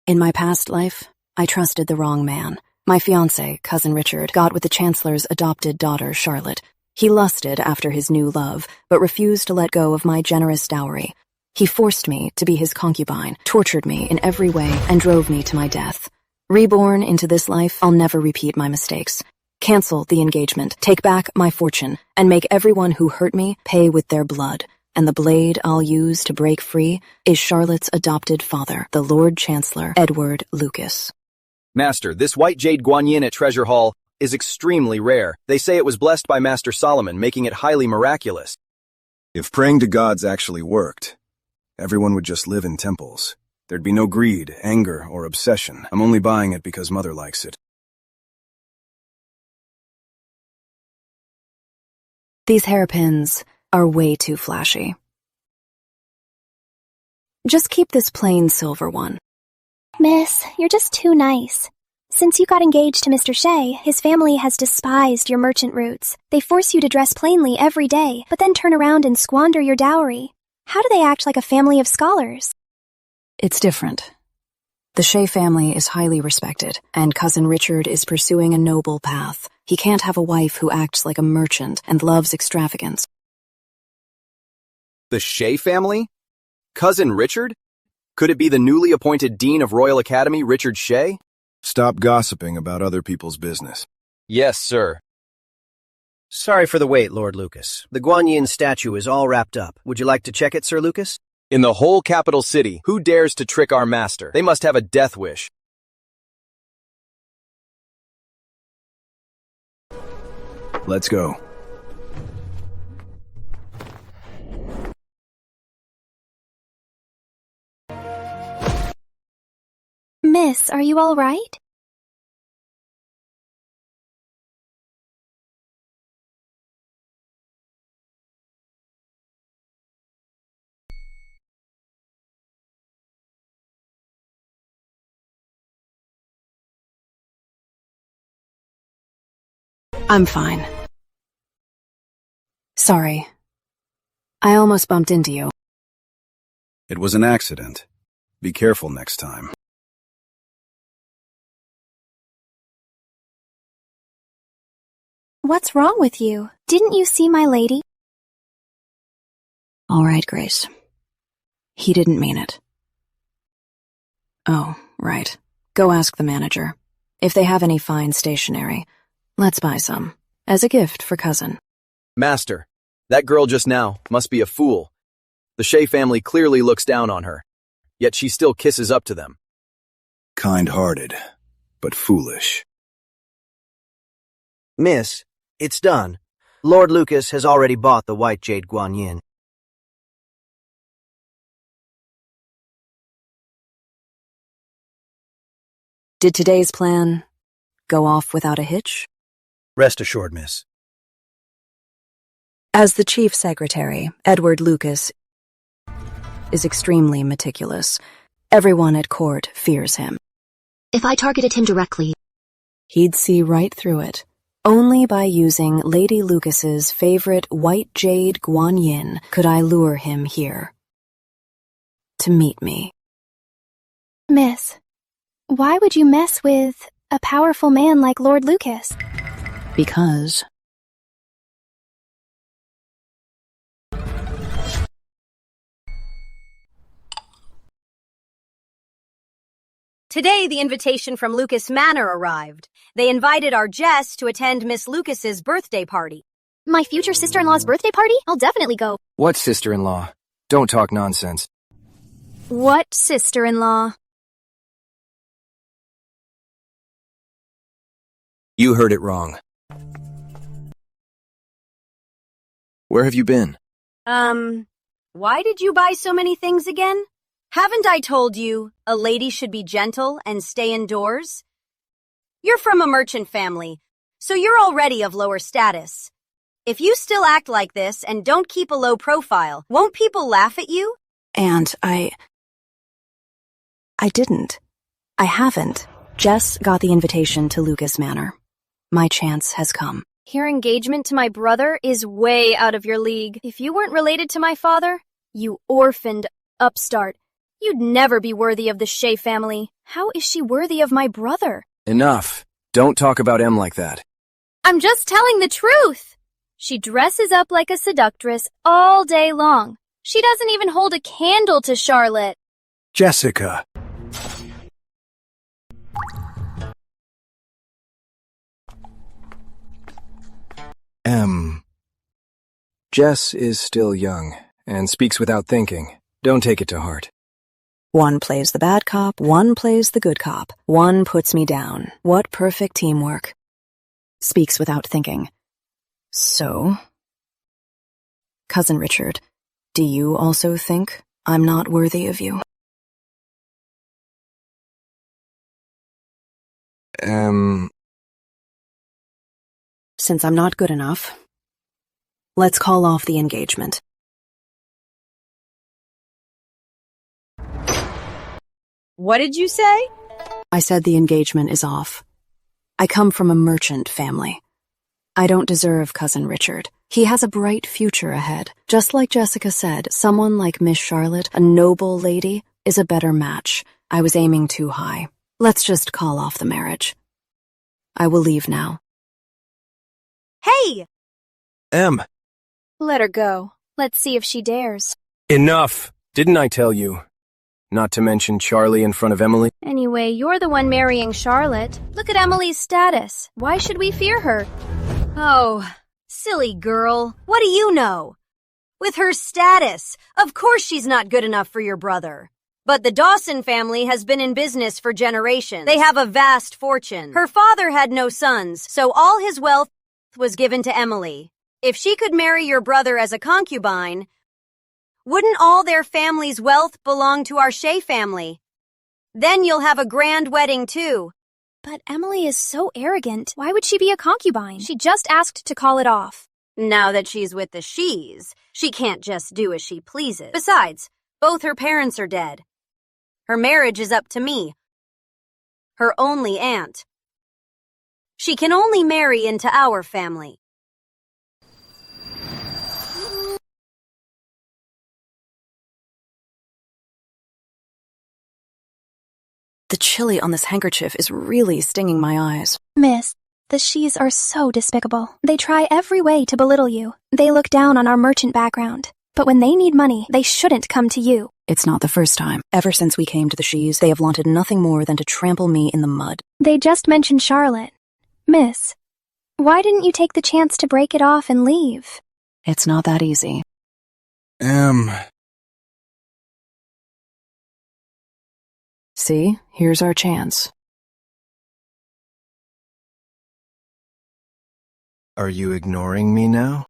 In my past life, I trusted the wrong man. My fiancé, Cousin Richard, got with the Chancellor's adopted daughter, Charlotte. He lusted after his new love, but refused to let go of my generous dowry. He forced me to be his concubine, tortured me in every way, and drove me to my death. Reborn into this life, I'll never repeat my mistakes. Cancel the engagement, take back my fortune, and make everyone who hurt me pay with their blood. And the blade I'll use to break free is Charlotte's adopted father, the Lord Chancellor, Edward Lucas. Master, this white jade guanyin at Treasure Hall is extremely rare. They say it was blessed by Master Solomon, making it highly miraculous. If praying to gods actually worked, everyone would just live in temples. There'd be no greed, anger, or obsession. I'm only buying it because Mother likes it. These hairpins are way too flashy. Just keep this plain silver one. Miss, you're just too nice. Since you got engaged to Mr. Shea, his family has despised your merchant roots. They force you to dress plainly every day, but then turn around and squander your dowry. How do they act like a family of scholars? It's different. The Shea family is highly respected, and Cousin Richard is pursuing a noble path. He can't have a wife who acts like a merchant and loves extravagance. The Shea family? Cousin Richard? Could it be the newly appointed Dean of Royal Academy, Richard Shea? Stop gossiping about other people's business. Yes, sir. Sorry for the wait, Lord Lucas. The Guanyin statue is all wrapped up. Would you like to check it, Sir Lucas? In the whole capital city, who dares to trick our master? They must have a death wish. Let's go. Miss, are you all right? I'm fine. Sorry. I almost bumped into you. It was an accident. Be careful next time. What's wrong with you? Didn't you see my lady? All right, Grace. He didn't mean it. Oh, right. Go ask the manager. If they have any fine stationery, let's buy some. As a gift for Cousin. Master, that girl just now must be a fool. The Shea family clearly looks down on her, yet she still kisses up to them. Kind-hearted, but foolish. Miss, it's done. Lord Lucas has already bought the white jade guanyin. Did today's plan go off without a hitch? Rest assured, miss. As the chief secretary, Edward Lucas is extremely meticulous. Everyone at court fears him. If I targeted him directly, He'd see right through it. Only by using Lady Lucas's favorite white jade guanyin could I lure him here. To meet me. Miss, why would you mess with a powerful man like Lord Lucas? Because Today, the invitation from Lucas Manor arrived. They invited our Jess to attend Miss Lucas's birthday party. My future sister-in-law's birthday party? I'll definitely go. What sister-in-law? Don't talk nonsense. What sister-in-law? You heard it wrong. Where have you been? Why did you buy so many things again? Haven't I told you a lady should be gentle and stay indoors? You're from a merchant family, so you're already of lower status. If you still act like this and don't keep a low profile, won't people laugh at you? And I didn't. I haven't. Jess got the invitation to Lucas Manor. My chance has come. Your engagement to my brother is way out of your league. If you weren't related to my father, you orphaned upstart, You'd never be worthy of the Shea family. How is she worthy of my brother? Enough. Don't talk about Em like that. I'm just telling the truth. She dresses up like a seductress all day long. She doesn't even hold a candle to Charlotte. Jessica. Jess is still young and speaks without thinking. Don't take it to heart. One plays the bad cop, one plays the good cop. One puts me down. What perfect teamwork. Speaks without thinking. So, Cousin Richard, do you also think I'm not worthy of you? Since I'm not good enough, let's call off the engagement. What did you say? I said the engagement is off. I come from a merchant family. I don't deserve Cousin Richard. He has a bright future ahead. Just like Jessica said, someone like Miss Charlotte, a noble lady, is a better match. I was aiming too high. Let's just call off the marriage. I will leave now. Hey! Em, Let her go. Let's see if she dares. enough. Didn't I tell you? Not to mention Charlie in front of Emily. Anyway, you're the one marrying Charlotte. Look at Emily's status. Why should we fear her? Oh, silly girl. What do you know? With her status, of course she's not good enough for your brother. But the Dawson family has been in business for generations. They have a vast fortune. Her father had no sons, so all his wealth was given to Emily. If she could marry your brother as a concubine, wouldn't all their family's wealth belong to our Shea family? Then you'll have a grand wedding too. But Emily is so arrogant. Why would she be a concubine? She just asked to call it off. Now that she's with the Shees, she can't just do as she pleases. Besides, both her parents are dead. Her marriage is up to me, her only aunt. She can only marry into our family. The chili on this handkerchief is really stinging my eyes. Miss, the Shees are so despicable. They try every way to belittle you. They look down on our merchant background. But when they need money, they shouldn't come to you. It's not the first time. Ever since we came to the Shees, they have wanted nothing more than to trample me in the mud. They just mentioned Charlotte. Miss, why didn't you take the chance to break it off and leave? It's not that easy. See, here's our chance. Are you ignoring me now?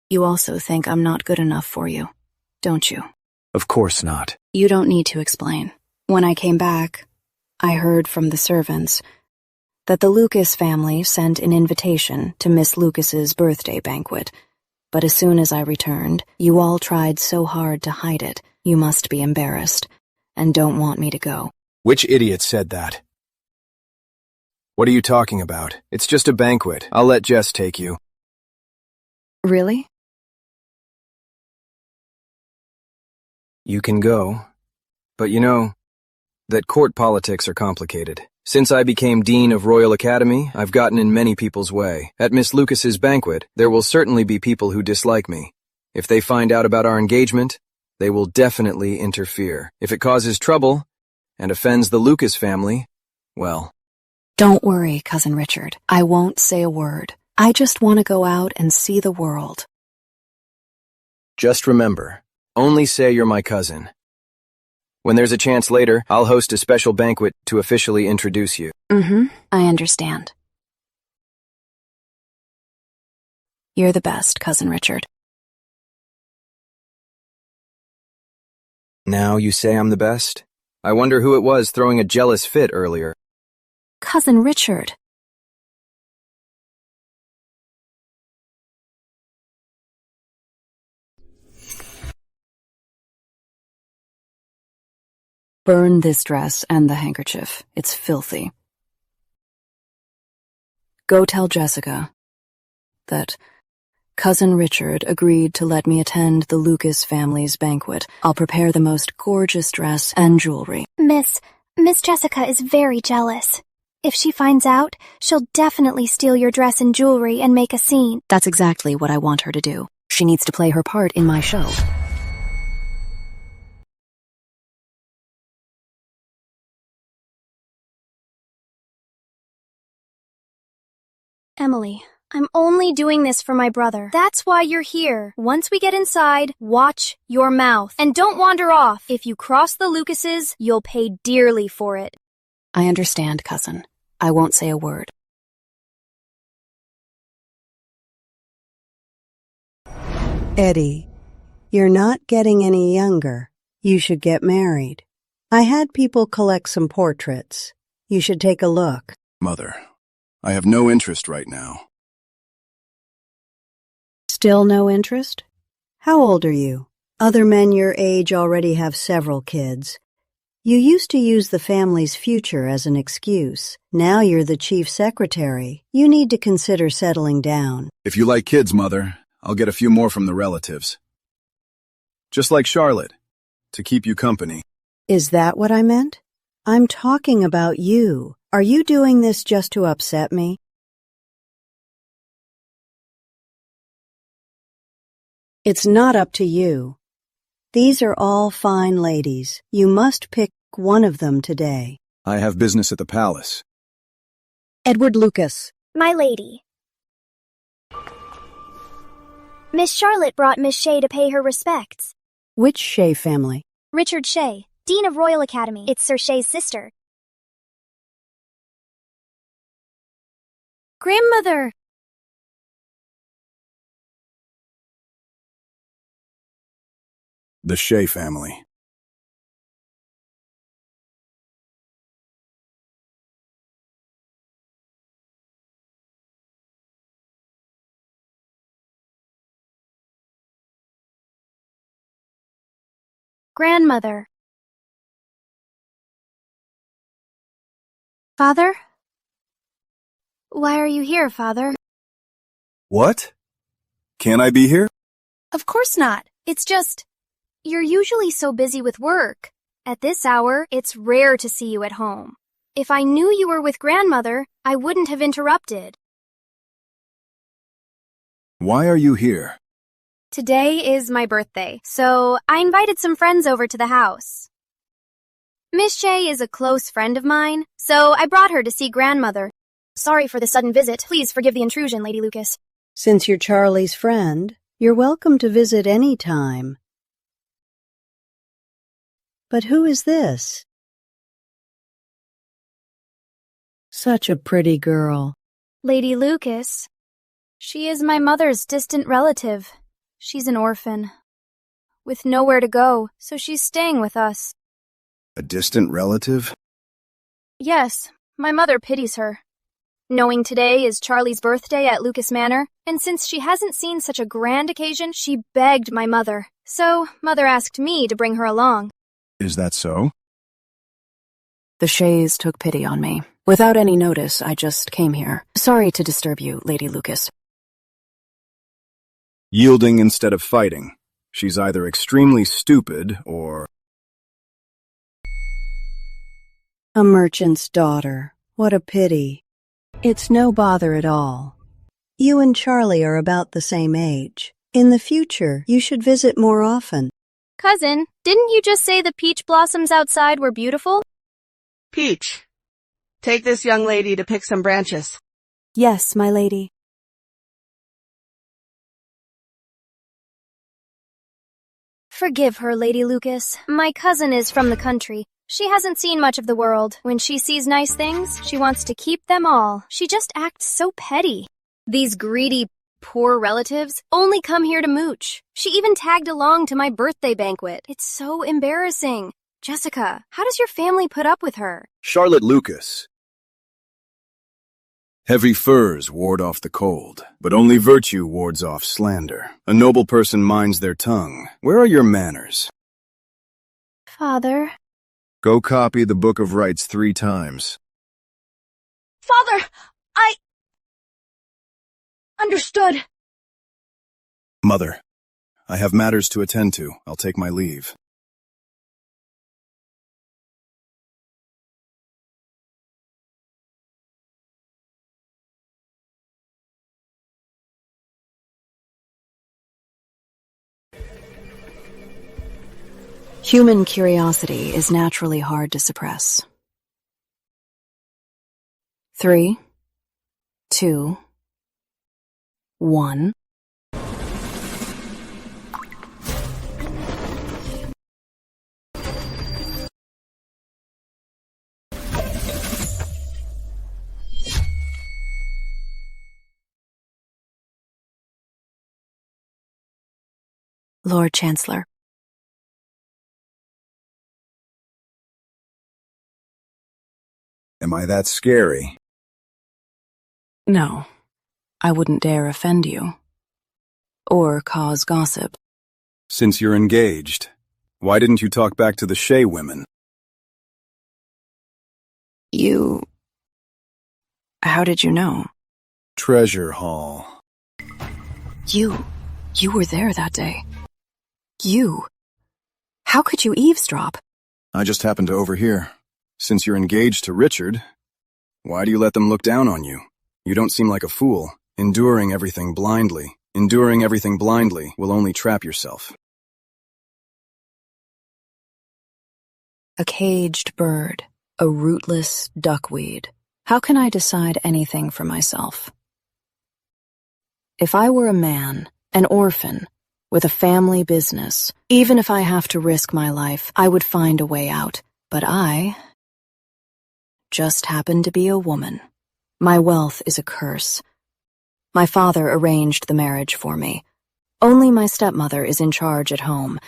You also think I'm not good enough for you, don't you? Of course not. You don't need to explain. When I came back, I heard from the servants that the Lucas family sent an invitation to Miss Lucas's birthday banquet. But as soon as I returned, you all tried so hard to hide it. You must be embarrassed and don't want me to go. Which idiot said that? What are you talking about? It's just a banquet. I'll let Jess take you. Really? You can go. But you know that court politics are complicated. Since I became Dean of Royal Academy, I've gotten in many people's way. At Miss Lucas's banquet, there will certainly be people who dislike me. If they find out about our engagement, they will definitely interfere. If it causes trouble and offends the Lucas family, well... Don't worry, Cousin Richard. I won't say a word. I just want to go out and see the world. Just remember, only say you're my cousin. When there's a chance later, I'll host a special banquet to officially introduce you. I understand. You're the best, Cousin Richard. Now you say I'm the best? I wonder who it was throwing a jealous fit earlier. Cousin Richard. Burn this dress and the handkerchief. It's filthy. Go tell Jessica that Cousin Richard agreed to let me attend the Lucas family's banquet. I'll prepare the most gorgeous dress and jewelry. Miss Jessica is very jealous. If she finds out, she'll definitely steal your dress and jewelry and make a scene. That's exactly what I want her to do. She needs to play her part in my show. Emily, I'm only doing this for my brother. That's why you're here. Once we get inside, watch your mouth. And don't wander off. If you cross the Lucases, you'll pay dearly for it. I understand, cousin. I won't say a word. Eddie, you're not getting any younger. You should get married. I had people collect some portraits. You should take a look. Mother, I have no interest right now. Still no interest? How old are you? Other men your age already have several kids. You used to use the family's future as an excuse. Now you're the chief secretary. You need to consider settling down. If you like kids, Mother, I'll get a few more from the relatives. Just like Charlotte, to keep you company. Is that what I meant? I'm talking about you. Are you doing this just to upset me? It's not up to you. These are all fine ladies. You must pick one of them today. I have business at the palace. Edward Lucas. My lady. Miss Charlotte brought Miss Shea to pay her respects. Which Shea family? Richard Shea, Dean of Royal Academy. It's Sir Shea's sister. Grandmother! The Shea family. Grandmother. Father? Why are you here, Father? What? Can't I be here? Of course not. It's just, you're usually so busy with work. At this hour, it's rare to see you at home. If I knew you were with Grandmother, I wouldn't have interrupted. Why are you here? Today is my birthday, so I invited some friends over to the house. Miss Shea is a close friend of mine, so I brought her to see Grandmother. Sorry for the sudden visit. Please forgive the intrusion, Lady Lucas. Since you're Charlie's friend, you're welcome to visit any time. But who is this? Such a pretty girl. Lady Lucas. She is my mother's distant relative. She's an orphan, with nowhere to go, so she's staying with us. A distant relative? Yes, my mother pities her. Knowing today is Charlie's birthday at Lucas Manor, and since she hasn't seen such a grand occasion, she begged my mother. So, Mother asked me to bring her along. Is that so? The Shays took pity on me. Without any notice, I just came here. Sorry to disturb you, Lady Lucas. Yielding instead of fighting. She's either extremely stupid or... A merchant's daughter. What a pity. It's no bother at all. You and Charlie are about the same age. In the future, you should visit more often. Cousin, didn't you just say the peach blossoms outside were beautiful? Peach, take this young lady to pick some branches. Yes, my lady. Forgive her, Lady Lucas. My cousin is from the country. She hasn't seen much of the world. When she sees nice things, she wants to keep them all. She just acts so petty. These greedy, poor relatives only come here to mooch. She even tagged along to my birthday banquet. It's so embarrassing. Jessica, how does your family put up with her? Charlotte Lucas. Heavy furs ward off the cold, but only virtue wards off slander. A noble person minds their tongue. Where are your manners? Father. Go copy the Book of Rites 3 times. Father, I... understood. Mother, I have matters to attend to. I'll take my leave. Human curiosity is naturally hard to suppress. 3, 2, 1. Lord Chancellor. Am I that scary? No, I wouldn't dare offend you. Or cause gossip. Since you're engaged, why didn't you talk back to the Shea women? How did you know? Treasure Hall. You were there that day. How could you eavesdrop? I just happened to overhear. Since you're engaged to Richard, why do you let them look down on you? You don't seem like a fool. Enduring everything blindly will only trap yourself. A caged bird, a rootless duckweed. How can I decide anything for myself? If I were a man, an orphan, with a family business, even if I have to risk my life, I would find a way out. But I just happen to be a woman. My wealth is a curse. My father arranged the marriage for me. Only my stepmother is in charge at home.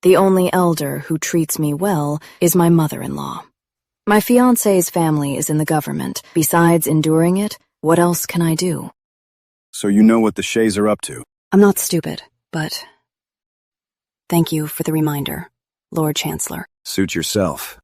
The only elder who treats me well is my mother-in-law. My fiancé's family is in the government. Besides enduring it, what else can I do? So you know what the Shays are up to? I'm not stupid, but thank you for the reminder, Lord Chancellor. Suit yourself.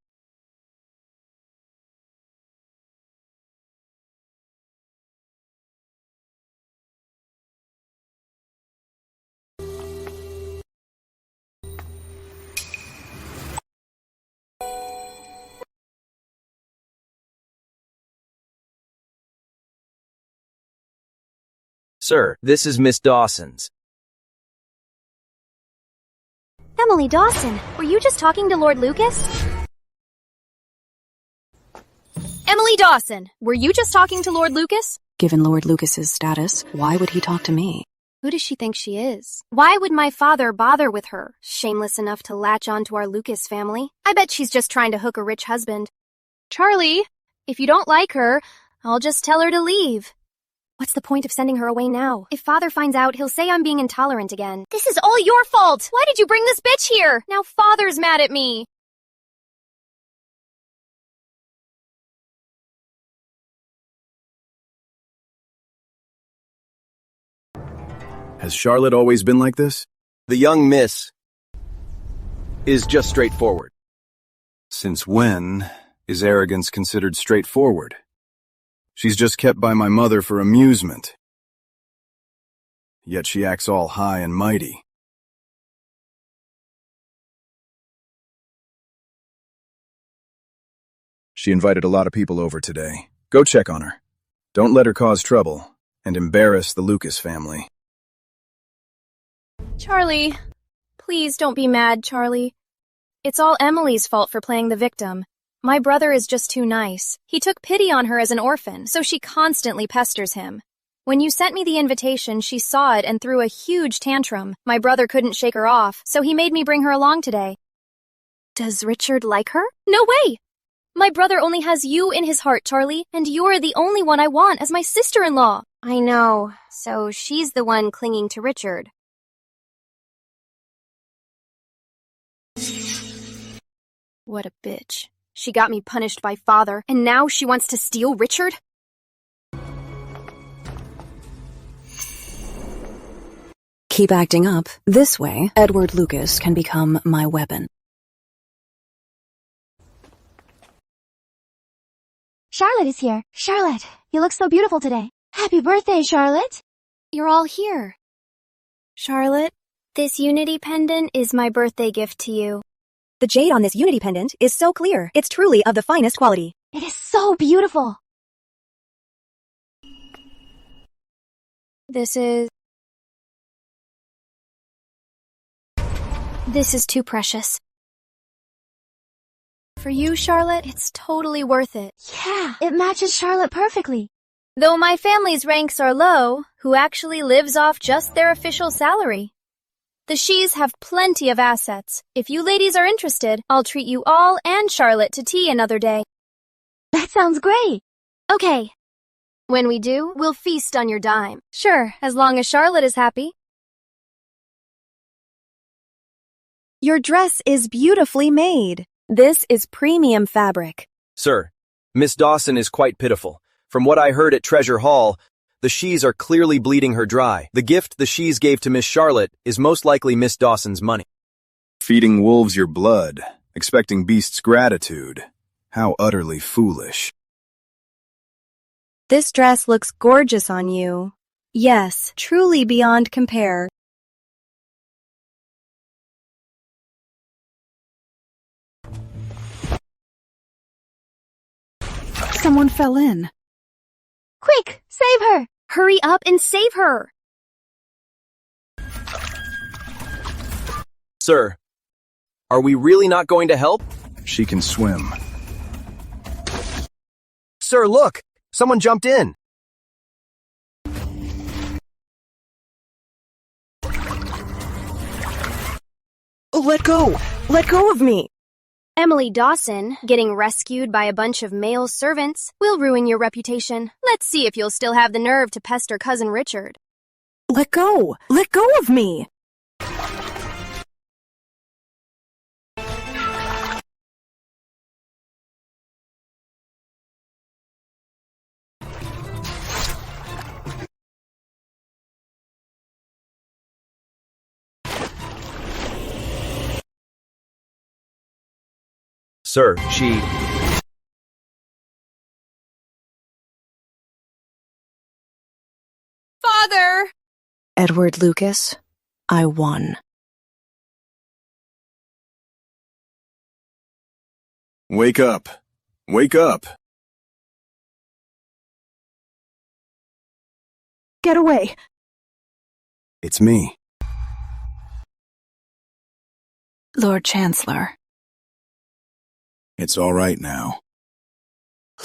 Sir, this is Miss Dawson's. Emily Dawson, were you just talking to Lord Lucas? Emily Dawson, were you just talking to Lord Lucas? Given Lord Lucas's status, why would he talk to me? Who does she think she is? Why would my father bother with her? Shameless enough to latch onto our Lucas family. I bet she's just trying to hook a rich husband. Charlie, if you don't like her, I'll just tell her to leave. What's the point of sending her away now? If father finds out, he'll say I'm being intolerant again. This is all your fault! Why did you bring this bitch here? Now father's mad at me. Has Charlotte always been like this? The young miss is just straightforward. Since when is arrogance considered straightforward? She's just kept by my mother for amusement. Yet she acts all high and mighty. She invited a lot of people over today. Go check on her. Don't let her cause trouble and embarrass the Lucas family. Charlie, please don't be mad, Charlie. It's all Emily's fault for playing the victim. My brother is just too nice. He took pity on her as an orphan, so she constantly pesters him. When you sent me the invitation, she saw it and threw a huge tantrum. My brother couldn't shake her off, so he made me bring her along today. Does Richard like her? No way! My brother only has you in his heart, Charlie, and you're the only one I want as my sister-in-law. I know, so she's the one clinging to Richard. What a bitch. She got me punished by father, and now she wants to steal Richard? Keep acting up. This way, Edward Lucas can become my weapon. Charlotte is here. Charlotte, you look so beautiful today. Happy birthday, Charlotte. You're all here. Charlotte, this Unity pendant is my birthday gift to you. The jade on this Unity pendant is so clear. It's truly of the finest quality. It is so beautiful. This is too precious. For you, Charlotte, it's totally worth it. Yeah, it matches Charlotte perfectly. Though my family's ranks are low, who actually lives off just their official salary. The Shees have plenty of assets. If you ladies are interested, I'll treat you all and Charlotte to tea another day. That sounds great. Okay. When we do, we'll feast on your dime. Sure, as long as Charlotte is happy. Your dress is beautifully made. This is premium fabric. Sir, Miss Dawson is quite pitiful. From what I heard at Treasure Hall, the Shees are clearly bleeding her dry. The gift the Shees gave to Miss Charlotte is most likely Miss Dawson's money. Feeding wolves your blood, expecting beasts' gratitude. How utterly foolish. This dress looks gorgeous on you. Yes, truly beyond compare. Someone fell in. Quick, save her! Hurry up and save her! Sir, are we really not going to help? She can swim. Sir, look! Someone jumped in. Let go! Let go of me! Emily Dawson, getting rescued by a bunch of male servants, will ruin your reputation. Let's see if you'll still have the nerve to pester Cousin Richard. Let go! Let go of me! Sir, she... Father! Edward Lucas, I won. Wake up. Wake up. Get away! It's me. Lord Chancellor. It's all right now.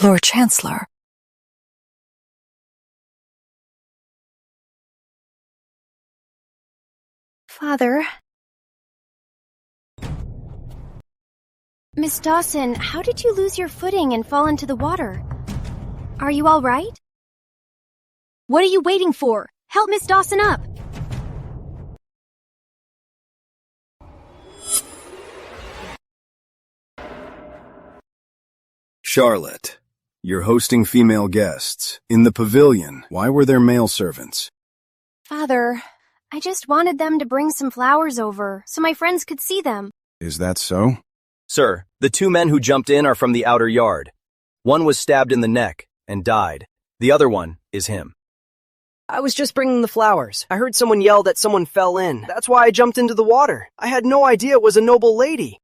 Lord Chancellor. Father. Miss Dawson, how did you lose your footing and fall into the water? Are you all right? What are you waiting for? Help Miss Dawson up! Charlotte, you're hosting female guests. In the pavilion, why were there male servants? Father, I just wanted them to bring some flowers over so my friends could see them. Is that so? Sir, the two men who jumped in are from the outer yard. One was stabbed in the neck and died. The other one is him. I was just bringing the flowers. I heard someone yell that someone fell in. That's why I jumped into the water. I had no idea it was a noble lady.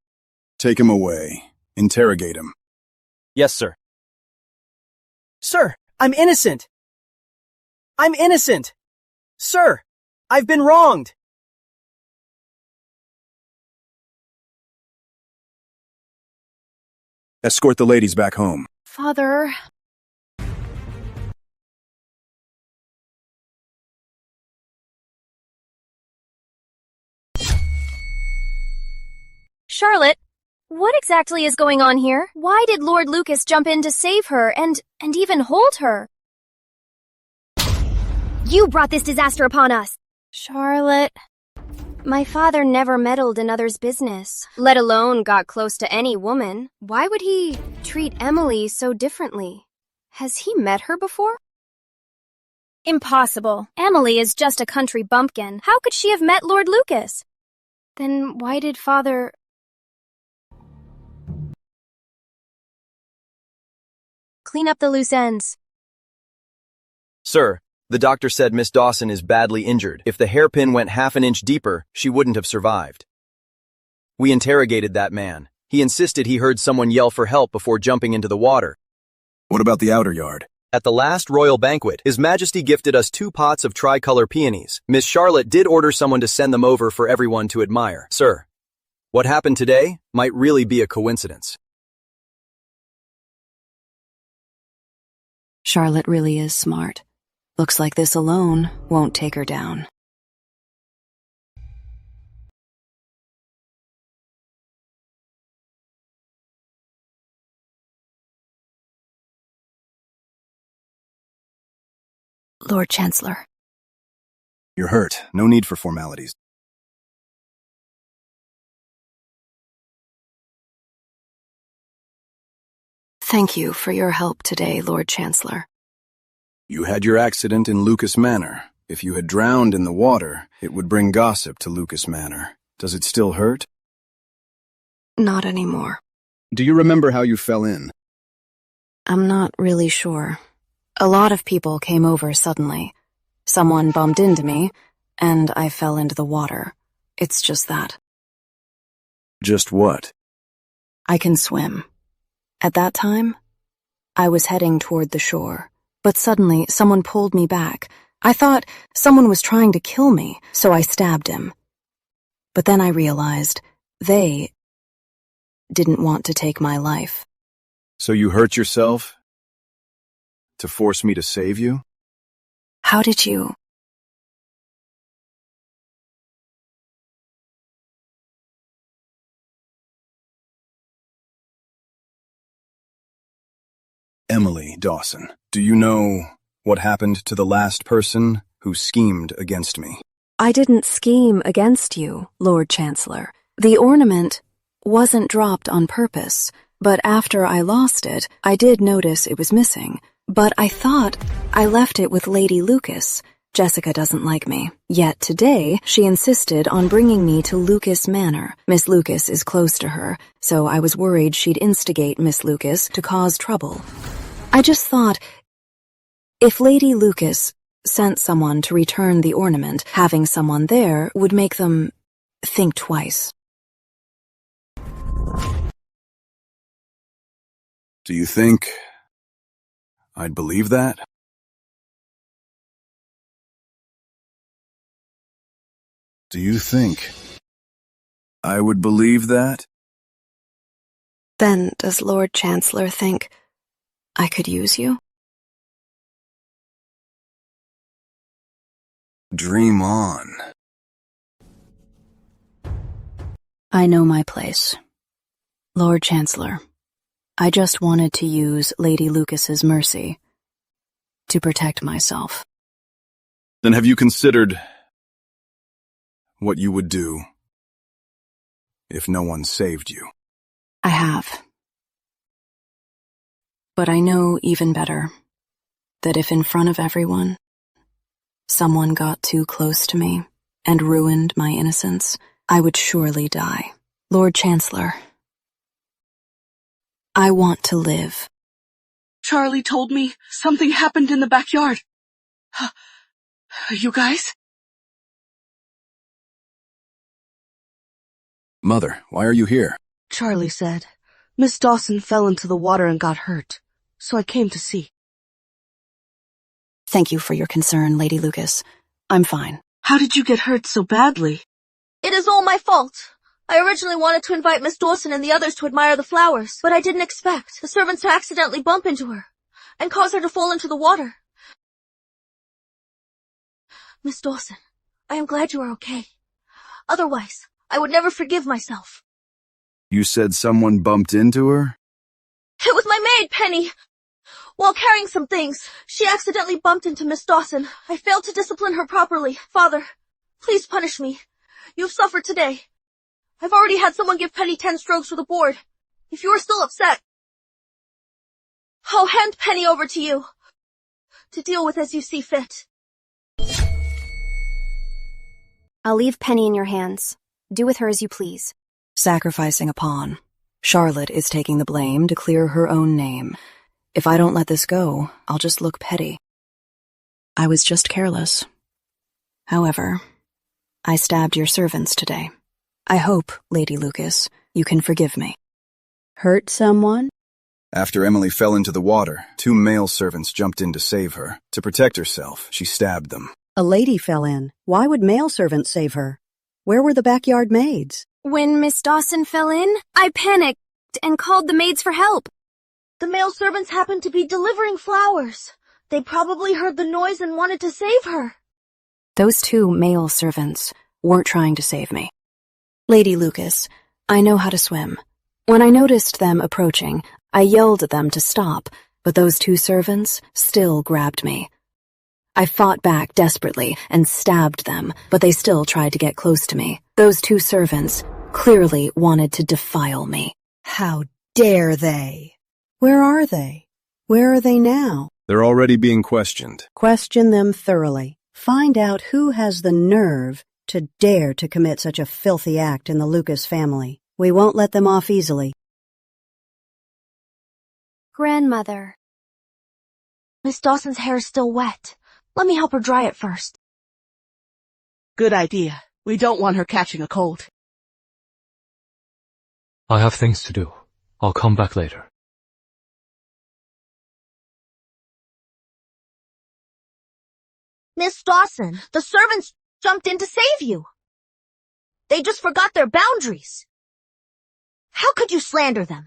Take him away. Interrogate him. Yes, sir. Sir, I'm innocent. I'm innocent. Sir, I've been wronged. Escort the ladies back home. Father... Charlotte, what exactly is going on here? Why did Lord Lucas jump in to save her and even hold her? You brought this disaster upon us. Charlotte, my father never meddled in others' business, let alone got close to any woman. Why would he treat Emily so differently? Has he met her before? Impossible. Emily is just a country bumpkin. How could she have met Lord Lucas? Then why did Father... Clean up the loose ends. Sir, The doctor said Miss Dawson is badly injured. If the hairpin went half an inch deeper, she wouldn't have survived. We interrogated that man. He insisted he heard someone yell for help before jumping into the water. What about the outer yard? At the last royal banquet, His Majesty gifted us 2 pots of tricolor peonies. Miss Charlotte did order someone to send them over for everyone to admire. Sir, what happened today might really be a coincidence. Charlotte really is smart. Looks like this alone won't take her down. Lord Chancellor. You're hurt. No need for formalities. Thank you for your help today, Lord Chancellor. You had your accident in Lucas Manor. If you had drowned in the water, it would bring gossip to Lucas Manor. Does it still hurt? Not anymore. Do you remember how you fell in? I'm not really sure. A lot of people came over suddenly. Someone bumped into me, and I fell into the water. It's just that. Just what? I can swim. At that time, I was heading toward the shore, but suddenly someone pulled me back. I thought someone was trying to kill me, so I stabbed him. But then I realized they didn't want to take my life. So you hurt yourself? To force me to save you? How did you? Emily Dawson, do you know what happened to the last person who schemed against me? I didn't scheme against you, Lord Chancellor. The ornament wasn't dropped on purpose, but after I lost it, I did notice it was missing. But I thought I left it with Lady Lucas. Jessica doesn't like me. Yet today, she insisted on bringing me to Lucas Manor. Miss Lucas is close to her, so I was worried she'd instigate Miss Lucas to cause trouble. I just thought, if Lady Lucas sent someone to return the ornament, having someone there would make them think twice. Do you think I'd believe that? Do you think I would believe that? Then does Lord Chancellor think I could use you? Dream on. I know my place. Lord Chancellor, I just wanted to use Lady Lucas's mercy to protect myself. Then have you considered what you would do if no one saved you? I have. But I know even better that if in front of everyone, someone got too close to me and ruined my innocence, I would surely die. Lord Chancellor, I want to live. Charlie told me something happened in the backyard. You guys? Mother, why are you here? Charlie said Miss Dawson fell into the water and got hurt, so I came to see. Thank you for your concern, Lady Lucas. I'm fine. How did you get hurt so badly? It is all my fault. I originally wanted to invite Miss Dawson and the others to admire the flowers, but I didn't expect the servants to accidentally bump into her and cause her to fall into the water. Miss Dawson, I am glad you are okay. Otherwise, I would never forgive myself. You said someone bumped into her? It was my maid, Penny. While carrying some things, she accidentally bumped into Miss Dawson. I failed to discipline her properly. Father, please punish me. You've suffered today. I've already had someone give Penny 10 strokes with a board. If you are still upset, I'll hand Penny over to you to deal with as you see fit. I'll leave Penny in your hands. Do with her as you please. Sacrificing a pawn. Charlotte is taking the blame to clear her own name. If I don't let this go, I'll just look petty. I was just careless. However, I stabbed your servants today. I hope, Lady Lucas, you can forgive me. Hurt someone? After Emily fell into the water, 2 male servants jumped in to save her. To protect herself, she stabbed them. A lady fell in. Why would male servants save her? Where were the backyard maids? When Miss Dawson fell in, I panicked and called the maids for help. The male servants happened to be delivering flowers. They probably heard the noise and wanted to save her. Those 2 male servants weren't trying to save me. Lady Lucas, I know how to swim. When I noticed them approaching, I yelled at them to stop, but those 2 servants still grabbed me. I fought back desperately and stabbed them, but they still tried to get close to me. Those 2 servants clearly wanted to defile me. How dare they? Where are they? Where are they now? They're already being questioned. Question them thoroughly. Find out who has the nerve to dare to commit such a filthy act in the Lucas family. We won't let them off easily. Grandmother. Miss Dawson's hair is still wet. Let me help her dry it first. Good idea. We don't want her catching a cold. I have things to do. I'll come back later. Miss Dawson, the servants jumped in to save you. They just forgot their boundaries. How could you slander them?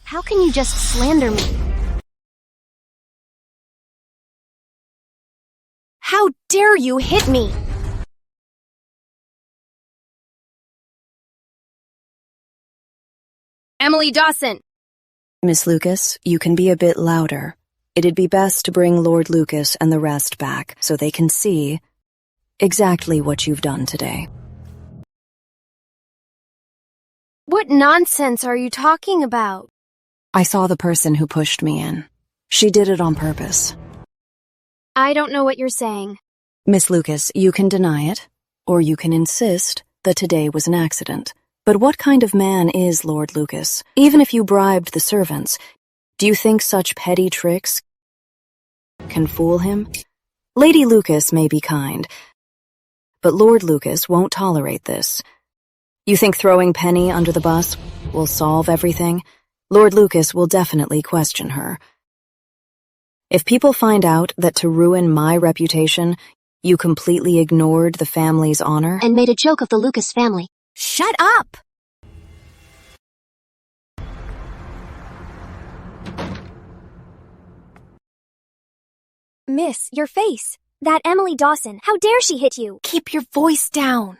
How can you just slander me? How dare you hit me? Emily Dawson! Miss Lucas, you can be a bit louder. It'd be best to bring Lord Lucas and the rest back so they can see exactly what you've done today. What nonsense are you talking about? I saw the person who pushed me in. She did it on purpose. I don't know what you're saying. Miss Lucas, you can deny it, or you can insist that today was an accident. But what kind of man is Lord Lucas? Even if you bribed the servants, do you think such petty tricks can fool him? Lady Lucas may be kind, but Lord Lucas won't tolerate this. You think throwing Penny under the bus will solve everything? Lord Lucas will definitely question her. If people find out that to ruin my reputation, you completely ignored the family's honor And made a joke of the Lucas family. Shut up! Miss, your face. That Emily Dawson. How dare she hit you? Keep your voice down.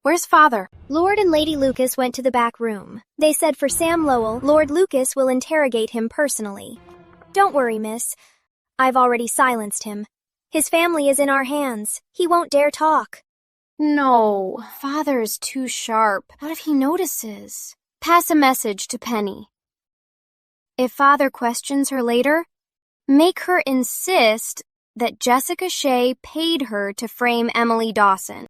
Where's Father? Lord and Lady Lucas went to the back room. They said for Sam Lowell, Lord Lucas will interrogate him personally. Don't worry, miss. I've already silenced him. His family is in our hands. He won't dare talk. No, Father's too sharp. What if he notices? Pass a message to Penny. If Father questions her later, make her insist that Jessica Shea paid her to frame Emily Dawson.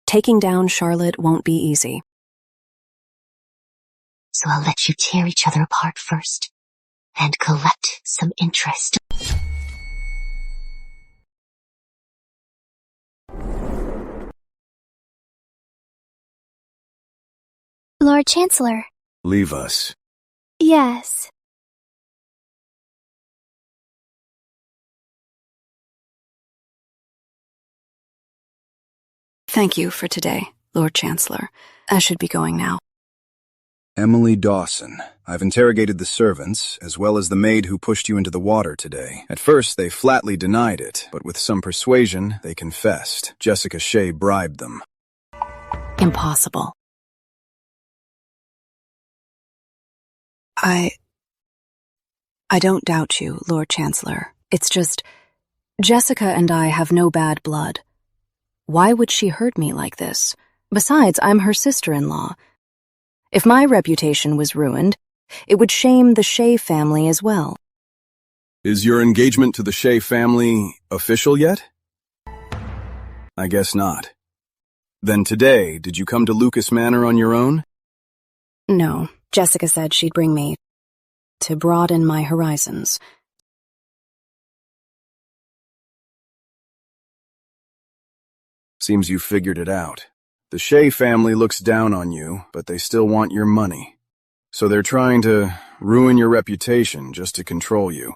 Taking down Charlotte won't be easy. So I'll let you tear each other apart first and collect some interest. Lord Chancellor. Leave us. Yes. Thank you for today, Lord Chancellor. I should be going now. Emily Dawson. I've interrogated the servants, as well as the maid who pushed you into the water today. At first, they flatly denied it, but with some persuasion, they confessed. Jessica Shea bribed them. Impossible. I don't doubt you, Lord Chancellor. It's just, Jessica and I have no bad blood. Why would she hurt me like this? Besides, I'm her sister-in-law. If my reputation was ruined, it would shame the Shea family as well. Is your engagement to the Shea family official yet? I guess not. Then today, did you come to Lucas Manor on your own? No, Jessica said she'd bring me to broaden my horizons. Seems you figured it out. The Shea family looks down on you, but they still want your money. So they're trying to ruin your reputation just to control you.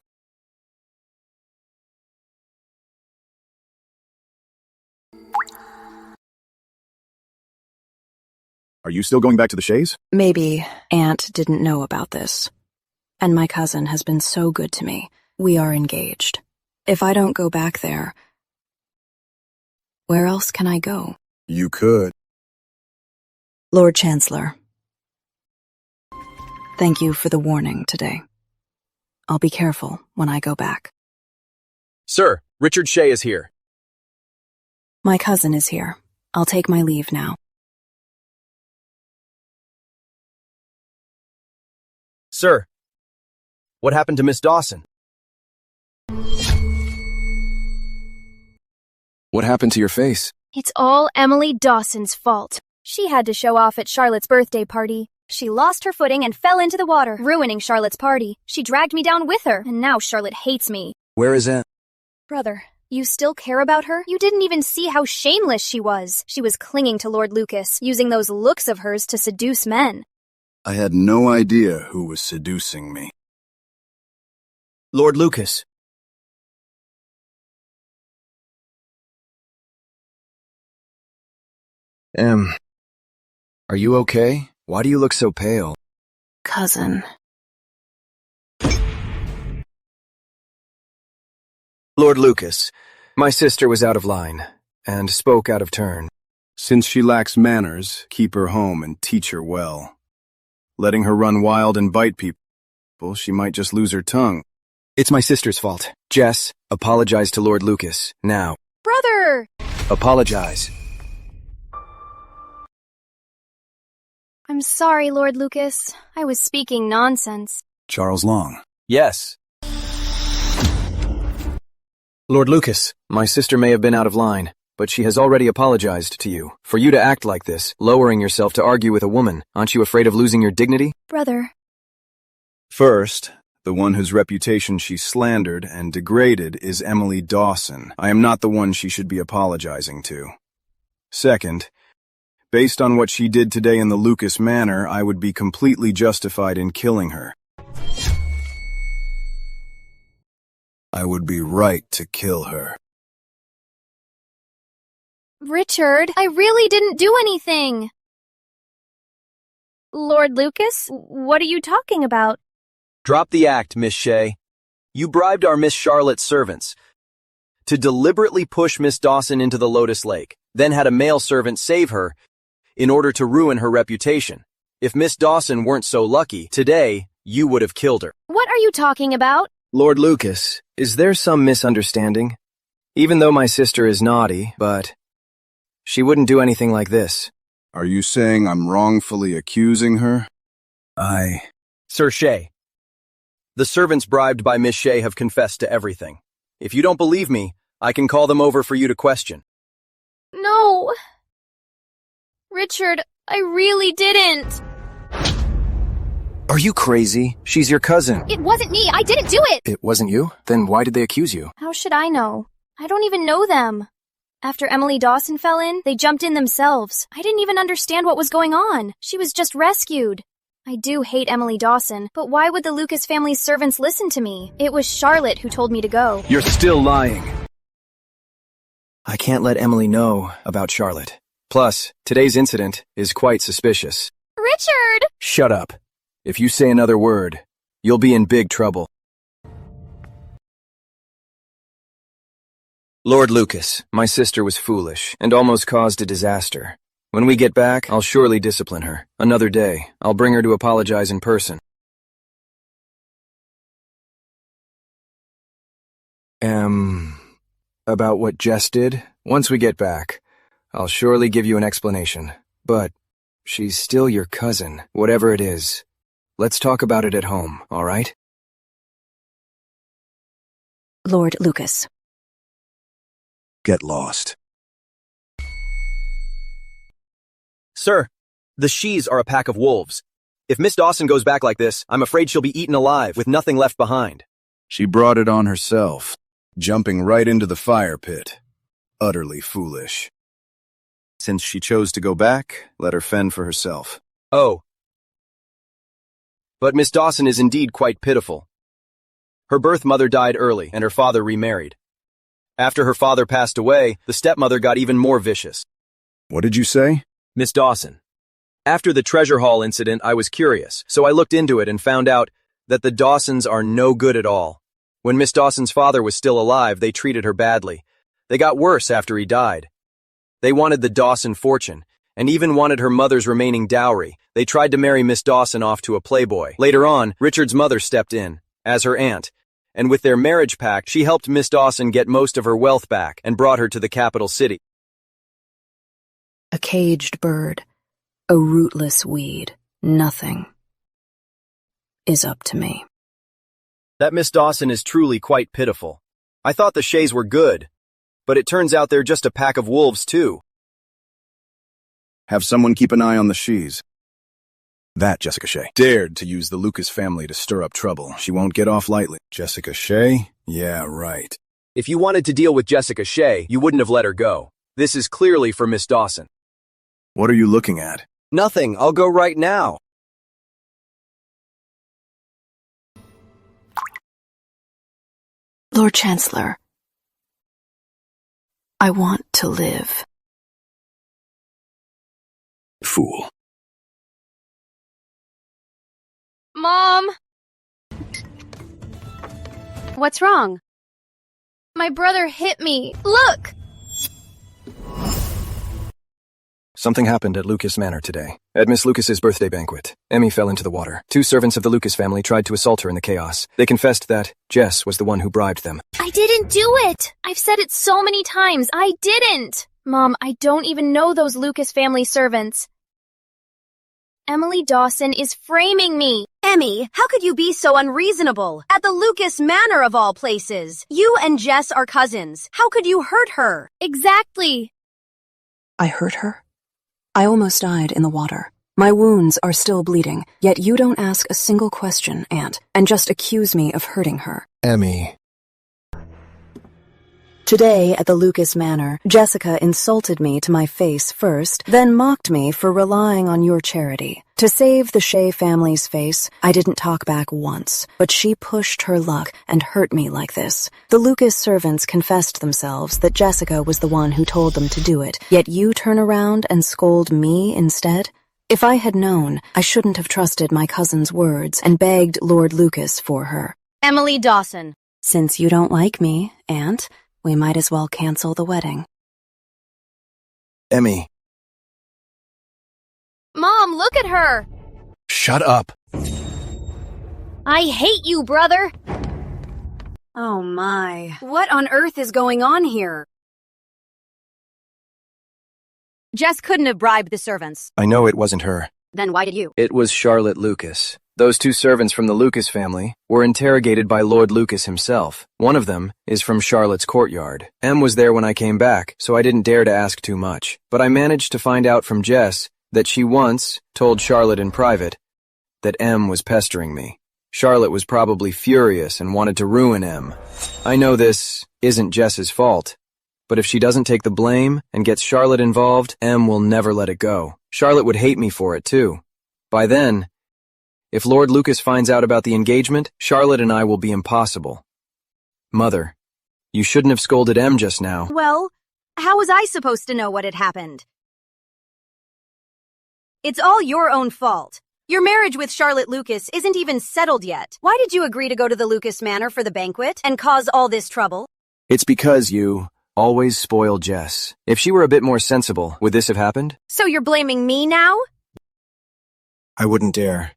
Are you still going back to the Shays? Maybe Aunt didn't know about this. And my cousin has been so good to me. We are engaged. If I don't go back there, where else can I go? You could. Lord Chancellor, thank you for the warning today. I'll be careful when I go back. Sir, Richard Shea is here. My cousin is here. I'll take my leave now. Sir, what happened to Miss Dawson? What happened to your face? It's all Emily Dawson's fault. She had to show off at Charlotte's birthday party. She lost her footing and fell into the water, ruining Charlotte's party. She dragged me down with her, and now Charlotte hates me. Where is Aunt? Brother, you still care about her? You didn't even see how shameless she was. She was clinging to Lord Lucas, using those looks of hers to seduce men. I had no idea who was seducing me. Lord Lucas. Are you okay? Why do you look so pale? Cousin. Lord Lucas, my sister was out of line, and spoke out of turn. Since she lacks manners, keep her home and teach her well. Letting her run wild and bite people, she might just lose her tongue. It's my sister's fault. Jess, apologize to Lord Lucas, now. Brother! Apologize. I'm sorry, Lord Lucas. I was speaking nonsense. Charles Long. Yes. Lord Lucas, my sister may have been out of line, but she has already apologized to you. For you to act like this, lowering yourself to argue with a woman, aren't you afraid of losing your dignity? Brother. First, the one whose reputation she slandered and degraded is Emily Dawson. I am not the one she should be apologizing to. Second, based on what she did today in the Lucas Manor, I would be completely justified in killing her. I would be right to kill her. Richard, I really didn't do anything. Lord Lucas, what are you talking about? Drop the act, Miss Shea. You bribed our Miss Charlotte's servants to deliberately push Miss Dawson into the Lotus Lake, then had a male servant save her in order to ruin her reputation. If Miss Dawson weren't so lucky, today, you would have killed her. What are you talking about? Lord Lucas, is there some misunderstanding? Even though my sister is naughty, but she wouldn't do anything like this. Are you saying I'm wrongfully accusing her? Sir Shea, the servants bribed by Miss Shea have confessed to everything. If you don't believe me, I can call them over for you to question. No. Richard, I really didn't. Are you crazy? She's your cousin. It wasn't me. I didn't do it. It wasn't you? Then why did they accuse you? How should I know? I don't even know them. After Emily Dawson fell in, they jumped in themselves. I didn't even understand what was going on. She was just rescued. I do hate Emily Dawson, but why would the Lucas family's servants listen to me? It was Charlotte who told me to go. You're still lying. I can't let Emily know about Charlotte. Plus, today's incident is quite suspicious. Richard! Shut up. If you say another word, you'll be in big trouble. Lord Lucas, my sister was foolish and almost caused a disaster. When we get back, I'll surely discipline her. Another day, I'll bring her to apologize in person. About what Jess did? Once we get back, I'll surely give you an explanation. But she's still your cousin, whatever it is. Let's talk about it at home, all right? Lord Lucas. Get lost. Sir, the Shees are a pack of wolves. If Miss Dawson goes back like this, I'm afraid she'll be eaten alive with nothing left behind. She brought it on herself, jumping right into the fire pit. Utterly foolish. Since she chose to go back, let her fend for herself. Oh. But Miss Dawson is indeed quite pitiful. Her birth mother died early, and her father remarried. After her father passed away, the stepmother got even more vicious. What did you say? Miss Dawson. After the treasure hall incident, I was curious, so I looked into it and found out that the Dawsons are no good at all. When Miss Dawson's father was still alive, they treated her badly. They got worse after he died. They wanted the Dawson fortune, and even wanted her mother's remaining dowry. They tried to marry Miss Dawson off to a playboy. Later on, Richard's mother stepped in, as her aunt, and with their marriage pact, she helped Miss Dawson get most of her wealth back and brought her to the capital city. A caged bird, a rootless weed, nothing is up to me. That Miss Dawson is truly quite pitiful. I thought the Shays were good, but it turns out they're just a pack of wolves too. Have someone keep an eye on the Shees. That Jessica Shay dared to use the Lucas family to stir up trouble. She won't get off lightly. Jessica Shay? Yeah, right. If you wanted to deal with Jessica Shay, you wouldn't have let her go. This is clearly for Miss Dawson. What are you looking at? Nothing. I'll go right now. Lord Chancellor, I want to live. Fool. Mom! What's wrong? My brother hit me. Look! Something happened at Lucas Manor today. At Miss Lucas's birthday banquet, Emmy fell into the water. 2 servants of the Lucas family tried to assault her in the chaos. They confessed that Jess was the one who bribed them. I didn't do it! I've said it so many times. I didn't! Mom, I don't even know those Lucas family servants. Emily Dawson is framing me. Emmy, how could you be so unreasonable? At the Lucas Manor of all places. You and Jess are cousins. How could you hurt her? Exactly. I hurt her? I almost died in the water. My wounds are still bleeding, yet you don't ask a single question, Aunt, and just accuse me of hurting her. Emmy. Today at the Lucas Manor, Jessica insulted me to my face first, then mocked me for relying on your charity. To save the Shay family's face, I didn't talk back once, but she pushed her luck and hurt me like this. The Lucas servants confessed themselves that Jessica was the one who told them to do it, yet you turn around and scold me instead? If I had known, I shouldn't have trusted my cousin's words and begged Lord Lucas for her. Emily Dawson. Since you don't like me, Aunt, we might as well cancel the wedding. Emmy. Mom, look at her! Shut up. I hate you, brother! Oh my. What on earth is going on here? Jess couldn't have bribed the servants. I know it wasn't her. Then why did you? It was Charlotte Lucas. Those 2 servants from the Lucas family were interrogated by Lord Lucas himself. One of them is from Charlotte's courtyard. Em was there when I came back, so I didn't dare to ask too much. But I managed to find out from Jess that she once told Charlotte in private that Em was pestering me. Charlotte was probably furious and wanted to ruin Em. I know this isn't Jess's fault, but if she doesn't take the blame and gets Charlotte involved, Em will never let it go. Charlotte would hate me for it too. By then, if Lord Lucas finds out about the engagement, Charlotte and I will be impossible. Mother, you shouldn't have scolded Em just now. Well, how was I supposed to know what had happened? It's all your own fault. Your marriage with Charlotte Lucas isn't even settled yet. Why did you agree to go to the Lucas Manor for the banquet and cause all this trouble? It's because you always spoil Jess. If she were a bit more sensible, would this have happened? So you're blaming me now? I wouldn't dare.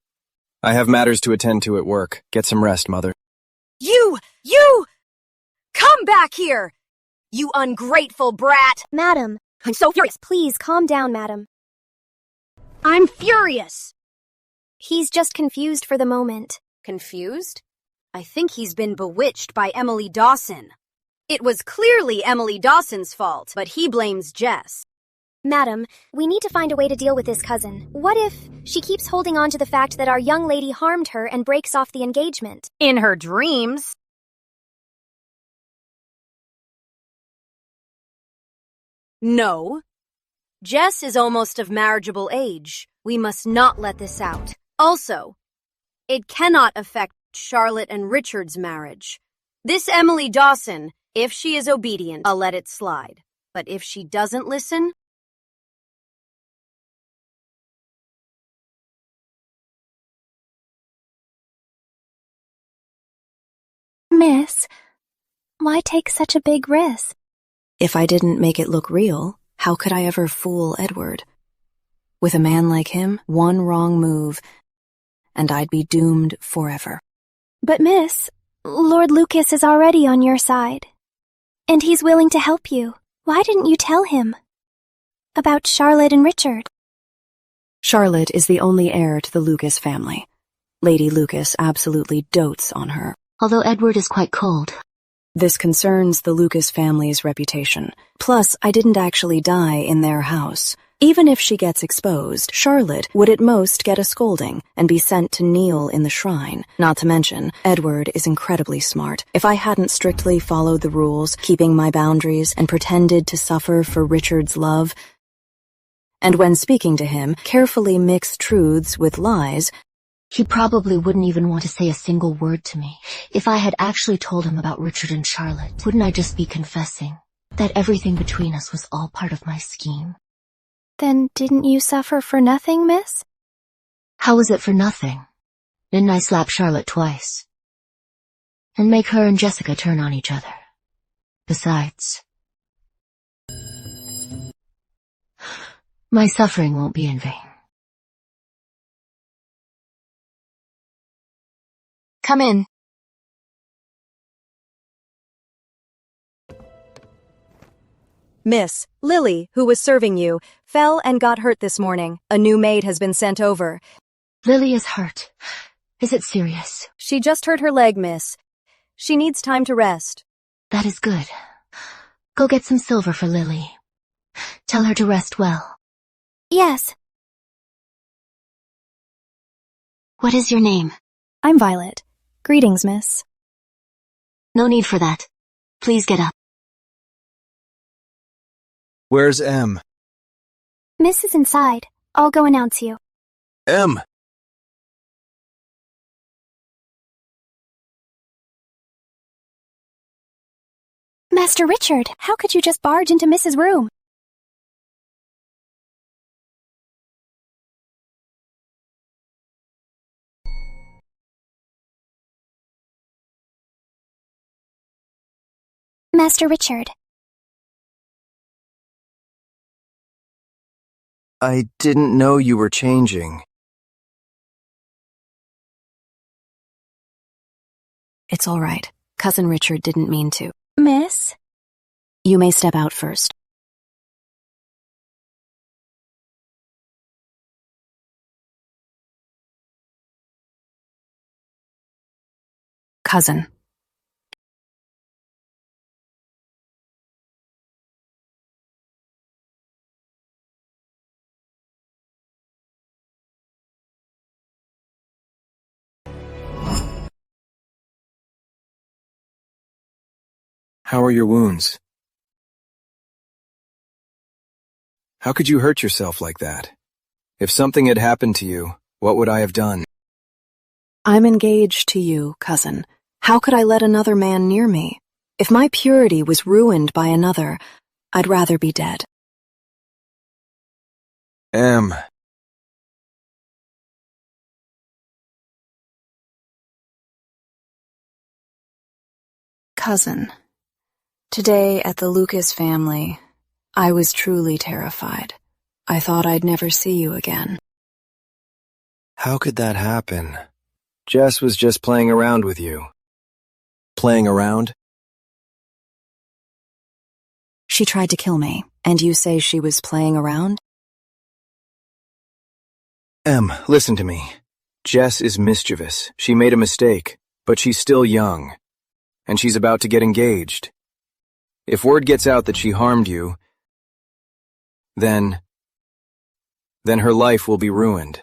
I have matters to attend to at work. Get some rest, Mother. You! Come back here! You ungrateful brat! Madam. I'm so furious. Please calm down, madam. I'm furious! He's just confused for the moment. Confused? I think he's been bewitched by Emily Dawson. It was clearly Emily Dawson's fault, but he blames Jess. Madam, we need to find a way to deal with this cousin. What if she keeps holding on to the fact that our young lady harmed her and breaks off the engagement? In her dreams. No. Jess is almost of marriageable age. We must not let this out. Also, it cannot affect Charlotte and Richard's marriage. This Emily Dawson, if she is obedient, I'll let it slide. But if she doesn't listen... Miss, why take such a big risk? If I didn't make it look real, how could I ever fool Edward? With a man like him, one wrong move, and I'd be doomed forever. But miss, Lord Lucas is already on your side. And he's willing to help you. Why didn't you tell him? About Charlotte and Richard. Charlotte is the only heir to the Lucas family. Lady Lucas absolutely dotes on her. Although Edward is quite cold. This concerns the Lucas family's reputation. Plus, I didn't actually die in their house. Even if she gets exposed, Charlotte would at most get a scolding and be sent to kneel in the shrine. Not to mention, Edward is incredibly smart. If I hadn't strictly followed the rules, keeping my boundaries, and pretended to suffer for Richard's love, and when speaking to him, carefully mixed truths with lies, he probably wouldn't even want to say a single word to me. If I had actually told him about Richard and Charlotte, wouldn't I just be confessing that everything between us was all part of my scheme? Then didn't you suffer for nothing, miss? How was it for nothing? Didn't I slap Charlotte twice? And make her and Jessica turn on each other? Besides, my suffering won't be in vain. Come in. Miss, Lily, who was serving you, fell and got hurt this morning. A new maid has been sent over. Lily is hurt. Is it serious? She just hurt her leg, miss. She needs time to rest. That is good. Go get some silver for Lily. Tell her to rest well. Yes. What is your name? I'm Violet. Greetings, miss. No need for that. Please get up. Where's M? Miss is inside. I'll go announce you. M! Master Richard, how could you just barge into Miss's room? Master Richard. I didn't know you were changing. It's all right. Cousin Richard didn't mean to. Miss? You may step out first. Cousin. How are your wounds? How could you hurt yourself like that? If something had happened to you, what would I have done? I'm engaged to you, cousin. How could I let another man near me? If my purity was ruined by another, I'd rather be dead. M. Cousin. Today at the Lucas family, I was truly terrified. I thought I'd never see you again. How could that happen? Jess was just playing around with you. Playing around? She tried to kill me, and you say she was playing around? Em, listen to me. Jess is mischievous. She made a mistake, but she's still young. And she's about to get engaged. If word gets out that she harmed you, then her life will be ruined.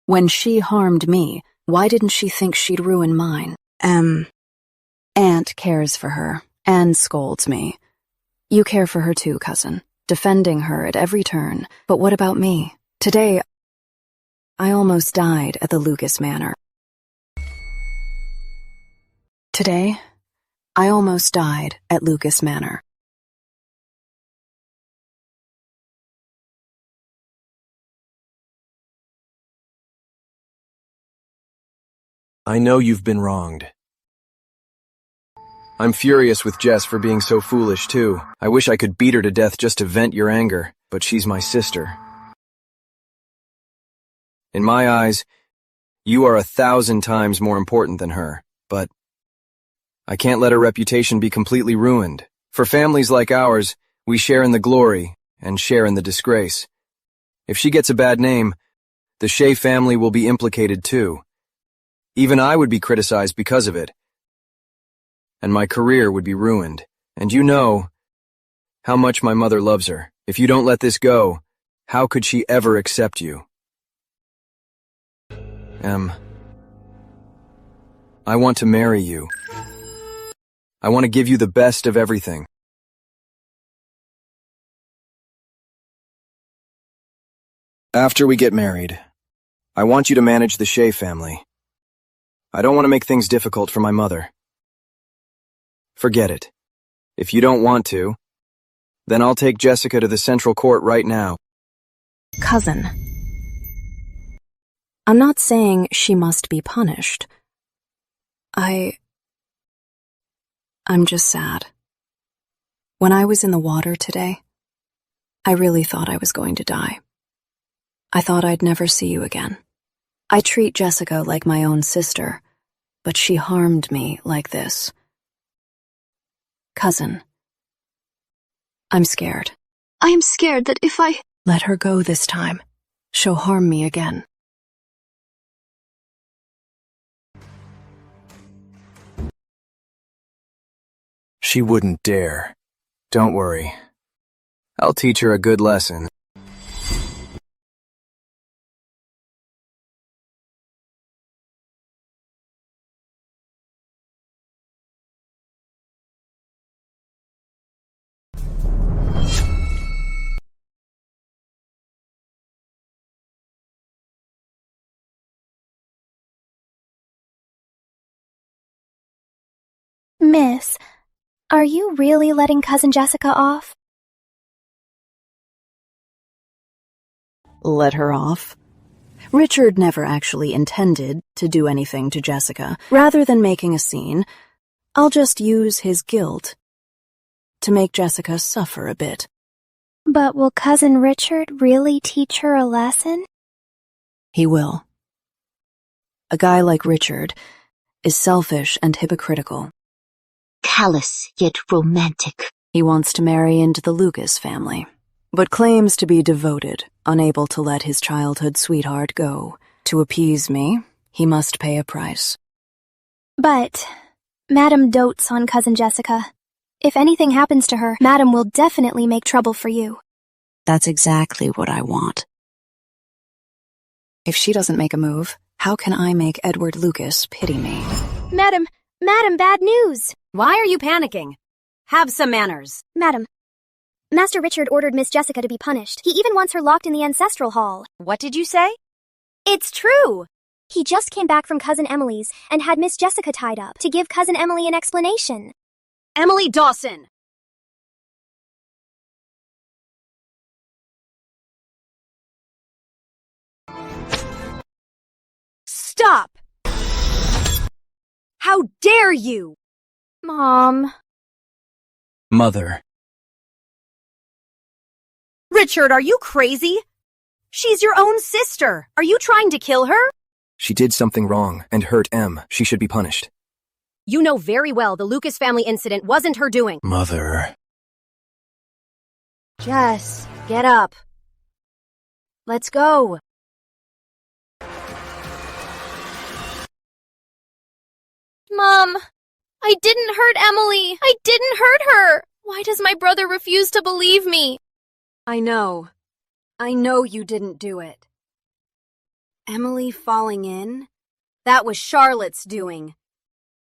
When she harmed me, why didn't she think she'd ruin mine? Aunt cares for her and scolds me. You care for her too, cousin, defending her at every turn. But what about me? Today, I almost died at the Lucas Manor. Today, I almost died at Lucas Manor. I know you've been wronged. I'm furious with Jess for being so foolish, too. I wish I could beat her to death just to vent your anger, but she's my sister. In my eyes, you are 1,000 times more important than her, but I can't let her reputation be completely ruined. For families like ours, we share in the glory and share in the disgrace. If she gets a bad name, the Shea family will be implicated too. Even I would be criticized because of it. And my career would be ruined. And you know how much my mother loves her. If you don't let this go, how could she ever accept you? I want to marry you. I want to give you the best of everything. After we get married, I want you to manage the Shea family. I don't want to make things difficult for my mother. Forget it. If you don't want to, then I'll take Jessica to the Central Court right now. Cousin. I'm not saying she must be punished. I'm just sad. When I was in the water today, I really thought I was going to die. I thought I'd never see you again. I treat Jessica like my own sister, but she harmed me like this. Cousin, I'm scared. I am scared that if I let her go this time, she'll harm me again. She wouldn't dare. Don't worry. I'll teach her a good lesson. Miss, are you really letting Cousin Jessica off? Let her off? Richard never actually intended to do anything to Jessica. Rather than making a scene, I'll just use his guilt to make Jessica suffer a bit. But will Cousin Richard really teach her a lesson? He will. A guy like Richard is selfish and hypocritical. Callous, yet romantic. He wants to marry into the Lucas family, but claims to be devoted, unable to let his childhood sweetheart go. To appease me, he must pay a price. But Madam dotes on Cousin Jessica. If anything happens to her, Madam will definitely make trouble for you. That's exactly what I want. If she doesn't make a move, how can I make Edward Lucas pity me? Madam, bad news! Why are you panicking? Have some manners. Madam, Master Richard ordered Miss Jessica to be punished. He even wants her locked in the ancestral hall. What did you say? It's true! He just came back from Cousin Emily's and had Miss Jessica tied up to give Cousin Emily an explanation. Emily Dawson! Stop! How dare you! Mom. Mother. Richard, are you crazy? She's your own sister. Are you trying to kill her? She did something wrong and hurt Em. She should be punished. You know very well the Lucas family incident wasn't her doing. Mother. Jess, get up. Let's go. Mom, I didn't hurt Emily. I didn't hurt her. Why does my brother refuse to believe me? I know. I know you didn't do it. Emily falling in? That was Charlotte's doing.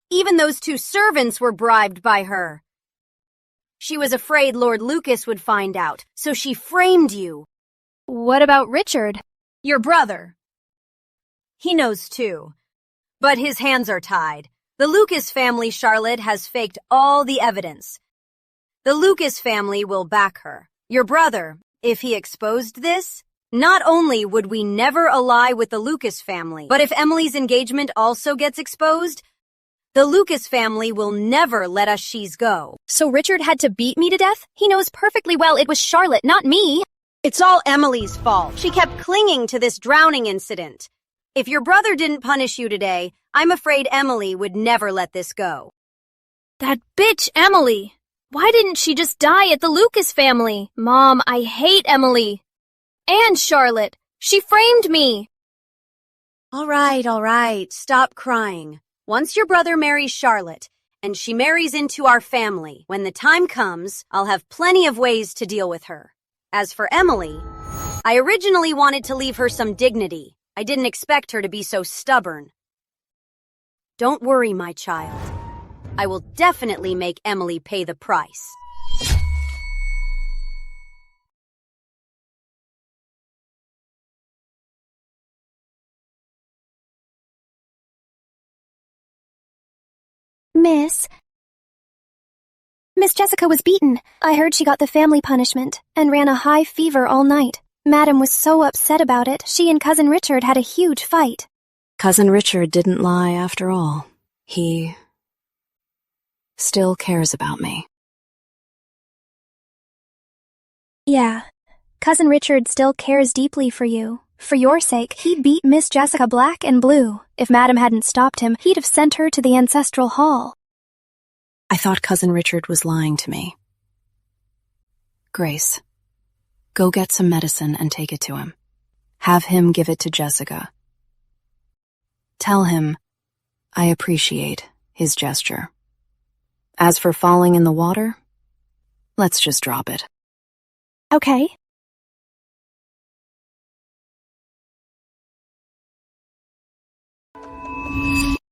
Even those 2 servants were bribed by her. She was afraid Lord Lucas would find out, so she framed you. What about Richard? Your brother. He knows too. But his hands are tied. The Lucas family, Charlotte, has faked all the evidence. The Lucas family will back her. Your brother, if he exposed this, not only would we never ally with the Lucas family, but if Emily's engagement also gets exposed, the Lucas family will never let us she's go. So Richard had to beat me to death? He knows perfectly well it was Charlotte, not me. It's all Emily's fault. She kept clinging to this drowning incident. If your brother didn't punish you today, I'm afraid Emily would never let this go. That bitch Emily! Why didn't she just die at the Lucas family? Mom, I hate Emily. And Charlotte. She framed me. All right. Stop crying. Once your brother marries Charlotte, and she marries into our family, when the time comes, I'll have plenty of ways to deal with her. As for Emily, I originally wanted to leave her some dignity. I didn't expect her to be so stubborn. Don't worry, my child. I will definitely make Emily pay the price. Miss Jessica was beaten. I heard she got the family punishment and ran a high fever all night. Madam was so upset about it, she and Cousin Richard had a huge fight. Cousin Richard didn't lie after all. He still cares about me. Yeah, Cousin Richard still cares deeply for you. For your sake, he'd beat Miss Jessica black and blue. If Madam hadn't stopped him, he'd have sent her to the ancestral hall. I thought Cousin Richard was lying to me. Grace, go get some medicine and take it to him. Have him give it to Jessica. Tell him I appreciate his gesture. As for falling in the water, let's just drop it. Okay.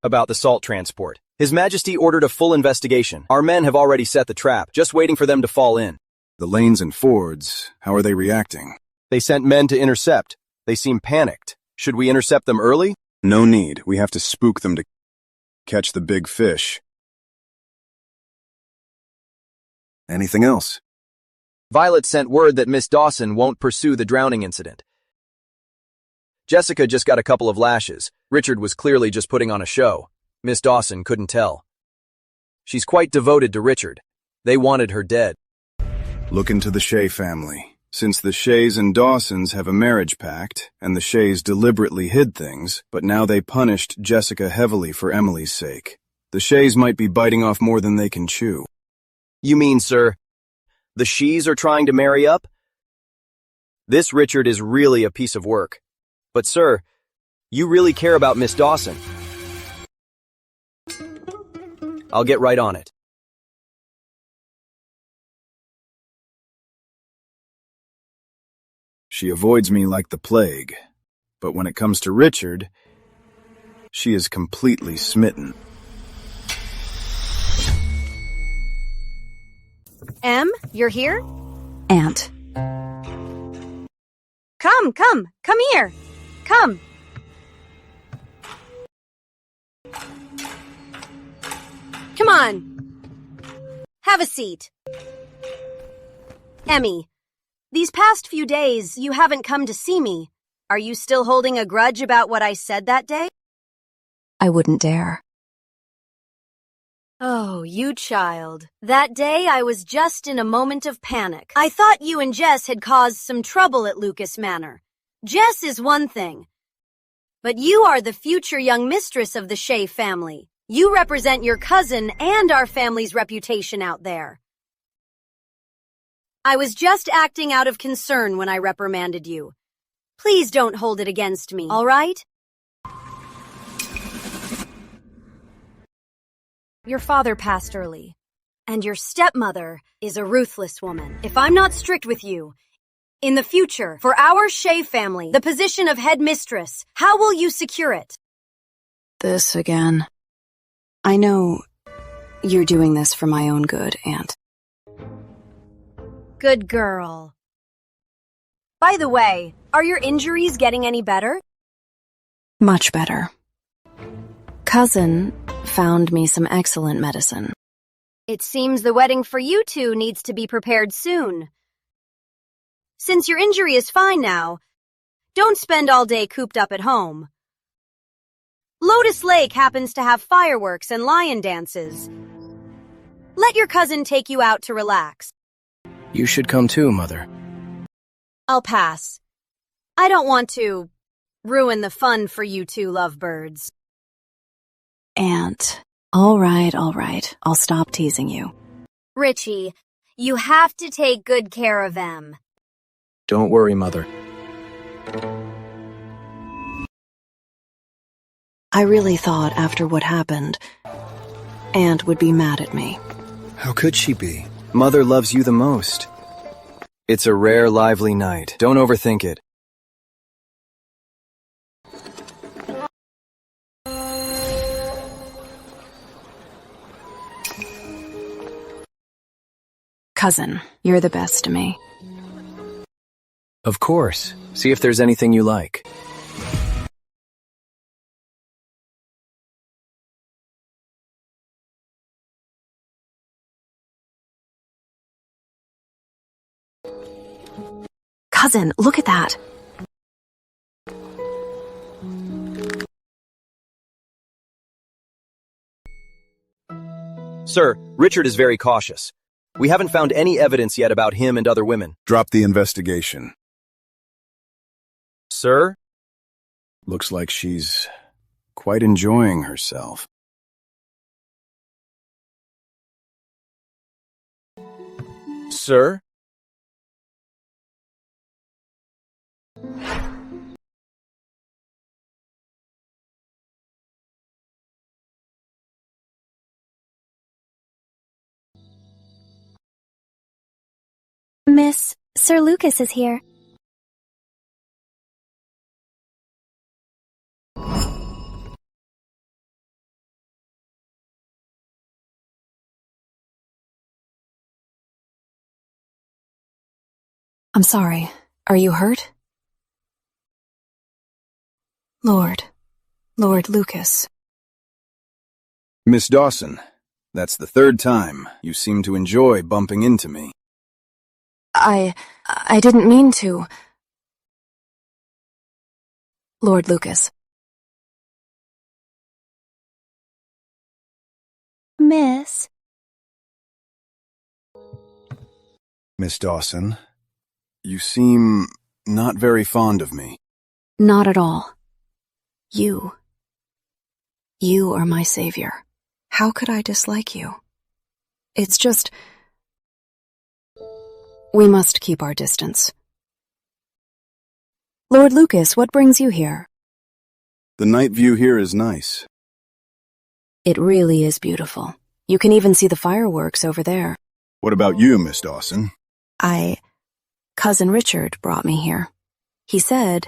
About the salt transport. His Majesty ordered a full investigation. Our men have already set the trap, just waiting for them to fall in. The lanes and fords, how are they reacting? They sent men to intercept. They seem panicked. Should we intercept them early? No need. We have to spook them to catch the big fish. Anything else? Violet sent word that Miss Dawson won't pursue the drowning incident. Jessica just got a couple of lashes. Richard was clearly just putting on a show. Miss Dawson couldn't tell. She's quite devoted to Richard. They wanted her dead. Look into the Shea family. Since the Shays and Dawsons have a marriage pact, and the Shays deliberately hid things, but now they punished Jessica heavily for Emily's sake. The Shays might be biting off more than they can chew. You mean, sir, the Shees are trying to marry up? This Richard is really a piece of work. But, sir, you really care about Miss Dawson. I'll get right on it. She avoids me like the plague, but when it comes to Richard, she is completely smitten. Em, you're here? Aunt. Come here. Come. Come on. Have a seat. Emmy, these past few days, you haven't come to see me. Are you still holding a grudge about what I said that day? I wouldn't dare. Oh, you child. That day I was just in a moment of panic. I thought you and Jess had caused some trouble at Lucas Manor. Jess is one thing, but you are the future young mistress of the Shea family. You represent your cousin and our family's reputation out there. I was just acting out of concern when I reprimanded you. Please don't hold it against me, all right? Your father passed early, and your stepmother is a ruthless woman. If I'm not strict with you, In the future, for our Shea family, the position of head mistress, how will you secure it? This again. I know you're doing this for my own good, Aunt. Good girl. By the way, are your injuries getting any better? Much better. Cousin found me some excellent medicine. It seems the wedding for you two needs to be prepared soon. Since your injury is fine now, don't spend all day cooped up at home. Lotus Lake happens to have fireworks and lion dances. Let your cousin take you out to relax. You should come too, Mother. I'll pass. I don't want to ruin the fun for you two lovebirds. Aunt. All right. I'll stop teasing you. Richie, you have to take good care of them. Don't worry, Mother. I really thought after what happened, Aunt would be mad at me. How could she be? Mother loves you the most. It's a rare, lively night. Don't overthink it. Cousin, you're the best to me. Of course. See if there's anything you like. Cousin, look at that. Sir, Richard is very cautious. We haven't found any evidence yet about him and other women. Drop the investigation. Sir? Looks like she's quite enjoying herself. Sir? Miss, Sir Lucas is here. I'm sorry. Are you hurt? Lord Lucas. Miss Dawson, that's the third time you seem to enjoy bumping into me. I didn't mean to. Lord Lucas. Miss. Miss Dawson, you seem not very fond of me. Not at all. You are my savior. How could I dislike you? It's just... we must keep our distance. Lord Lucas, what brings you here? The night view here is nice. It really is beautiful. You can even see the fireworks over there. What about you, Miss Dawson? Cousin Richard brought me here. He said,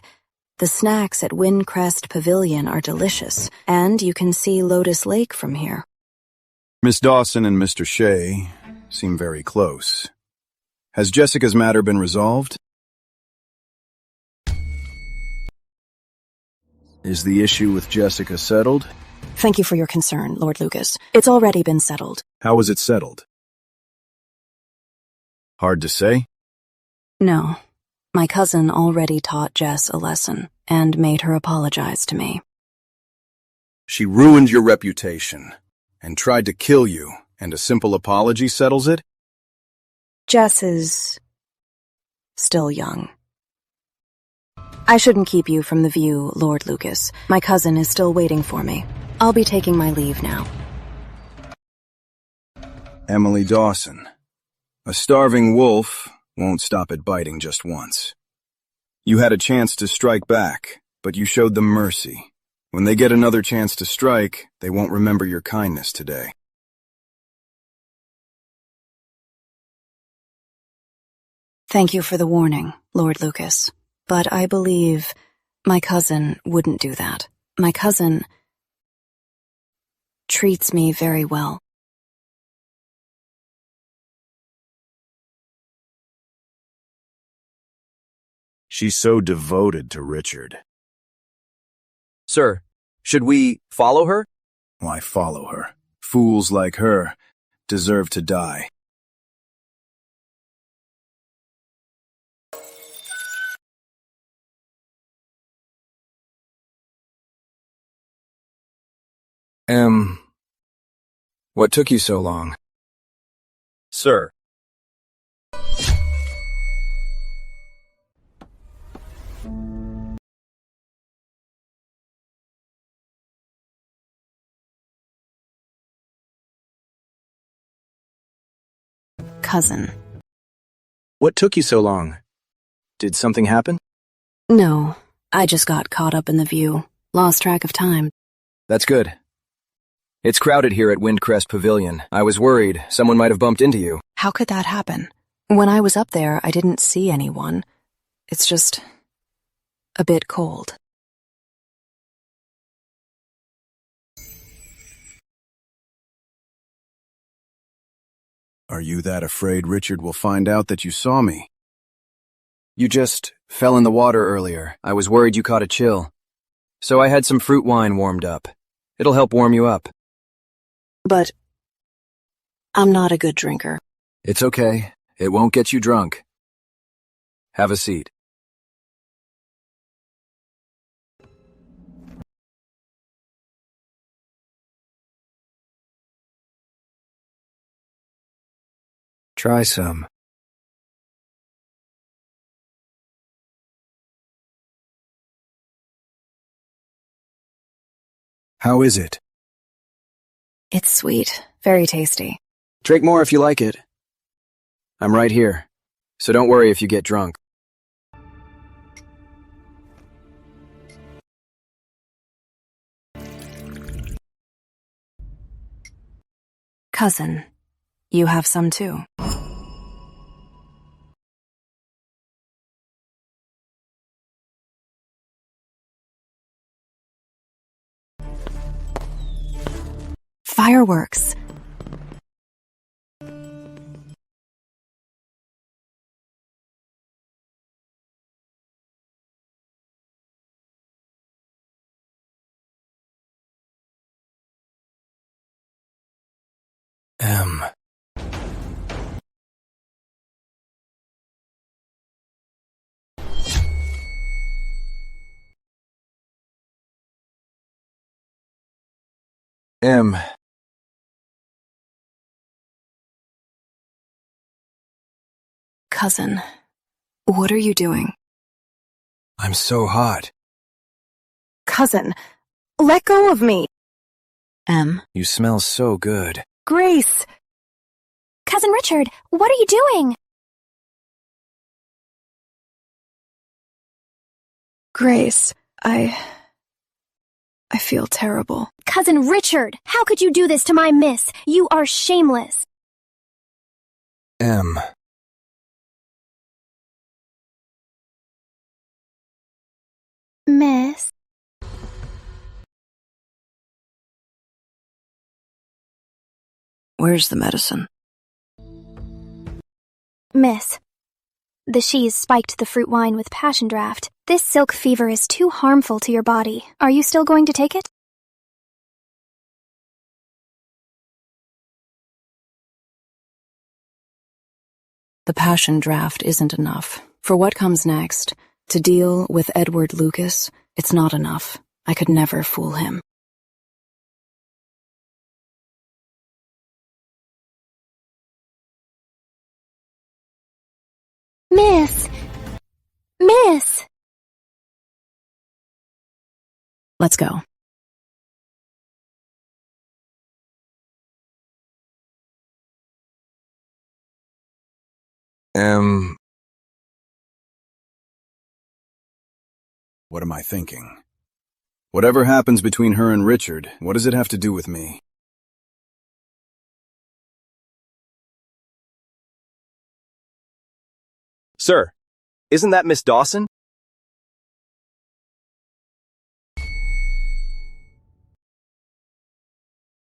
the snacks at Windcrest Pavilion are delicious, and you can see Lotus Lake from here. Miss Dawson and Mr. Shea seem very close. Has Jessica's matter been resolved? Is the issue with Jessica settled? Thank you for your concern, Lord Lucas. It's already been settled. How was it settled? Hard to say? No. My cousin already taught Jess a lesson and made her apologize to me. She ruined your reputation and tried to kill you, and a simple apology settles it? Jess is still young. I shouldn't keep you from the view, Lord Lucas. My cousin is still waiting for me. I'll be taking my leave now. Emily Dawson. A starving wolf won't stop at biting just once. You had a chance to strike back, but you showed them mercy. When they get another chance to strike, they won't remember your kindness today. Thank you for the warning, Lord Lucas. But I believe my cousin wouldn't do that. My cousin treats me very well. She's so devoted to Richard. Sir, should we follow her? Why follow her? Fools like her deserve to die. What took you so long? Sir. Cousin. What took you so long? Did something happen? No, I just got caught up in the view. Lost track of time. That's good. It's crowded here at Windcrest Pavilion. I was worried someone might have bumped into you. How could that happen? When I was up there, I didn't see anyone. It's just a bit cold. Are you that afraid Richard will find out that you saw me? You just fell in the water earlier. I was worried you caught a chill. So I had some fruit wine warmed up. It'll help warm you up. But I'm not a good drinker. It's okay. It won't get you drunk. Have a seat. Try some. How is it? It's sweet, very tasty. Drink more if you like it. I'm right here, so don't worry if you get drunk. Cousin, you have some too. Fireworks. Cousin, what are you doing? I'm so hot. Cousin, let go of me. You smell so good. Grace! Cousin Richard, what are you doing? Grace, I feel terrible. Cousin Richard, how could you do this to my miss? You are shameless. Miss. Where's the medicine? Miss. The Shees spiked the fruit wine with passion draft. This silk fever is too harmful to your body. Are you still going to take it? The passion draft isn't enough. For what comes next, to deal with Edward Lucas, it's not enough. I could never fool him. Miss! Miss! Let's go. What am I thinking? Whatever happens between her and Richard, what does it have to do with me? Sir, isn't that Miss Dawson?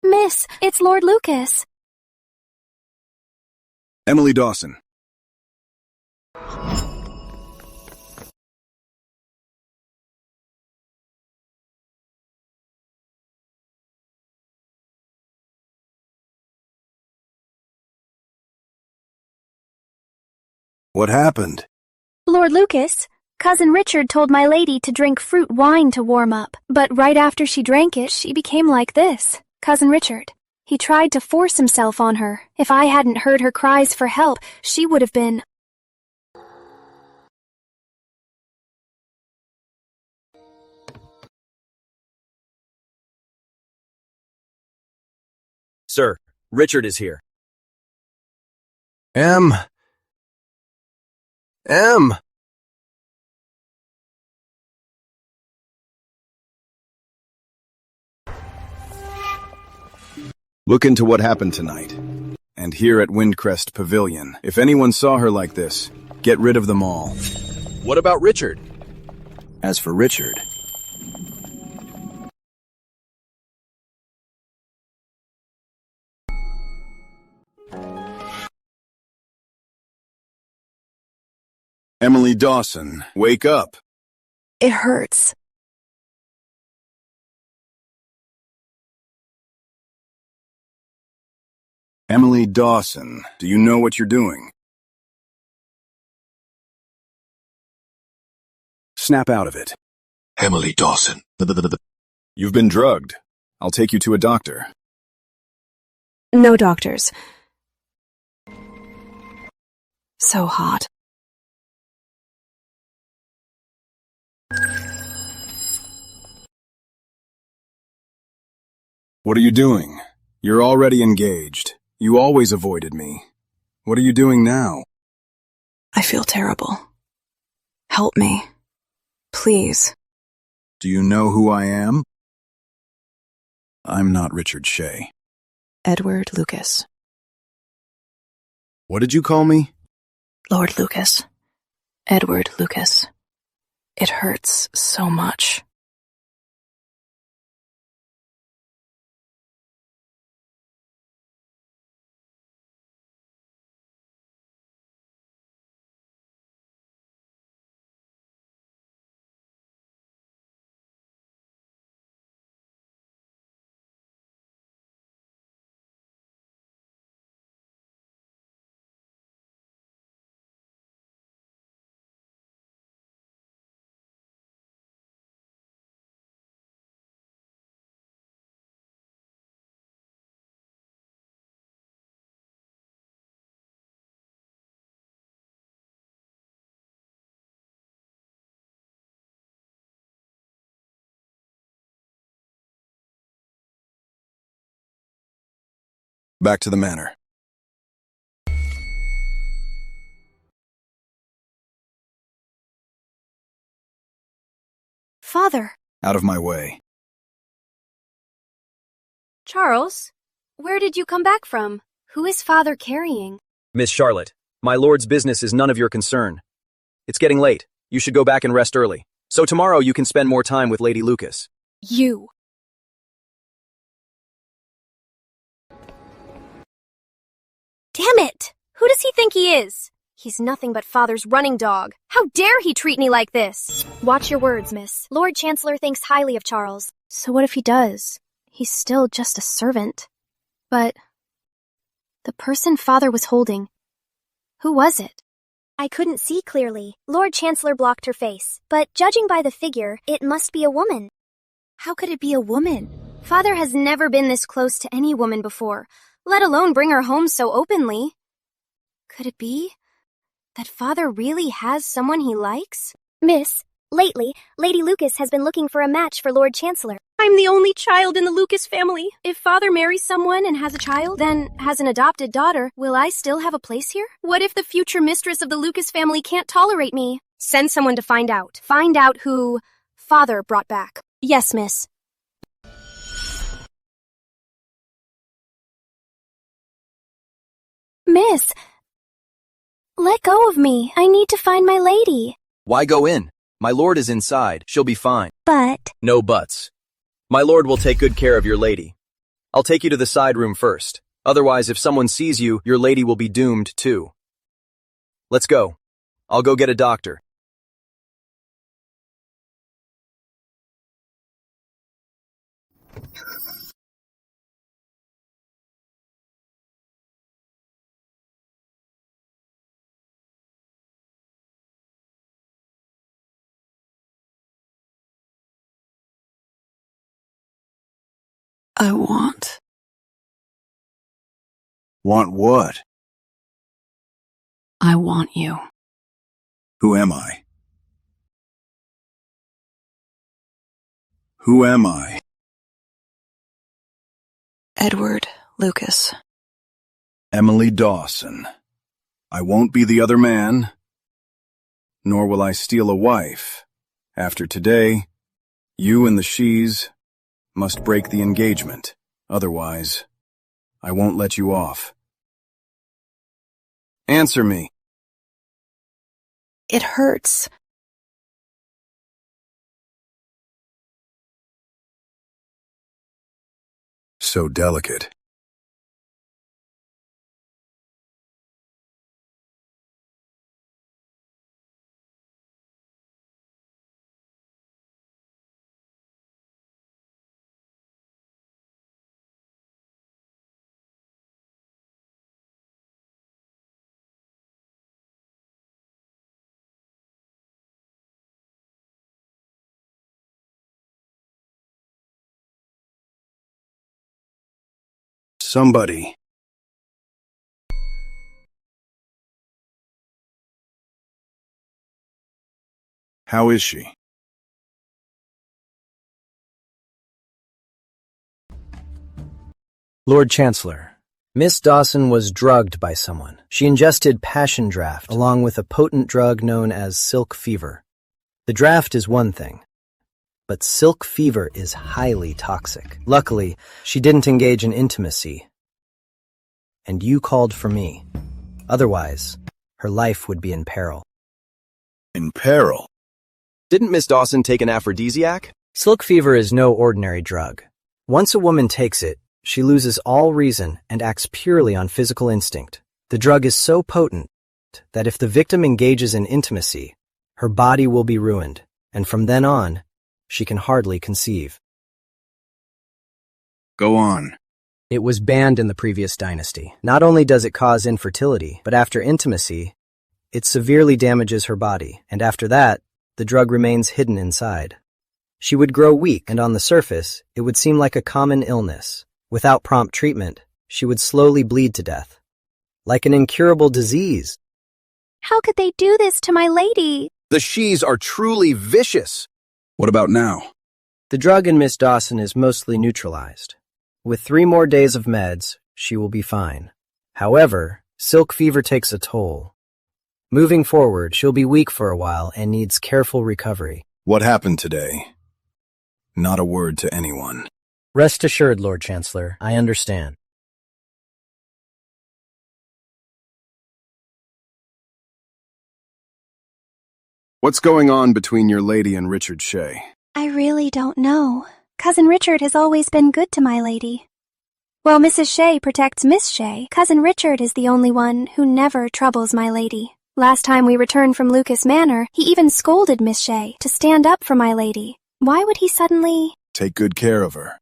Miss, it's Lord Lucas. Emily Dawson. What happened? Lord Lucas, Cousin Richard told my lady to drink fruit wine to warm up, but right after she drank it, she became like this. Cousin Richard. He tried to force himself on her. If I hadn't heard her cries for help, she would have been... Sir, Richard is here. M. Look into what happened tonight. And here at Windcrest Pavilion. If anyone saw her like this, get rid of them all. What about Richard? As for Richard... Emily Dawson, wake up. It hurts. Emily Dawson, do you know what you're doing? Snap out of it. Emily Dawson. You've been drugged. I'll take you to a doctor. No doctors. So hot. What are you doing? You're already engaged. You always avoided me. What are you doing now? I feel terrible. Help me. Please. Do you know who I am? I'm not Richard Shea. Edward Lucas. What did you call me? Lord Lucas. Edward Lucas. It hurts so much. Back to the manor. Father. Out of my way. Charles, where did you come back from? Who is Father carrying? Miss Charlotte, my lord's business is none of your concern. It's getting late. You should go back and rest early. So tomorrow you can spend more time with Lady Lucas. You. Damn it! Who does he think he is? He's nothing but Father's running dog. How dare he treat me like this? Watch your words, miss. Lord Chancellor thinks highly of Charles. So what if he does? He's still just a servant. But the person Father was holding, who was it? I couldn't see clearly. Lord Chancellor blocked her face. But judging by the figure, it must be a woman. How could it be a woman? Father has never been this close to any woman before, let alone bring her home so openly. Could it be that Father really has someone he likes? Miss, lately, Lady Lucas has been looking for a match for Lord Chancellor. I'm the only child in the Lucas family. If Father marries someone and has a child, then has an adopted daughter, will I still have a place here? What if the future mistress of the Lucas family can't tolerate me? Send someone to find out. Find out who Father brought back. Yes, miss. Miss, Let go of me. I need to find my lady. Why go in? My lord is inside. She'll be fine. But... No buts. My lord will take good care of your lady. I'll take you to the side room first. Otherwise, if someone sees you, your lady will be doomed too. Let's go. I'll go get a doctor. I want. Want what? I want you. Who am I? Who am I? Edward Lucas. Emily Dawson. I won't be the other man, nor will I steal a wife. After today, you and the Shees must break the engagement. Otherwise, I won't let you off. Answer me. It hurts. So delicate. Somebody. How is she? Lord Chancellor, Miss Dawson was drugged by someone. She ingested passion draft along with a potent drug known as silk fever. The draft is one thing, but silk fever is highly toxic. Luckily, she didn't engage in intimacy, and you called for me. Otherwise, her life would be in peril. In peril? Didn't Miss Dawson take an aphrodisiac? Silk fever is no ordinary drug. Once a woman takes it, she loses all reason and acts purely on physical instinct. The drug is so potent that if the victim engages in intimacy, her body will be ruined, and from then on, she can hardly conceive. Go on. It was banned in the previous dynasty. Not only does it cause infertility, but after intimacy, it severely damages her body, and after that, the drug remains hidden inside. She would grow weak, and on the surface, it would seem like a common illness. Without prompt treatment, she would slowly bleed to death. Like an incurable disease. How could they do this to my lady? The Shees are truly vicious. What about now? The drug in Miss Dawson is mostly neutralized. With 3 more days of meds, she will be fine. However, silk fever takes a toll. Moving forward, she'll be weak for a while and needs careful recovery. What happened today? Not a word to anyone. Rest assured, Lord Chancellor, I understand. What's going on between your lady and Richard Shea? I really don't know. Cousin Richard has always been good to my lady. While Mrs. Shea protects Miss Shea, Cousin Richard is the only one who never troubles my lady. Last time we returned from Lucas Manor, he even scolded Miss Shea to stand up for my lady. Why would he suddenly... Take good care of her.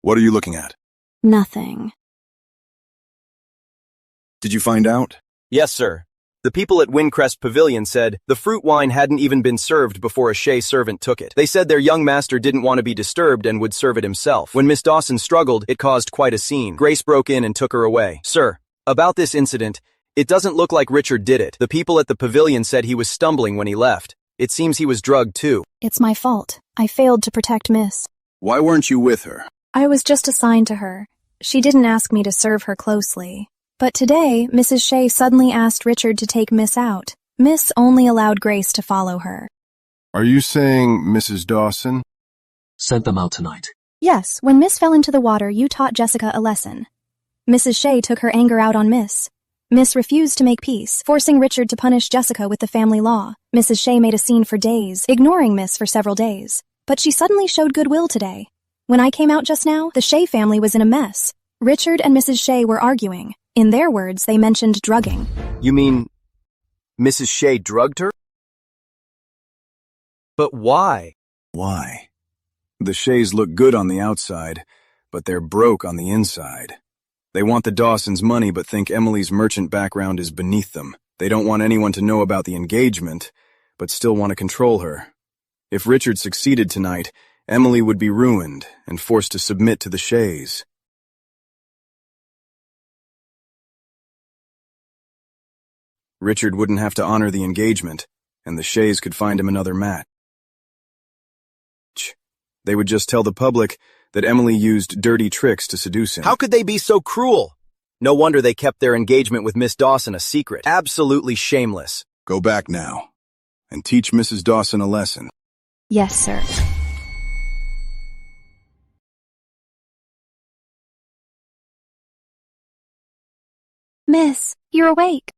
What are you looking at? Nothing. Did you find out? Yes, sir. The people at Windcrest Pavilion said the fruit wine hadn't even been served before a Shea servant took it. They said their young master didn't want to be disturbed and would serve it himself. When Miss Dawson struggled, it caused quite a scene. Grace broke in and took her away. Sir, about this incident, it doesn't look like Richard did it. The people at the pavilion said he was stumbling when he left. It seems he was drugged too. It's my fault. I failed to protect Miss. Why weren't you with her? I was just assigned to her. She didn't ask me to serve her closely. But today, Mrs. Shea suddenly asked Richard to take Miss out. Miss only allowed Grace to follow her. Are you saying Mrs. Dawson? Sent them out tonight. Yes, when Miss fell into the water, you taught Jessica a lesson. Mrs. Shea took her anger out on Miss. Miss refused to make peace, forcing Richard to punish Jessica with the family law. Mrs. Shea made a scene for days, ignoring Miss for several days. But she suddenly showed goodwill today. When I came out just now, the Shea family was in a mess. Richard and Mrs. Shea were arguing. In their words, they mentioned drugging. You mean Mrs. Shea drugged her? But why? Why? The Shays look good on the outside, but they're broke on the inside. They want the Dawsons' money but think Emily's merchant background is beneath them. They don't want anyone to know about the engagement, but still want to control her. If Richard succeeded tonight, Emily would be ruined and forced to submit to the Shays. Richard wouldn't have to honor the engagement, and the Shays could find him another match. They would just tell the public that Emily used dirty tricks to seduce him. How could they be so cruel? No wonder they kept their engagement with Miss Dawson a secret. Absolutely shameless. Go back now and teach Mrs. Dawson a lesson. Yes, sir. Miss, you're awake.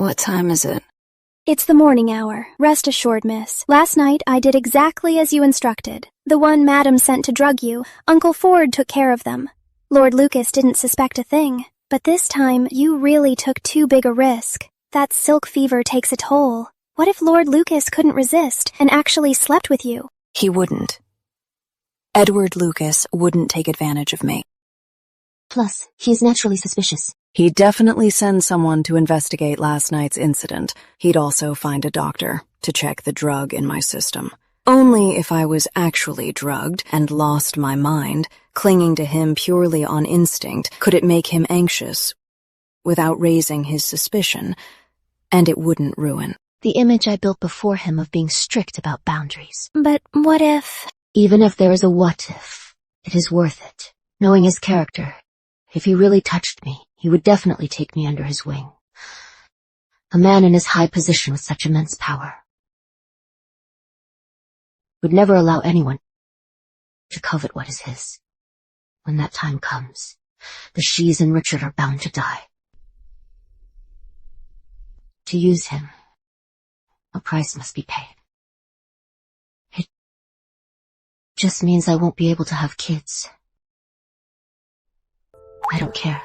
What time is it? It's the morning hour. Rest assured, miss. Last night I did exactly as you instructed. The one Madam sent to drug you, Uncle Ford took care of them. Lord Lucas didn't suspect a thing. But this time, you really took too big a risk. That silk fever takes a toll. What if Lord Lucas couldn't resist and actually slept with you? He wouldn't. Edward Lucas wouldn't take advantage of me. Plus, he is naturally suspicious. He'd definitely send someone to investigate last night's incident. He'd also find a doctor to check the drug in my system. Only if I was actually drugged and lost my mind, clinging to him purely on instinct, could it make him anxious without raising his suspicion, and it wouldn't ruin. The image I built before him of being strict about boundaries. But what if... Even if there is a what if, it is worth it. Knowing his character, if he really touched me, he would definitely take me under his wing. A man in his high position with such immense power would never allow anyone to covet what is his. When that time comes, the Shees and Richard are bound to die. To use him, a price must be paid. It just means I won't be able to have kids. I don't care.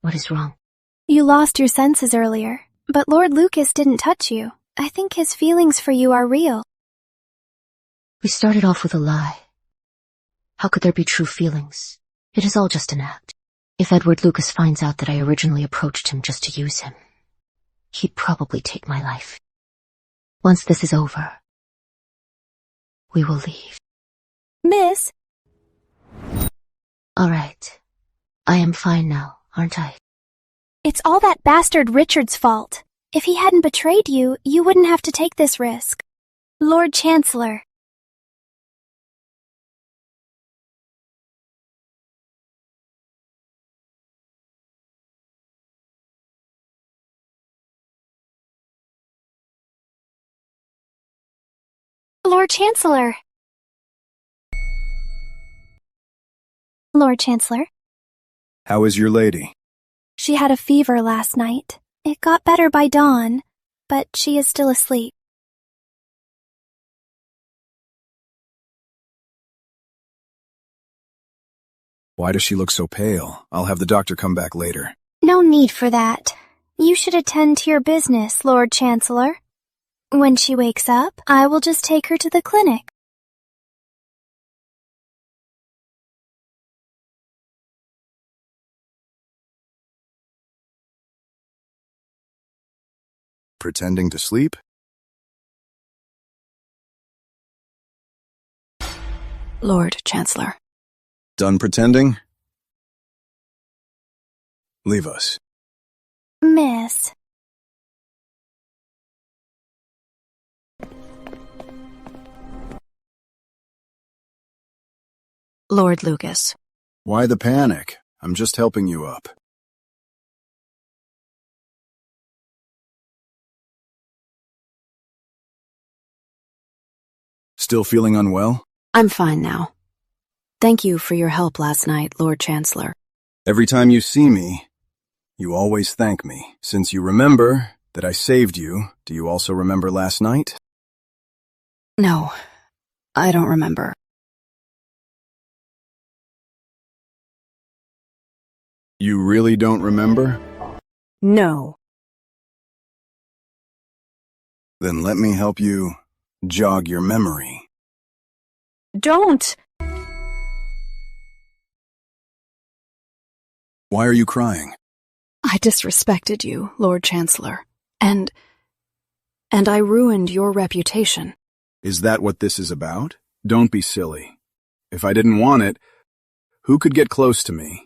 What is wrong? You lost your senses earlier, but Lord Lucas didn't touch you. I think his feelings for you are real. We started off with a lie. How could there be true feelings? It is all just an act. If Edward Lucas finds out that I originally approached him just to use him, he'd probably take my life. Once this is over, we will leave. Miss? All right. I am fine now, aren't I? It's all that bastard Richard's fault. If he hadn't betrayed you, you wouldn't have to take this risk. Lord Chancellor. Lord Chancellor. Lord Chancellor. How is your lady? She had a fever last night. It got better by dawn, but she is still asleep. Why does she look so pale? I'll have the doctor come back later. No need for that. You should attend to your business, Lord Chancellor. When she wakes up, I will just take her to the clinic. Pretending to sleep? Lord Chancellor. Done pretending? Leave us. Miss. Lord Lucas. Why the panic? I'm just helping you up. Still feeling unwell? I'm fine now. Thank you for your help last night, Lord Chancellor. Every time you see me, you always thank me. Since you remember that I saved you, do you also remember last night? No, I don't remember. You really don't remember? No. Then let me help you jog your memory. Don't! Why are you crying? I disrespected you, Lord Chancellor, and I ruined your reputation. Is that what this is about? Don't be silly. If I didn't want it, who could get close to me?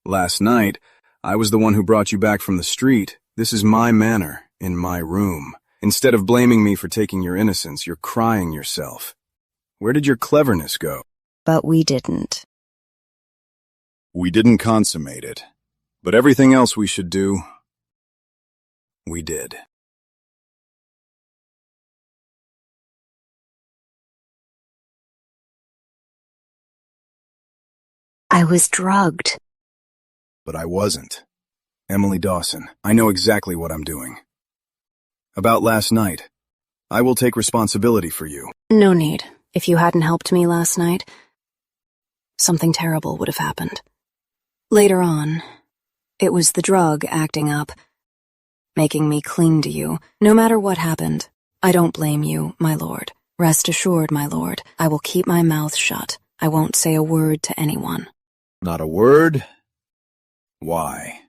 Last night, I was the one who brought you back from the street. This is my manor, in my room. Instead of blaming me for taking your innocence, you're crying yourself. Where did your cleverness go? But we didn't. We didn't consummate it. But everything else we should do, we did. I was drugged. But I wasn't. Emily Dawson, I know exactly what I'm doing. About last night, I will take responsibility for you. No need. If you hadn't helped me last night, something terrible would have happened. Later on, it was the drug acting up, making me cling to you. No matter what happened, I don't blame you, my lord. Rest assured, my lord, I will keep my mouth shut. I won't say a word to anyone. Not a word? Why?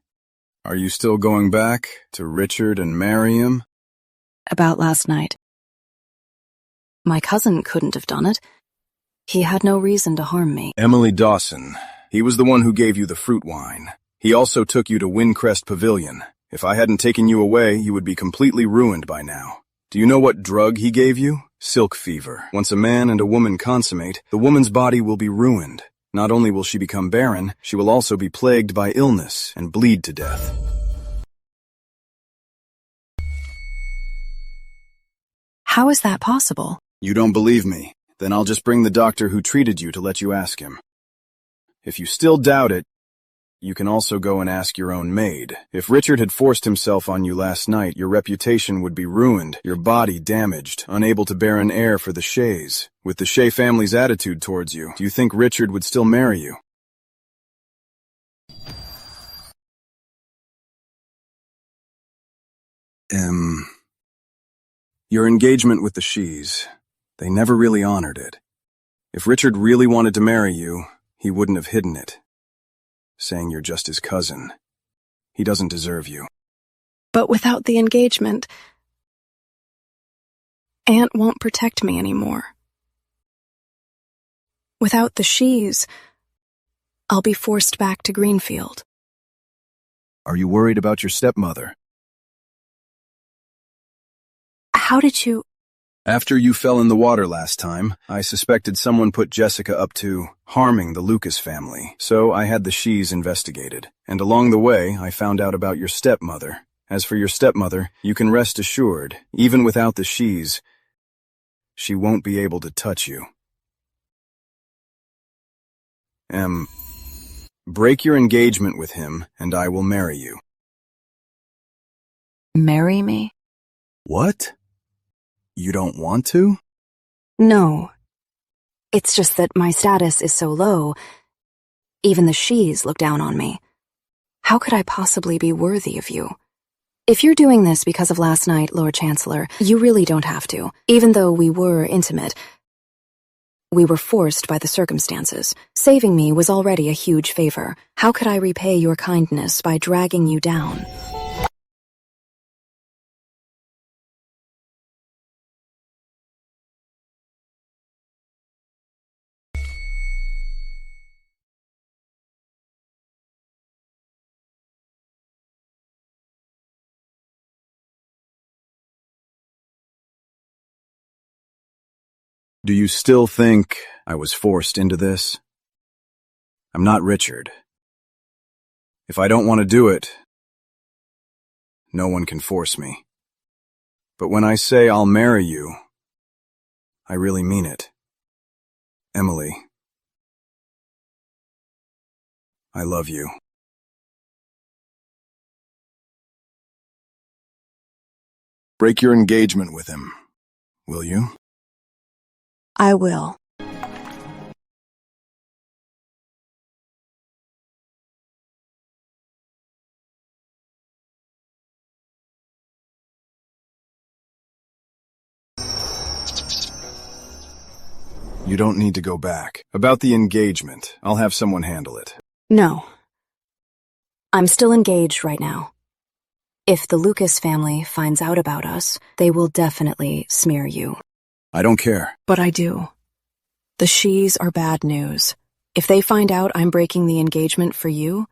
Are you still going back to Richard and marry him? About last night. My cousin couldn't have done it. He had no reason to harm me. Emily Dawson. He was the one who gave you the fruit wine. He also took you to Windcrest Pavilion. If I hadn't taken you away, you would be completely ruined by now. Do you know what drug he gave you? Silk fever. Once a man and a woman consummate, the woman's body will be ruined. Not only will she become barren, she will also be plagued by illness and bleed to death. How is that possible? You don't believe me? Then I'll just bring the doctor who treated you to let you ask him. If you still doubt it, you can also go and ask your own maid. If Richard had forced himself on you last night, your reputation would be ruined, your body damaged, unable to bear an heir for the Shays. With the Shay family's attitude towards you, do you think Richard would still marry you? Your engagement with the Shees, they never really honored it. If Richard really wanted to marry you, he wouldn't have hidden it, saying you're just his cousin. He doesn't deserve you. But without the engagement, Aunt won't protect me anymore. Without the Shees, I'll be forced back to Greenfield. Are you worried about your stepmother? How did you... After you fell in the water last time, I suspected someone put Jessica up to harming the Lucas family, so I had the Shees investigated. And along the way, I found out about your stepmother. As for your stepmother, you can rest assured, even without the Shees, she won't be able to touch you. Break your engagement with him, and I will marry you. Marry me? What? You don't want to? No. It's just that my status is so low. Even the Shees look down on me. How could I possibly be worthy of you? If you're doing this because of last night, Lord Chancellor, you really don't have to. Even though we were intimate, we were forced by the circumstances. Saving me was already a huge favor. How could I repay your kindness by dragging you down? Do you still think I was forced into this? I'm not Richard. If I don't want to do it, no one can force me. But when I say I'll marry you, I really mean it. Emily, I love you. Break your engagement with him, will you? I will. You don't need to go back. About the engagement, I'll have someone handle it. No. I'm still engaged right now. If the Lucas family finds out about us, they will definitely smear you. I don't care. But I do. The Shees are bad news. If they find out I'm breaking the engagement for you,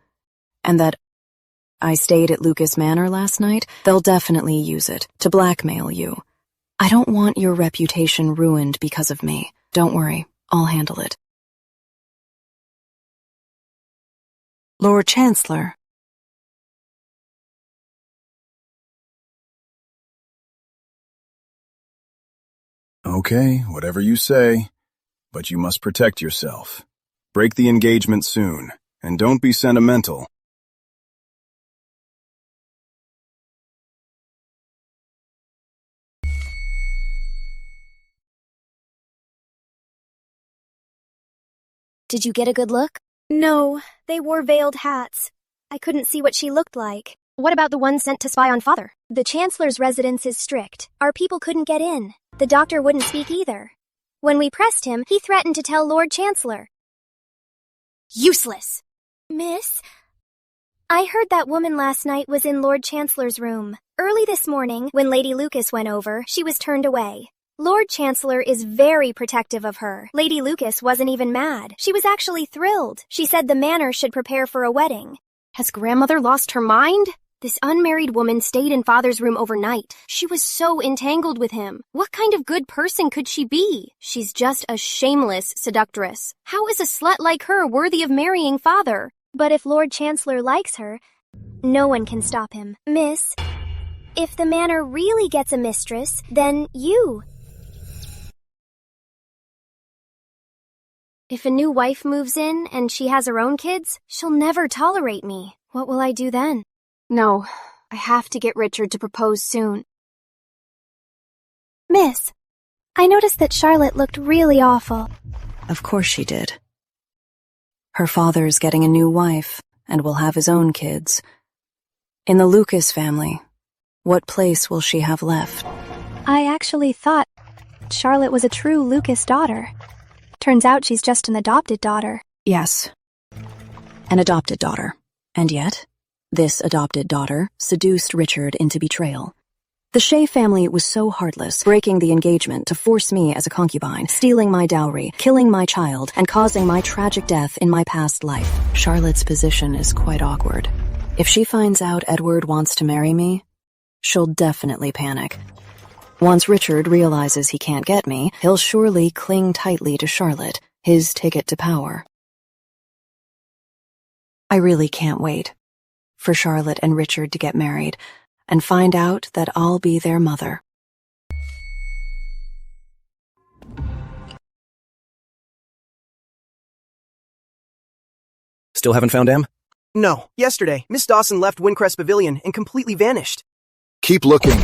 and that I stayed at Lucas Manor last night, they'll definitely use it to blackmail you. I don't want your reputation ruined because of me. Don't worry, I'll handle it. Lord Chancellor. Okay, whatever you say, but you must protect yourself. Break the engagement soon, and don't be sentimental. Did you get a good look? No, they wore veiled hats. I couldn't see what she looked like. What about the one sent to spy on Father? The Chancellor's residence is strict. Our people couldn't get in. The doctor wouldn't speak either. When we pressed him, he threatened to tell Lord Chancellor. Useless! Miss, I heard that woman last night was in Lord Chancellor's room. Early this morning, when Lady Lucas went over, she was turned away. Lord Chancellor is very protective of her. Lady Lucas wasn't even mad. She was actually thrilled. She said the manor should prepare for a wedding. Has grandmother lost her mind? This unmarried woman stayed in Father's room overnight. She was so entangled with him. What kind of good person could she be? She's just a shameless seductress. How is a slut like her worthy of marrying Father? But if Lord Chancellor likes her, no one can stop him. Miss, if the manor really gets a mistress, then you. If a new wife moves in and she has her own kids, she'll never tolerate me. What will I do then? No, I have to get Richard to propose soon. Miss, I noticed that Charlotte looked really awful. Of course she did. Her father's getting a new wife and will have his own kids. In the Lucas family, what place will she have left? I actually thought Charlotte was a true Lucas daughter. Turns out she's just an adopted daughter. Yes, an adopted daughter. And yet, this adopted daughter seduced Richard into betrayal. The Shea family was so heartless, breaking the engagement to force me as a concubine, stealing my dowry, killing my child, and causing my tragic death in my past life. Charlotte's position is quite awkward. If she finds out Edward wants to marry me, she'll definitely panic. Once Richard realizes he can't get me, he'll surely cling tightly to Charlotte, his ticket to power. I really can't wait for Charlotte and Richard to get married and find out that I'll be their mother. Still haven't found Em? No, yesterday, Miss Dawson left Windcrest Pavilion and completely vanished. Keep looking.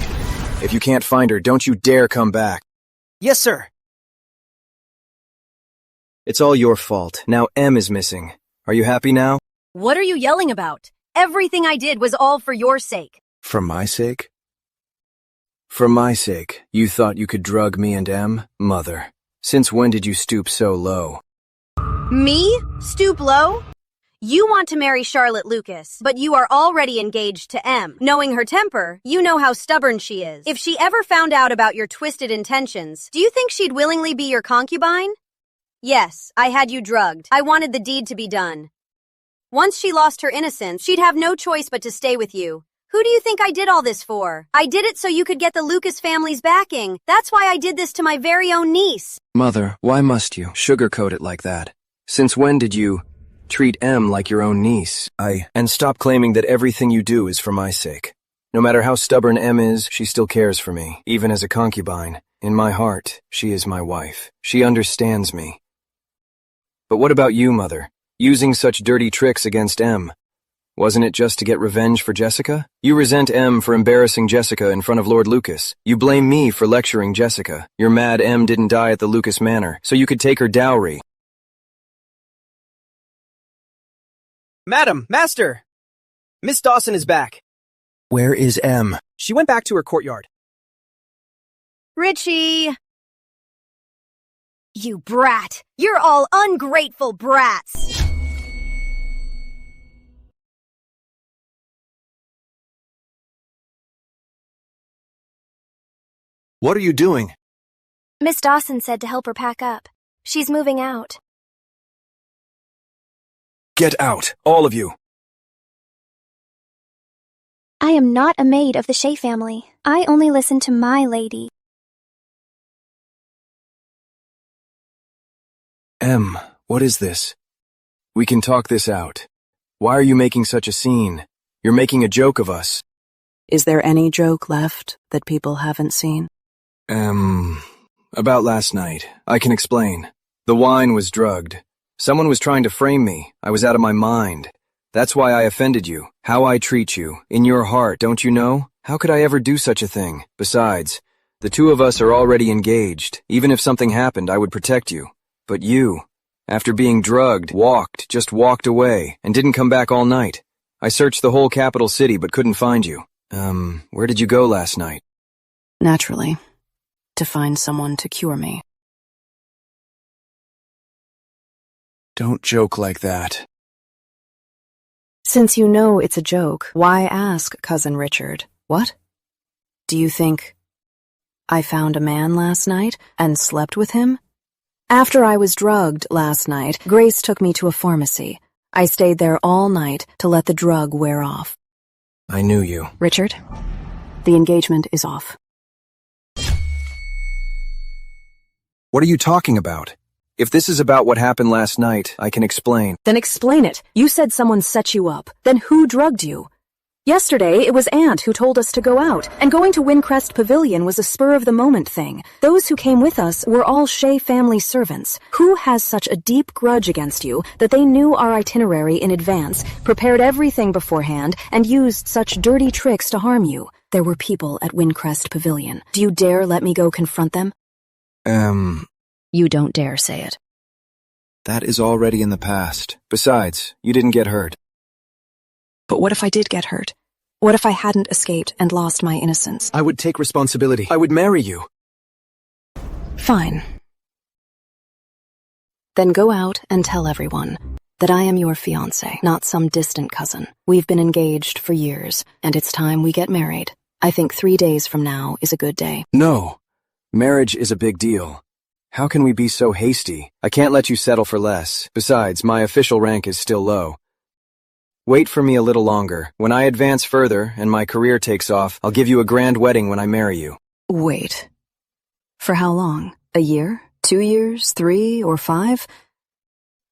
If you can't find her, don't you dare come back. Yes, sir. It's all your fault. Now Em is missing. Are you happy now? What are you yelling about? Everything I did was all for your sake. For my sake? For my sake, you thought you could drug me and Em? Mother, since when did you stoop so low? Me? Stoop low? You want to marry Charlotte Lucas, but you are already engaged to Em. Knowing her temper, you know how stubborn she is. If she ever found out about your twisted intentions, do you think she'd willingly be your concubine? Yes, I had you drugged. I wanted the deed to be done. Once she lost her innocence, she'd have no choice but to stay with you. Who do you think I did all this for? I did it so you could get the Lucas family's backing. That's why I did this to my very own niece. Mother, why must you sugarcoat it like that? Since when did you treat Em like your own niece? And stop claiming that everything you do is for my sake. No matter how stubborn Em is, she still cares for me, even as a concubine. In my heart, she is my wife. She understands me. But what about you, Mother? Using such dirty tricks against Em. Wasn't it just to get revenge for Jessica? You resent Em for embarrassing Jessica in front of Lord Lucas. You blame me for lecturing Jessica. You're mad Em didn't die at the Lucas Manor, so you could take her dowry. Madam, Master! Miss Dawson is back. Where is Em? She went back to her courtyard. Richie! You brat! You're all ungrateful brats! What are you doing? Miss Dawson said to help her pack up. She's moving out. Get out, all of you. I am not a maid of the Shea family. I only listen to my lady. Em, what is this? We can talk this out. Why are you making such a scene? You're making a joke of us. Is there any joke left that people haven't seen? About last night. I can explain. The wine was drugged. Someone was trying to frame me. I was out of my mind. That's why I offended you. How I treat you. In your heart, don't you know? How could I ever do such a thing? Besides, the two of us are already engaged. Even if something happened, I would protect you. But you, after being drugged, just walked away, and didn't come back all night. I searched the whole capital city but couldn't find you. Where did you go last night? Naturally. To find someone to cure me. Don't joke like that. Since you know it's a joke, why ask, Cousin Richard? What? Do you think I found a man last night and slept with him? After I was drugged last night, Grace took me to a pharmacy. I stayed there all night to let the drug wear off. I knew you. Richard, the engagement is off. What are you talking about? If this is about what happened last night, I can explain. Then explain it. You said someone set you up. Then who drugged you? Yesterday, it was Aunt who told us to go out, and going to Windcrest Pavilion was a spur-of-the-moment thing. Those who came with us were all Shea family servants. Who has such a deep grudge against you that they knew our itinerary in advance, prepared everything beforehand, and used such dirty tricks to harm you? There were people at Windcrest Pavilion. Do you dare let me go confront them? You don't dare say it. That is already in the past. Besides, you didn't get hurt. But what if I did get hurt? What if I hadn't escaped and lost my innocence? I would take responsibility. I would marry you. Fine. Then go out and tell everyone that I am your fiancé, not some distant cousin. We've been engaged for years, and it's time we get married. I think 3 days from now is a good day. No. Marriage is a big deal. How can we be so hasty? I can't let you settle for less. Besides, my official rank is still low. Wait for me a little longer. When I advance further and my career takes off, I'll give you a grand wedding when I marry you. Wait. For how long? A year? 2 years? 3 or 5?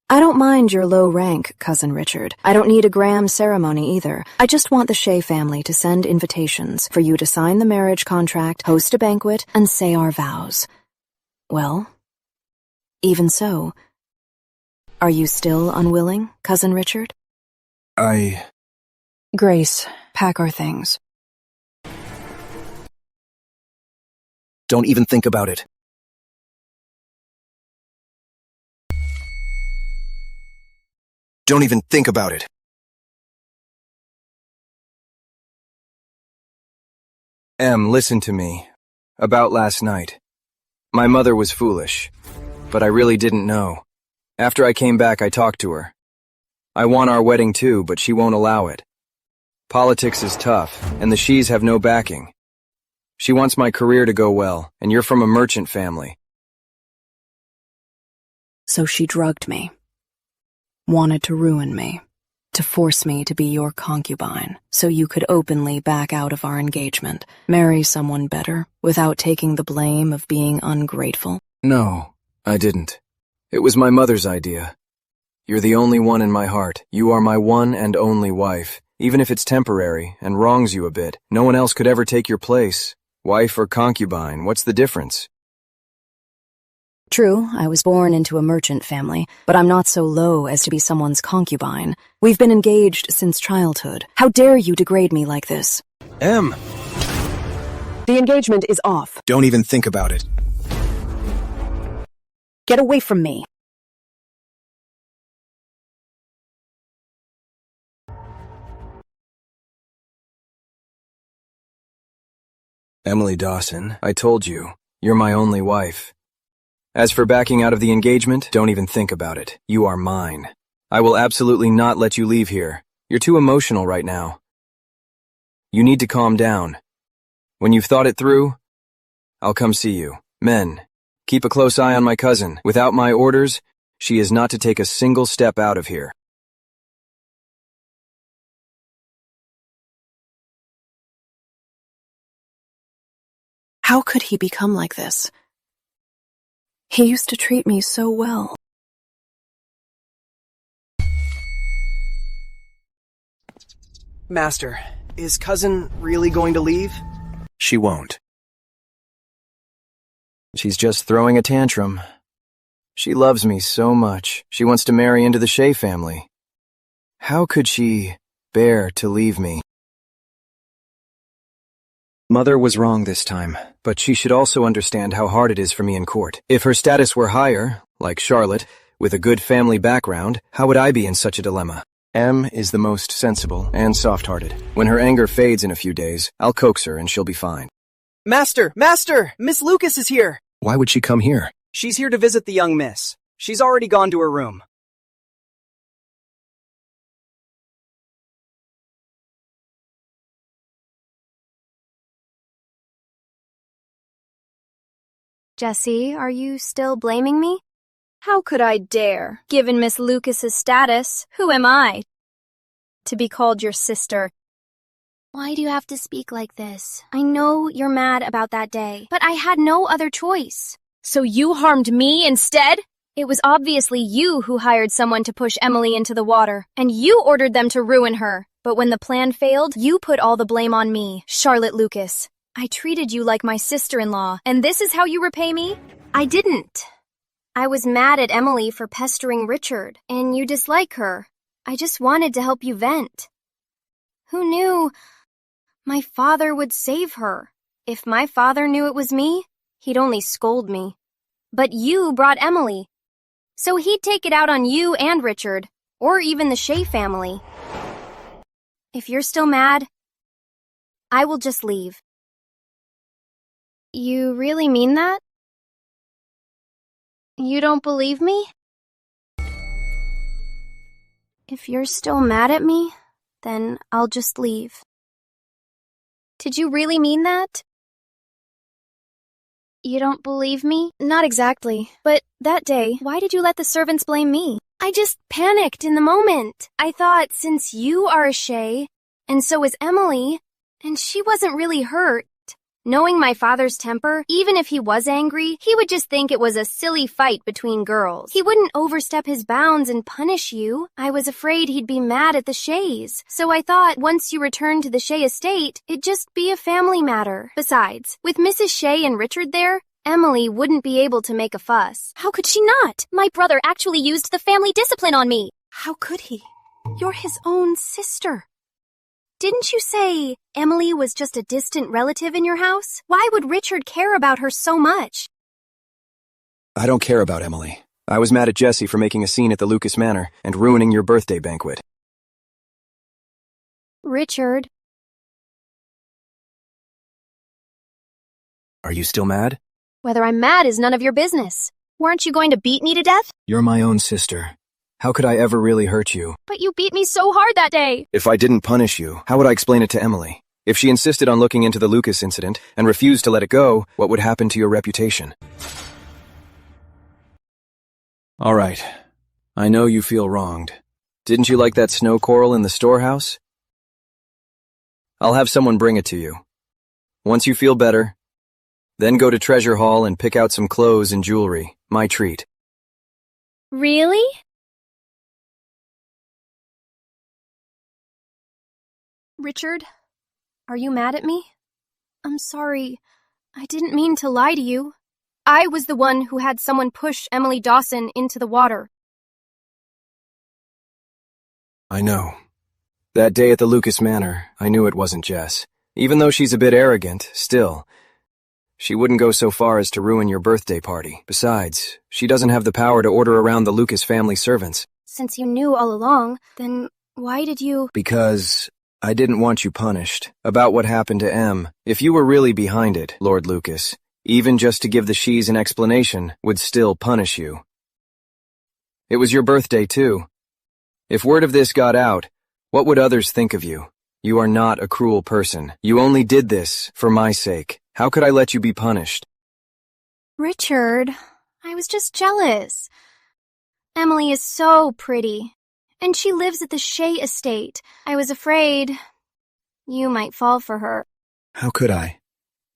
I don't mind your low rank, Cousin Richard. I don't need a grand ceremony either. I just want the Shea family to send invitations for you to sign the marriage contract, host a banquet, and say our vows. Well, even so, are you still unwilling, Cousin Richard? Grace, pack our things. Don't even think about it. Don't even think about it. Em, listen to me. About last night. My mother was foolish, but I really didn't know. After I came back, I talked to her. I want our wedding too, but she won't allow it. Politics is tough, and the Shees have no backing. She wants my career to go well, and you're from a merchant family. So she drugged me. Wanted to ruin me. To force me to be your concubine, so you could openly back out of our engagement, marry someone better, without taking the blame of being ungrateful? No, I didn't. It was my mother's idea. You're the only one in my heart. You are my one and only wife. Even if it's temporary and wrongs you a bit, no one else could ever take your place. Wife or concubine, what's the difference? True, I was born into a merchant family, but I'm not so low as to be someone's concubine. We've been engaged since childhood. How dare you degrade me like this? Em! The engagement is off. Don't even think about it. Get away from me. Emily Dawson, I told you, you're my only wife. As for backing out of the engagement, don't even think about it. You are mine. I will absolutely not let you leave here. You're too emotional right now. You need to calm down. When you've thought it through, I'll come see you. Men, keep a close eye on my cousin. Without my orders, she is not to take a single step out of here. How could he become like this? He used to treat me so well. Master, is cousin really going to leave? She won't. She's just throwing a tantrum. She loves me so much. She wants to marry into the Shea family. How could she bear to leave me? Mother was wrong this time, but she should also understand how hard it is for me in court. If her status were higher, like Charlotte, with a good family background, how would I be in such a dilemma? Em is the most sensible and soft-hearted. When her anger fades in a few days, I'll coax her and she'll be fine. Master! Master! Miss Lucas is here! Why would she come here? She's here to visit the young miss. She's already gone to her room. Jessie, are you still blaming me? How could I dare? Given Miss Lucas's status, who am I to be called your sister? Why do you have to speak like this? I know you're mad about that day, but I had no other choice. So you harmed me instead? It was obviously you who hired someone to push Emily into the water, and you ordered them to ruin her. But when the plan failed, you put all the blame on me, Charlotte Lucas. I treated you like my sister-in-law, and this is how you repay me? I didn't. I was mad at Emily for pestering Richard, and you dislike her. I just wanted to help you vent. Who knew my father would save her? If my father knew it was me, he'd only scold me. But you brought Emily, so he'd take it out on you and Richard, or even the Shea family. If you're still mad, I will just leave. You really mean that? You don't believe me? If you're still mad at me, then I'll just leave. Did you really mean that? You don't believe me? Not exactly. But that day, why did you let the servants blame me? I just panicked in the moment. I thought since you are a Shea, and so is Emily, and she wasn't really hurt. Knowing my father's temper, even if he was angry, he would just think it was a silly fight between girls. He wouldn't overstep his bounds and punish you. I was afraid he'd be mad at the Shays. So I thought once you returned to the Shea estate, it'd just be a family matter. Besides, with Mrs. Shea and Richard there, Emily wouldn't be able to make a fuss. How could she not? My brother actually used the family discipline on me. How could he? You're his own sister. Didn't you say Emily was just a distant relative in your house? Why would Richard care about her so much? I don't care about Emily. I was mad at Jessie for making a scene at the Lucas Manor and ruining your birthday banquet. Richard. Are you still mad? Whether I'm mad is none of your business. Weren't you going to beat me to death? You're my own sister. How could I ever really hurt you? But you beat me so hard that day. If I didn't punish you, how would I explain it to Emily? If she insisted on looking into the Lucas incident and refused to let it go, what would happen to your reputation? All right. I know you feel wronged. Didn't you like that snow coral in the storehouse? I'll have someone bring it to you. Once you feel better, then go to Treasure Hall and pick out some clothes and jewelry. My treat. Really? Richard, are you mad at me? I'm sorry. I didn't mean to lie to you. I was the one who had someone push Emily Dawson into the water. I know. That day at the Lucas Manor, I knew it wasn't Jess. Even though she's a bit arrogant, still. She wouldn't go so far as to ruin your birthday party. Besides, she doesn't have the power to order around the Lucas family servants. Since you knew all along, then why did you— Because I didn't want you punished. About what happened to Em. If you were really behind it, Lord Lucas, even just to give the Shees an explanation would still punish you. It was your birthday, too. If word of this got out, what would others think of you? You are not a cruel person. You only did this for my sake. How could I let you be punished? Richard, I was just jealous. Emily is so pretty, and she lives at the Shea estate. I was afraid you might fall for her. How could I?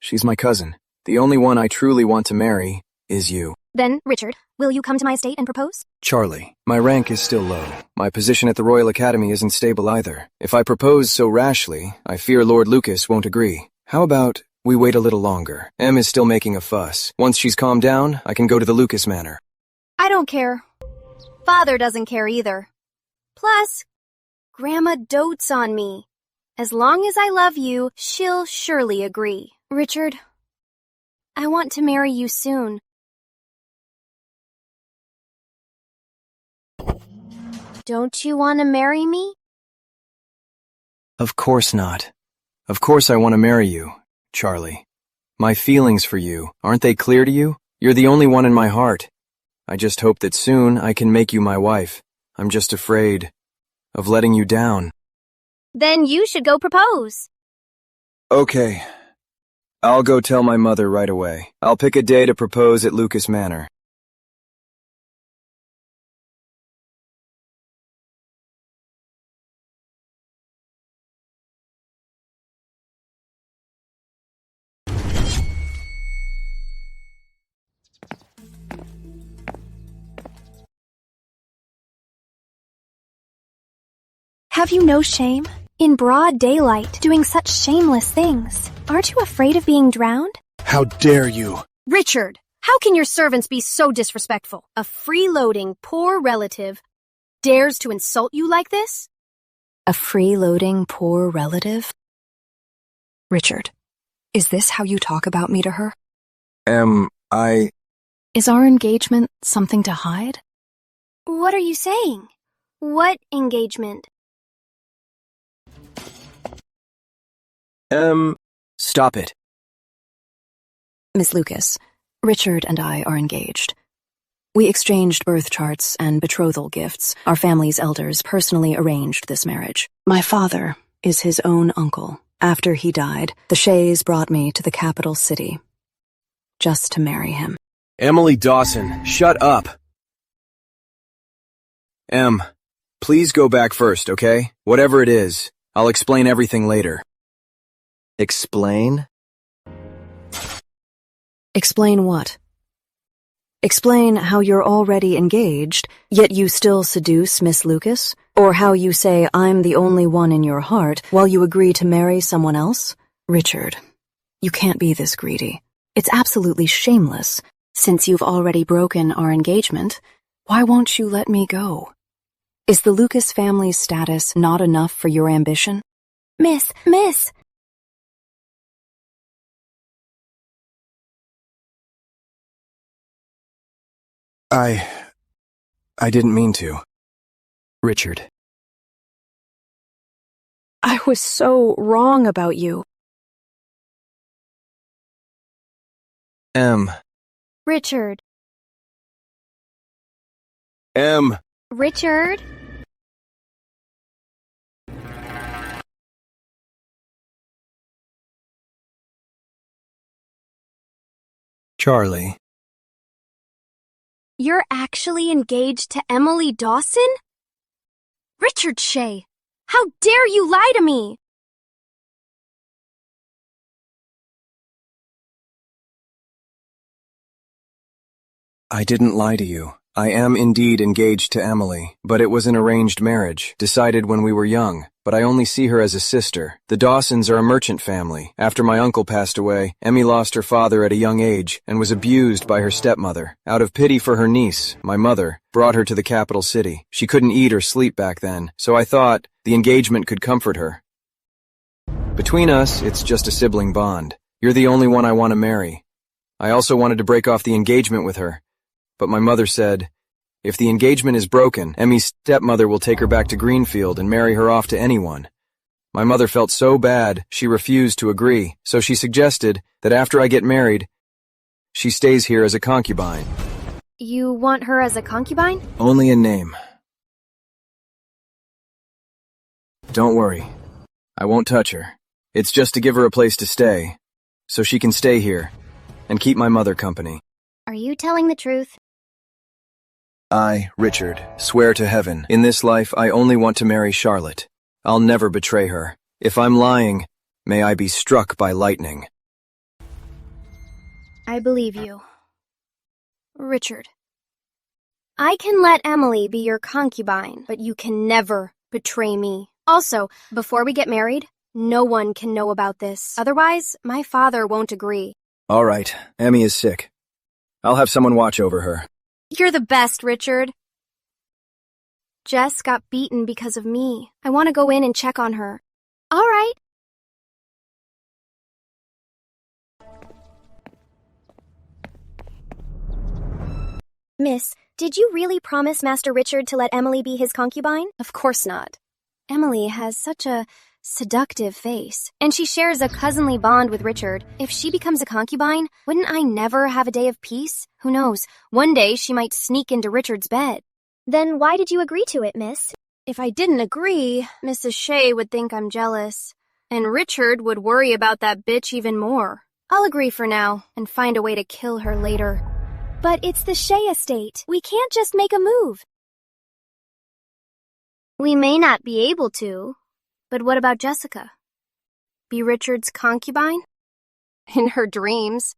She's my cousin. The only one I truly want to marry is you. Then, Richard, will you come to my estate and propose? Charlie, my rank is still low. My position at the Royal Academy isn't stable either. If I propose so rashly, I fear Lord Lucas won't agree. How about we wait a little longer? Em is still making a fuss. Once she's calmed down, I can go to the Lucas Manor. I don't care. Father doesn't care either. Plus, Grandma dotes on me. As long as I love you, she'll surely agree. Richard, I want to marry you soon. Don't you want to marry me? Of course not. Of course I want to marry you, Charlie. My feelings for you, aren't they clear to you? You're the only one in my heart. I just hope that soon I can make you my wife. I'm just afraid of letting you down. Then you should go propose. Okay. I'll go tell my mother right away. I'll pick a day to propose at Lucas Manor. Have you no shame? In broad daylight, doing such shameless things. Aren't you afraid of being drowned? How dare you? Richard, how can your servants be so disrespectful? A freeloading, poor relative dares to insult you like this? A freeloading poor relative? Richard, is this how you talk about me to her? Is our engagement something to hide? What are you saying? What engagement? Stop it. Miss Lucas, Richard and I are engaged. We exchanged birth charts and betrothal gifts. Our family's elders personally arranged this marriage. My father is his own uncle. After he died, the Shays brought me to the capital city just to marry him. Emily Dawson, shut up. Em, please go back first, okay? Whatever it is, I'll explain everything later. Explain? Explain what? Explain how you're already engaged, yet you still seduce Miss Lucas? Or how you say I'm the only one in your heart while you agree to marry someone else? Richard, you can't be this greedy. It's absolutely shameless. Since you've already broken our engagement, why won't you let me go? Is the Lucas family's status not enough for your ambition? Miss! I didn't mean to. Richard. I was so wrong about you. Em. Richard. Em. Richard? Charlie. You're actually engaged to Emily Dawson? Richard Shea, how dare you lie to me? I didn't lie to you. I am indeed engaged to Emily, but it was an arranged marriage, decided when we were young, but I only see her as a sister. The Dawsons are a merchant family. After my uncle passed away, Emmy lost her father at a young age and was abused by her stepmother. Out of pity for her niece, my mother brought her to the capital city. She couldn't eat or sleep back then, so I thought the engagement could comfort her. Between us, it's just a sibling bond. You're the only one I want to marry. I also wanted to break off the engagement with her. But my mother said, if the engagement is broken, Emmy's stepmother will take her back to Greenfield and marry her off to anyone. My mother felt so bad, she refused to agree, so she suggested that after I get married, she stays here as a concubine. You want her as a concubine? Only in name. Don't worry. I won't touch her. It's just to give her a place to stay, so she can stay here and keep my mother company. Are you telling the truth? I, Richard, swear to heaven, in this life I only want to marry Charlotte. I'll never betray her. If I'm lying, may I be struck by lightning. I believe you. Richard. I can let Emily be your concubine, but you can never betray me. Also, before we get married, no one can know about this. Otherwise, my father won't agree. All right, Emmy is sick. I'll have someone watch over her. You're the best, Richard. Jess got beaten because of me. I want to go in and check on her. All right. Miss, did you really promise Master Richard to let Emily be his concubine? Of course not. Emily has such a seductive face, and she shares a cousinly bond with Richard. If she becomes a concubine, wouldn't I never have a day of peace? Who knows? One day she might sneak into Richard's bed. Then why did you agree to it, miss? If I didn't agree, Mrs. Shea would think I'm jealous, and Richard would worry about that bitch even more. I'll agree for now, and find a way to kill her later. But it's the Shea estate. We can't just make a move. We may not be able to. But what about Jessica? Be Richard's concubine? In her dreams.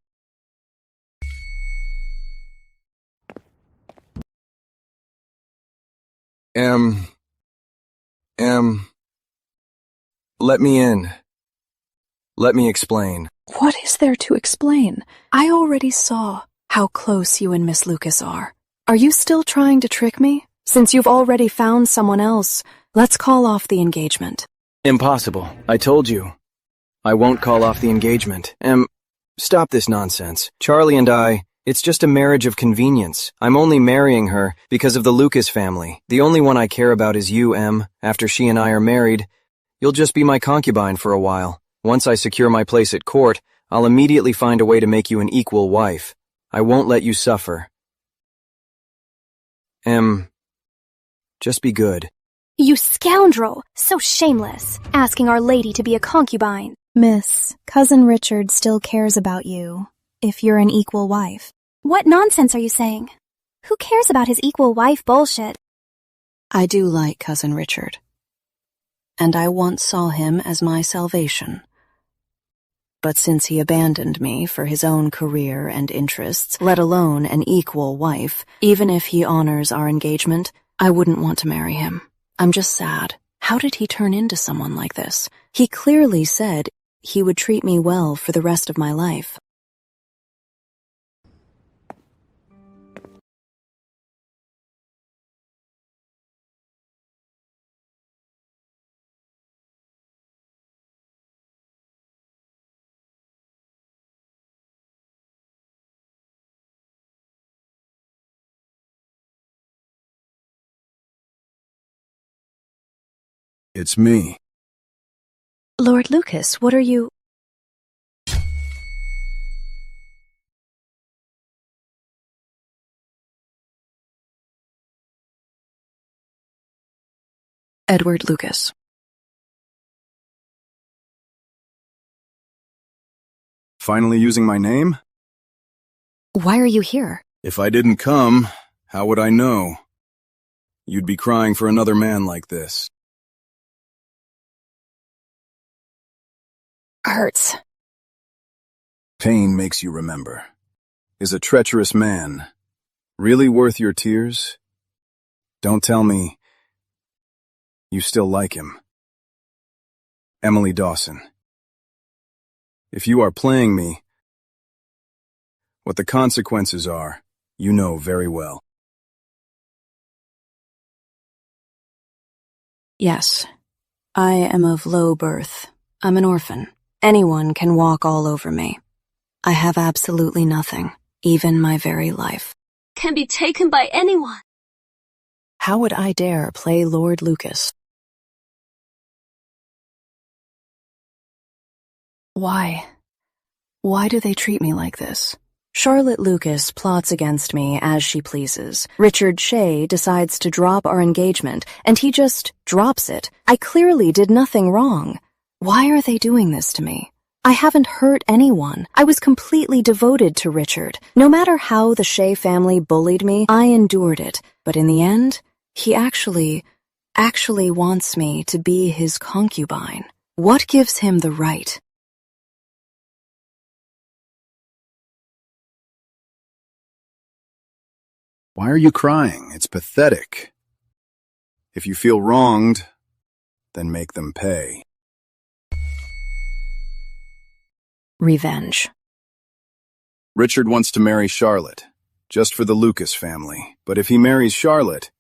Let me in. Let me explain. What is there to explain? I already saw how close you and Miss Lucas are. Are you still trying to trick me? Since you've already found someone else, let's call off the engagement. Impossible. I told you. I won't call off the engagement. Stop this nonsense. Charlie and I, it's just a marriage of convenience. I'm only marrying her because of the Lucas family. The only one I care about is you, Em. After she and I are married, you'll just be my concubine for a while. Once I secure my place at court, I'll immediately find a way to make you an equal wife. I won't let you suffer. Em, just be good. You scoundrel! So shameless, asking Our Lady to be a concubine. Miss, Cousin Richard still cares about you, if you're an equal wife. What nonsense are you saying? Who cares about his equal wife bullshit? I do like Cousin Richard, and I once saw him as my salvation. But since he abandoned me for his own career and interests, let alone an equal wife, even if he honors our engagement, I wouldn't want to marry him. I'm just sad. How did he turn into someone like this? He clearly said he would treat me well for the rest of my life. It's me. Lord Lucas, what are you... Edward Lucas. Finally using my name? Why are you here? If I didn't come, how would I know? You'd be crying for another man like this. Hurts. Pain makes you remember. Is a treacherous man really worth your tears? Don't tell me you still like him. Emily Dawson. If you are playing me, what the consequences are, you know very well. Yes, I am of low birth. I'm an orphan. Anyone can walk all over me. I have absolutely nothing, even my very life. Can be taken by anyone. How would I dare play Lord Lucas? Why? Why do they treat me like this? Charlotte Lucas plots against me as she pleases. Richard Shea decides to drop our engagement, and he just drops it. I clearly did nothing wrong. Why are they doing this to me? I haven't hurt anyone. I was completely devoted to Richard. No matter how the Shea family bullied me, I endured it. But in the end, he actually wants me to be his concubine. What gives him the right? Why are you crying? It's pathetic. If you feel wronged, then make them pay. Revenge. Richard wants to marry Charlotte, just for the Lucas family. But if he marries Charlotte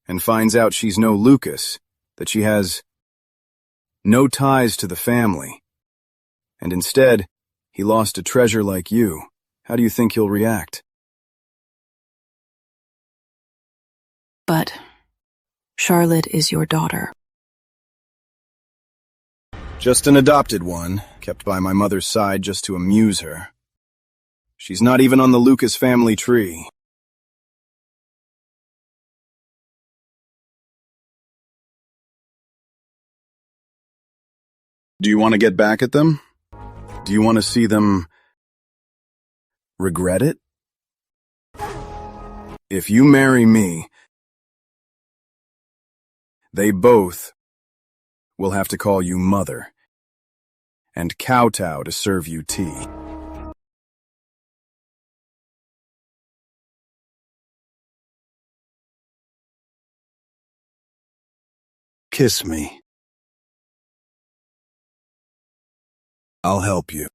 and finds out she's no Lucas, that she has no ties to the family, and instead he lost a treasure like you, how do you think he'll react? But Charlotte is your daughter. Just an adopted one, kept by my mother's side just to amuse her. She's not even on the Lucas family tree. Do you want to get back at them? Do you want to see them regret it? If you marry me, they both will have to call you mother and kowtow to serve you tea. Kiss me. I'll help you.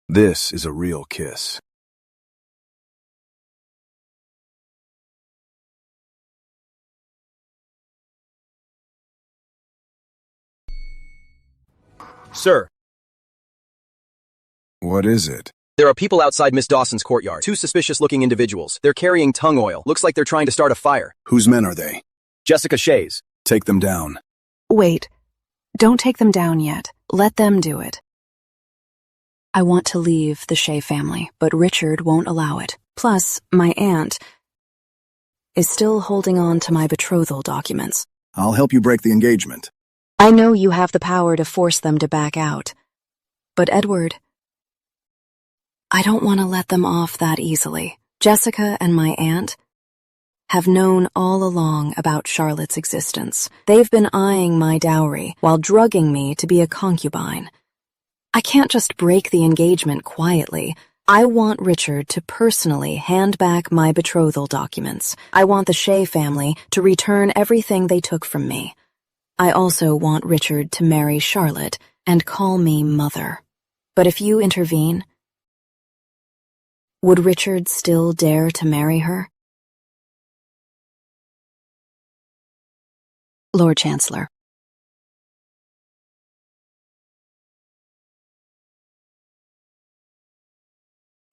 This is a real kiss. Sir. What is it? There are people outside Miss Dawson's courtyard. Two suspicious-looking individuals. They're carrying tongue oil. Looks like they're trying to start a fire. Whose men are they? Jessica Shea's. Take them down. Wait. Don't take them down yet. Let them do it. I want to leave the Shea family, but Richard won't allow it. Plus, my aunt is still holding on to my betrothal documents. I'll help you break the engagement. I know you have the power to force them to back out. But Edward, I don't want to let them off that easily. Jessica and my aunt have known all along about Charlotte's existence. They've been eyeing my dowry while drugging me to be a concubine. I can't just break the engagement quietly. I want Richard to personally hand back my betrothal documents. I want the Shea family to return everything they took from me. I also want Richard to marry Charlotte and call me mother. But if you intervene, would Richard still dare to marry her? Lord Chancellor.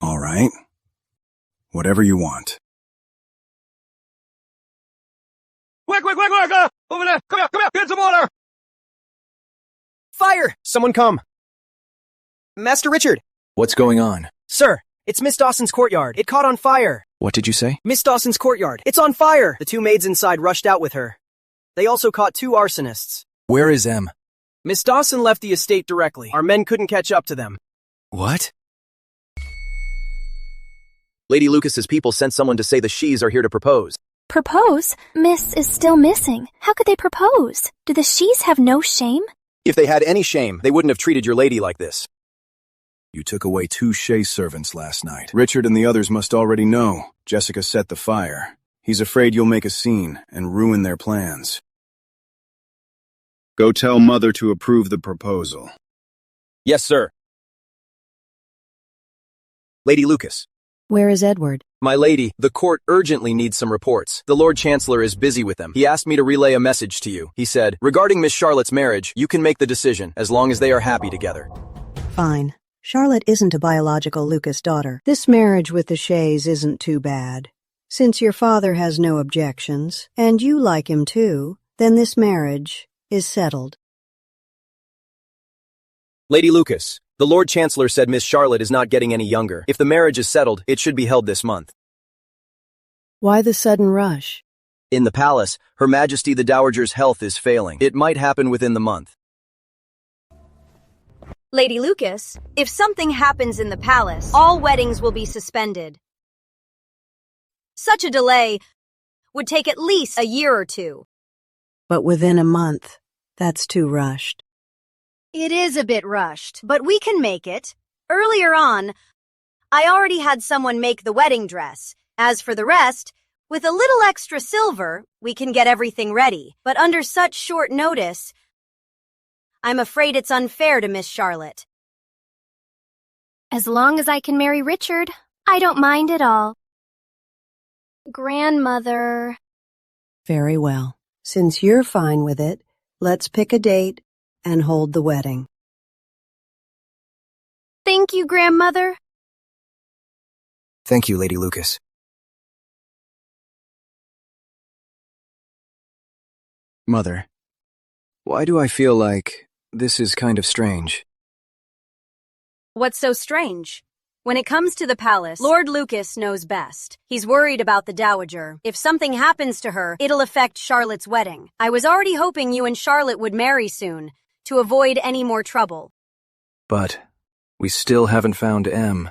All right. Whatever you want. Quick! Over there! Come here! Get some water! Fire! Someone come! Master Richard! What's going on? Sir, It's Miss Dawson's courtyard. It caught on fire. What did you say? Miss Dawson's courtyard. It's on fire. The two maids inside rushed out with her. They also caught two arsonists. Where is Em? Miss Dawson left the estate directly. Our men couldn't catch up to them. What? Lady Lucas's people sent someone to say the Shees are here to propose. Propose? Miss is still missing. How could they propose? Do the Shees have no shame? If they had any shame, they wouldn't have treated your lady like this. You took away 2 Shea servants last night. Richard and the others must already know. Jessica set the fire. He's afraid you'll make a scene and ruin their plans. Go tell Mother to approve the proposal. Yes, sir. Lady Lucas. Where is Edward? My lady, the court urgently needs some reports. The Lord Chancellor is busy with them. He asked me to relay a message to you. He said, regarding Miss Charlotte's marriage, you can make the decision, as long as they are happy together. Fine. Charlotte isn't a biological Lucas daughter. This marriage with the Shays isn't too bad. Since your father has no objections, and you like him too, then this marriage is settled. Lady Lucas, the Lord Chancellor said Miss Charlotte is not getting any younger. If the marriage is settled, it should be held this month. Why the sudden rush? In the palace, Her Majesty the Dowager's health is failing. It might happen within the month. Lady Lucas, if something happens in the palace, all weddings will be suspended. Such a delay would take at least a year or two. But within a month, that's too rushed. It is a bit rushed, but we can make it. Earlier on, I already had someone make the wedding dress. As for the rest, with a little extra silver, we can get everything ready. But under such short notice, I'm afraid it's unfair to Miss Charlotte. As long as I can marry Richard, I don't mind at all. Grandmother. Very well. Since you're fine with it, let's pick a date and hold the wedding. Thank you, Grandmother. Thank you, Lady Lucas. Mother, why do I feel like this is kind of strange? What's so strange? When it comes to the palace, Lord Lucas knows best. He's worried about the Dowager. If something happens to her, it'll affect Charlotte's wedding. I was already hoping you and Charlotte would marry soon, to avoid any more trouble. But we still haven't found Em.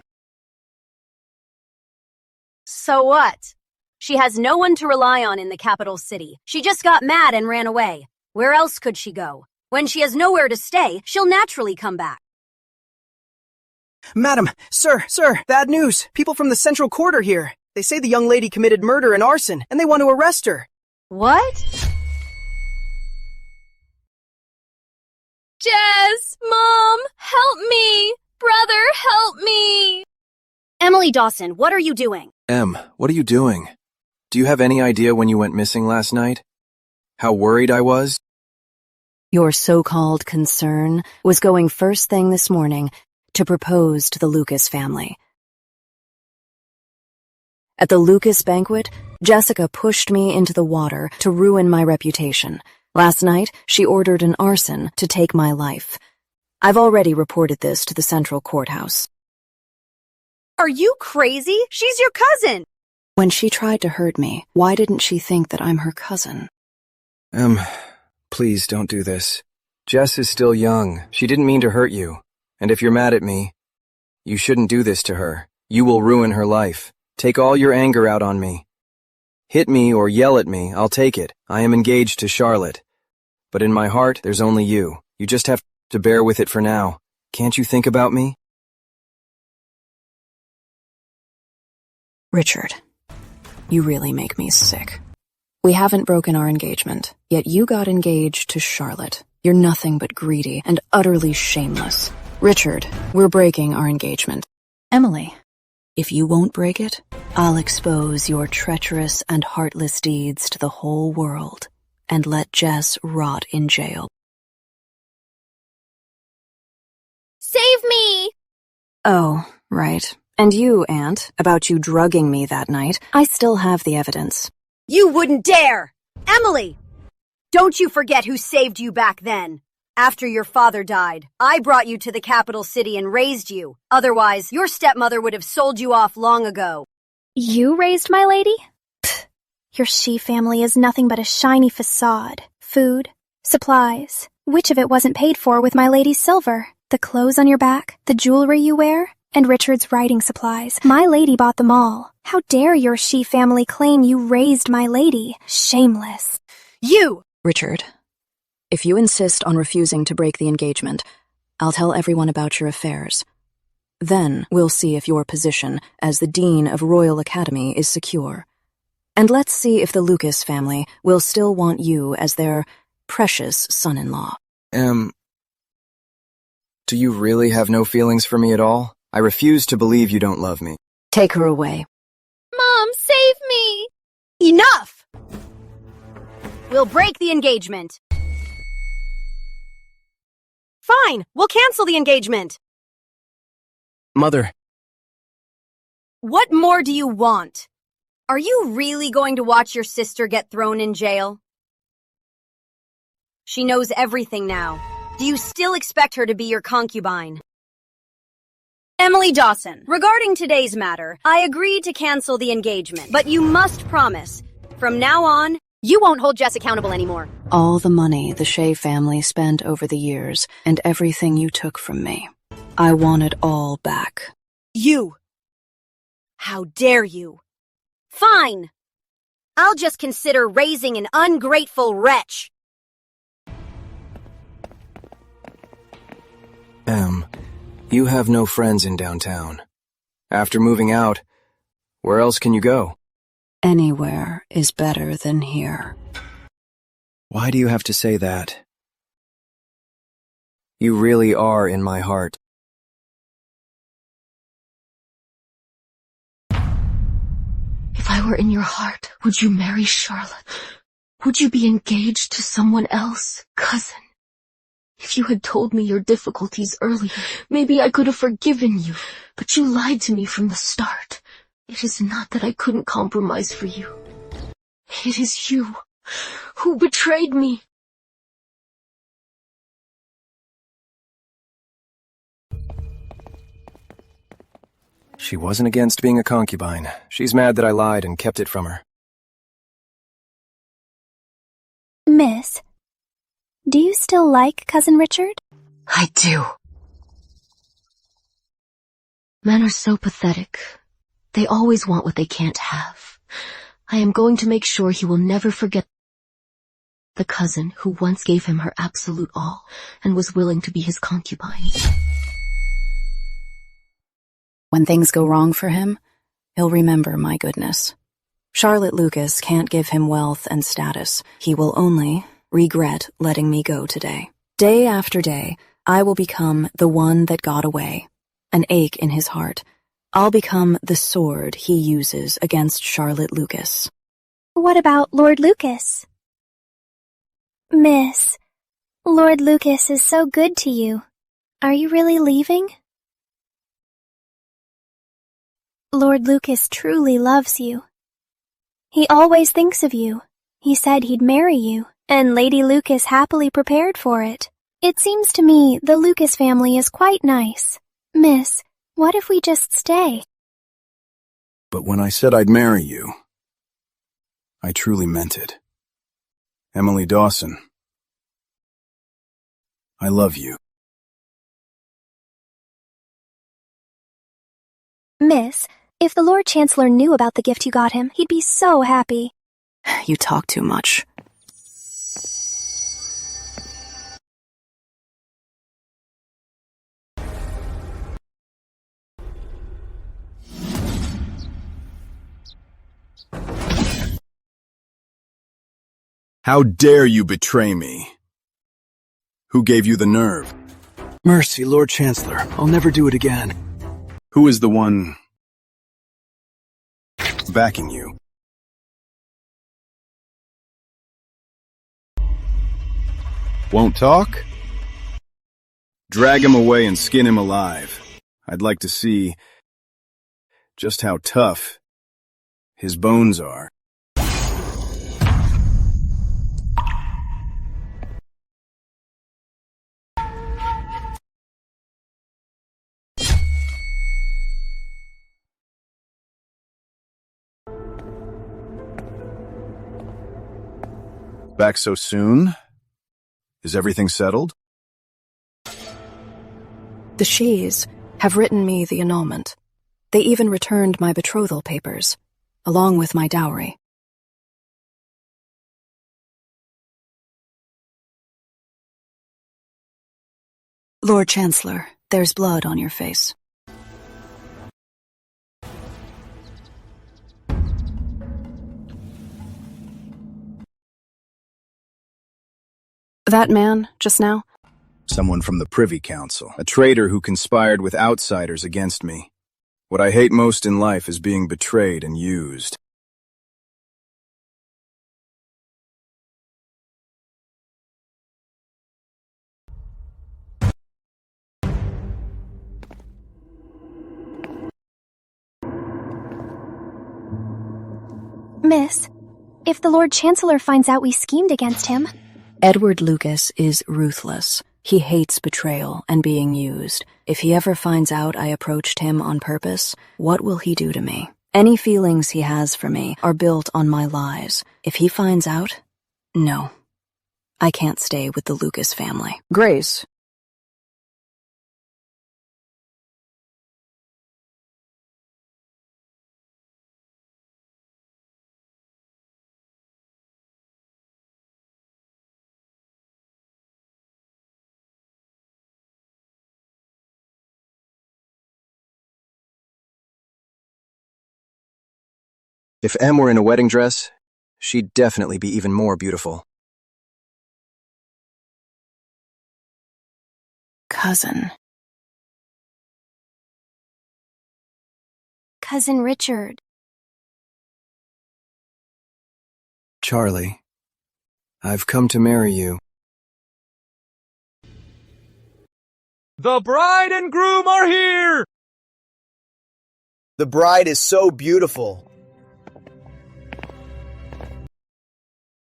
So what? She has no one to rely on in the capital city. She just got mad and ran away. Where else could she go? When she has nowhere to stay, she'll naturally come back. Madam, sir, bad news. People from the Central Court are here. They say the young lady committed murder and arson, and they want to arrest her. What? Jess! Mom! Help me! Brother, help me! Emily Dawson, what are you doing? Em, what are you doing? Do you have any idea when you went missing last night? How worried I was? Your so-called concern was going first thing this morning to propose to the Lucas family. At the Lucas banquet, Jessica pushed me into the water to ruin my reputation. Last night, she ordered an arson to take my life. I've already reported this to the Central Courthouse. Are you crazy? She's your cousin! When she tried to hurt me, why didn't she think that I'm her cousin? Please don't do this. Jess is still young. She didn't mean to hurt you. And if you're mad at me, you shouldn't do this to her. You will ruin her life. Take all your anger out on me. Hit me or yell at me, I'll take it. I am engaged to Charlotte. But in my heart, there's only you. You just have to bear with it for now. Can't you think about me? Richard, you really make me sick. We haven't broken our engagement, yet you got engaged to Charlotte. You're nothing but greedy and utterly shameless. Richard, we're breaking our engagement. Emily, if you won't break it, I'll expose your treacherous and heartless deeds to the whole world and let Jess rot in jail. Save me! Oh, right. And you, Aunt, about you drugging me that night, I still have the evidence. You wouldn't dare! Emily! Don't you forget who saved you back then. After your father died, I brought you to the capital city and raised you. Otherwise, your stepmother would have sold you off long ago. You raised my lady? Pfft, your she family is nothing but a shiny facade. Food, supplies. Which of it wasn't paid for with my lady's silver? The clothes on your back, the jewelry you wear, and Richard's writing supplies. My lady bought them all. How dare your she family claim you raised my lady? Shameless. You! Richard, if you insist on refusing to break the engagement, I'll tell everyone about your affairs. Then we'll see if your position as the Dean of Royal Academy is secure. And let's see if the Lucas family will still want you as their precious son-in-law. Do you really have no feelings for me at all? I refuse to believe you don't love me. Take her away. Mom, save me! Enough! We'll break the engagement. Fine, we'll cancel the engagement. Mother. What more do you want? Are you really going to watch your sister get thrown in jail? She knows everything now. Do you still expect her to be your concubine? Emily Dawson, regarding today's matter, I agreed to cancel the engagement, but you must promise, from now on, you won't hold Jess accountable anymore. All the money the Shea family spent over the years, and everything you took from me, I want it all back. You! How dare you! Fine! I'll just consider raising an ungrateful wretch. You have no friends in downtown. After moving out, where else can you go? Anywhere is better than here. Why do you have to say that? You really are in my heart. If I were in your heart, would you marry Charlotte? Would you be engaged to someone else, cousin? If you had told me your difficulties earlier, maybe I could have forgiven you, but you lied to me from the start. It is not that I couldn't compromise for you. It is you who betrayed me. She wasn't against being a concubine. She's mad that I lied and kept it from her. Miss, do you still like Cousin Richard? I do. Men are so pathetic. They always want what they can't have. I am going to make sure he will never forget the cousin who once gave him her absolute all and was willing to be his concubine. When things go wrong for him, he'll remember my goodness. Charlotte Lucas can't give him wealth and status. He will only regret letting me go today. Day after day, I will become the one that got away, an ache in his heart. I'll become the sword he uses against Charlotte Lucas. What about Lord Lucas? Miss, Lord Lucas is so good to you. Are you really leaving? Lord Lucas truly loves you. He always thinks of you. He said he'd marry you, and Lady Lucas happily prepared for it. It seems to me the Lucas family is quite nice. Miss, what if we just stay? But when I said I'd marry you, I truly meant it. Emily Dawson, I love you. Miss, if the Lord Chancellor knew about the gift you got him, he'd be so happy. You talk too much. How dare you betray me? Who gave you the nerve? Mercy, Lord Chancellor. I'll never do it again. Who is the one backing you? Won't talk? Drag him away and skin him alive. I'd like to see just how tough his bones are. Back so soon? Is everything settled? The Shees have written me the annulment. They even returned my betrothal papers, along with my dowry. Lord Chancellor, there's blood on your face. That man, just now? Someone from the Privy Council. A traitor who conspired with outsiders against me. What I hate most in life is being betrayed and used. Miss, if the Lord Chancellor finds out we schemed against him... Edward Lucas is ruthless. He hates betrayal and being used. If he ever finds out I approached him on purpose, what will he do to me? Any feelings he has for me are built on my lies. If he finds out, no. I can't stay with the Lucas family. Grace. If Em were in a wedding dress, she'd definitely be even more beautiful. Cousin. Cousin Richard. Charlie, I've come to marry you. The bride and groom are here! The bride is so beautiful.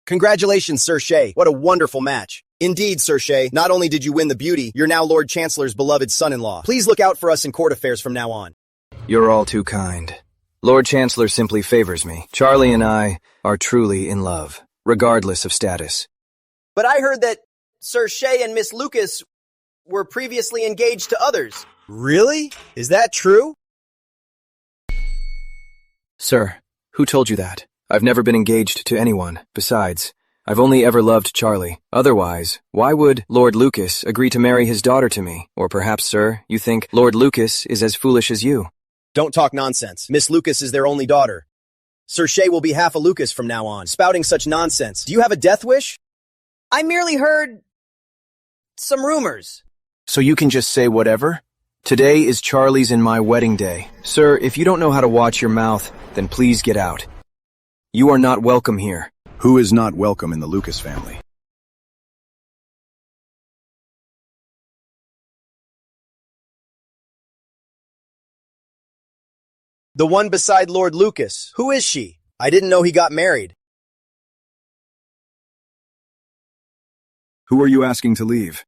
Congratulations, Sir Shay. What a wonderful match. Indeed, Sir Shay, not only did you win the beauty, you're now Lord Chancellor's beloved son-in-law. Please look out for us in court affairs from now on. You're all too kind. Lord Chancellor simply favors me. Charlie and I are truly in love, regardless of status. But I heard that Sir Shay and Miss Lucas were previously engaged to others. Really? Is that true? Sir, who told you that? I've never been engaged to anyone. Besides, I've only ever loved Charlie. Otherwise, why would Lord Lucas agree to marry his daughter to me? Or perhaps, sir, you think Lord Lucas is as foolish as you? Don't talk nonsense. Miss Lucas is their only daughter. Sir Shay will be half a Lucas from now on, spouting such nonsense. Do you have a death wish? I merely heard some rumors. So you can just say whatever? Today is Charlie's and my wedding day. Sir, if you don't know how to watch your mouth, then please get out. You are not welcome here. Who is not welcome in the Lucas family? The one beside Lord Lucas. Who is she? I didn't know he got married. Who are you asking to leave?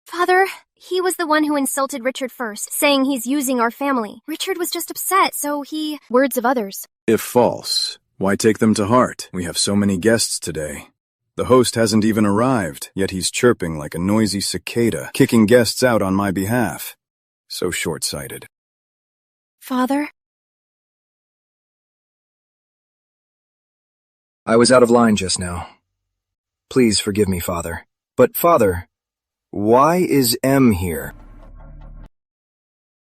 Father, he was the one who insulted Richard first, saying he's using our family. Richard was just upset, so he... Words of others. If false, why take them to heart? We have so many guests today. The host hasn't even arrived, yet he's chirping like a noisy cicada, kicking guests out on my behalf. So short-sighted. Father? I was out of line just now. Please forgive me, Father. But, Father, why is Em here?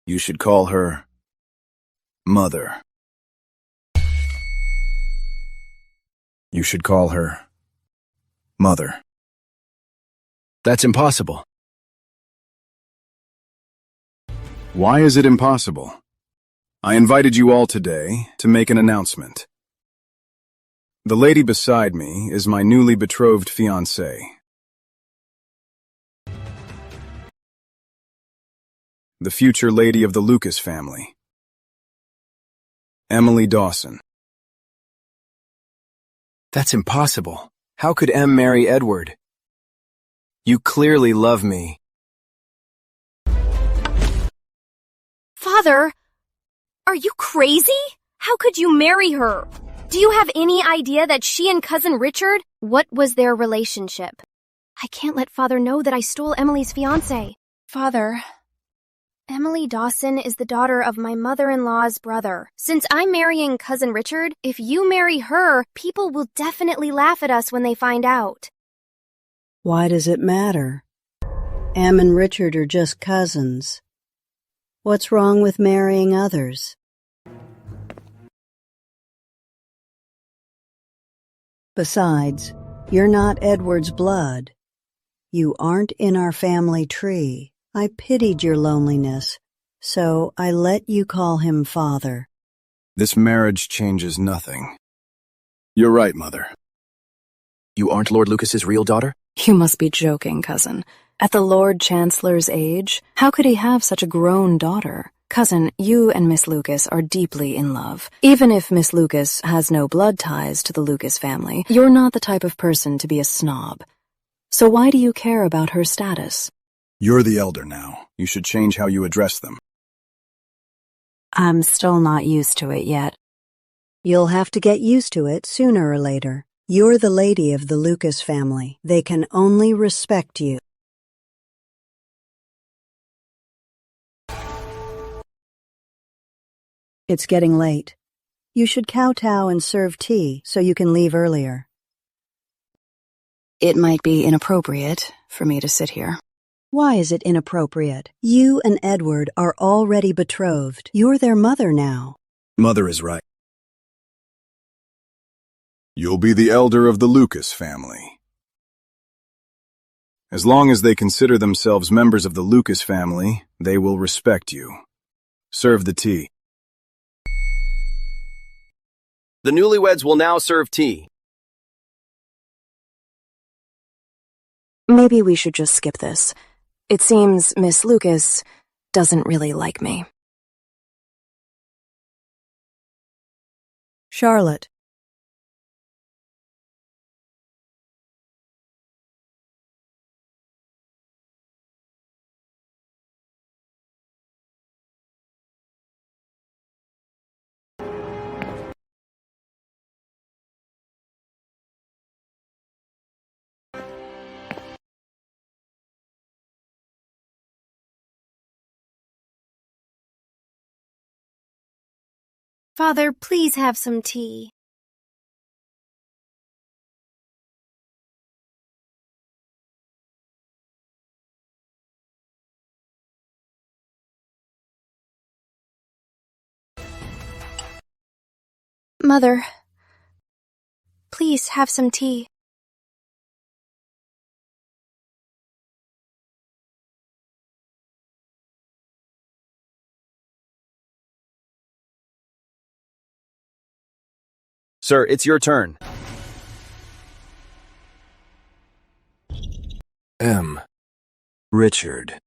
You should call her Mother. You should call her Mother. That's impossible. Why is it impossible? I invited you all today to make an announcement. The lady beside me is my newly betrothed fiancée. The future lady of the Lucas family. Emily Dawson. That's impossible. How could Em marry Edward? You clearly love me. Father, are you crazy? How could you marry her? Do you have any idea that she and Cousin Richard? What was their relationship? I can't let Father know that I stole Emily's fiancé. Father, Emily Dawson is the daughter of my mother-in-law's brother. Since I'm marrying Cousin Richard, if you marry her, people will definitely laugh at us when they find out. Why does it matter? Em and Richard are just cousins. What's wrong with marrying others? Besides, you're not Edward's blood. You aren't in our family tree. I pitied your loneliness, so I let you call him father. This marriage changes nothing. You're right, Mother. You aren't Lord Lucas's real daughter? You must be joking, cousin. At the Lord Chancellor's age, how could he have such a grown daughter? Cousin, you and Miss Lucas are deeply in love. Even if Miss Lucas has no blood ties to the Lucas family, you're not the type of person to be a snob. So why do you care about her status? You're the elder now. You should change how you address them. I'm still not used to it yet. You'll have to get used to it sooner or later. You're the lady of the Lucas family. They can only respect you. It's getting late. You should kowtow and serve tea so you can leave earlier. It might be inappropriate for me to sit here. Why is it inappropriate? You and Edward are already betrothed. You're their mother now. Mother is right. You'll be the elder of the Lucas family. As long as they consider themselves members of the Lucas family, they will respect you. Serve the tea. The newlyweds will now serve tea. Maybe we should just skip this. It seems Miss Lucas doesn't really like me. Charlotte. Father, please have some tea. Mother, please have some tea. Sir, it's your turn. M. Richard.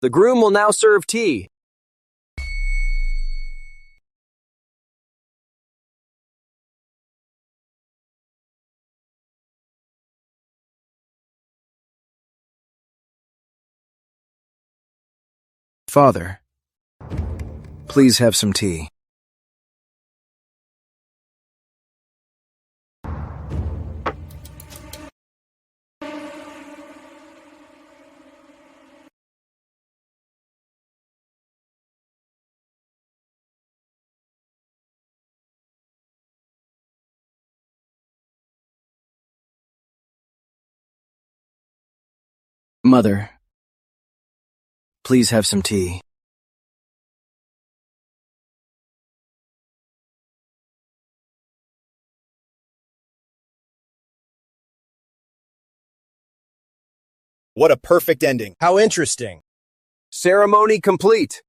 The groom will now serve tea. Father, please have some tea. Mother, please have some tea. What a perfect ending. How interesting. Ceremony complete.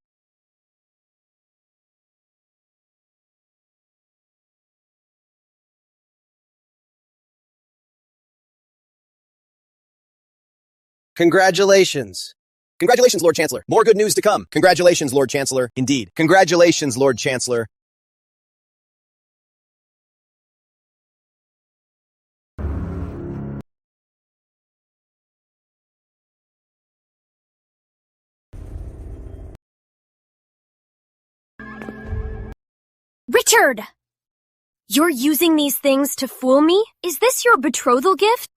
Congratulations. Congratulations, Lord Chancellor. More good news to come. Congratulations, Lord Chancellor. Indeed. Congratulations, Lord Chancellor. Richard! You're using these things to fool me? Is this your betrothal gift?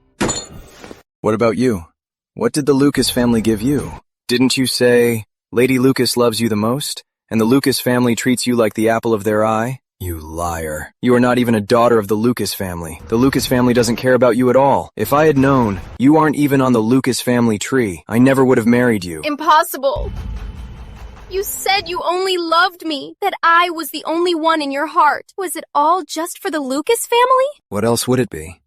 What about you? What did the Lucas family give you? Didn't you say, Lady Lucas loves you the most, and the Lucas family treats you like the apple of their eye? You liar. You are not even a daughter of the Lucas family. The Lucas family doesn't care about you at all. If I had known, you aren't even on the Lucas family tree, I never would have married you. Impossible. You said you only loved me, that I was the only one in your heart. Was it all just for the Lucas family? What else would it be?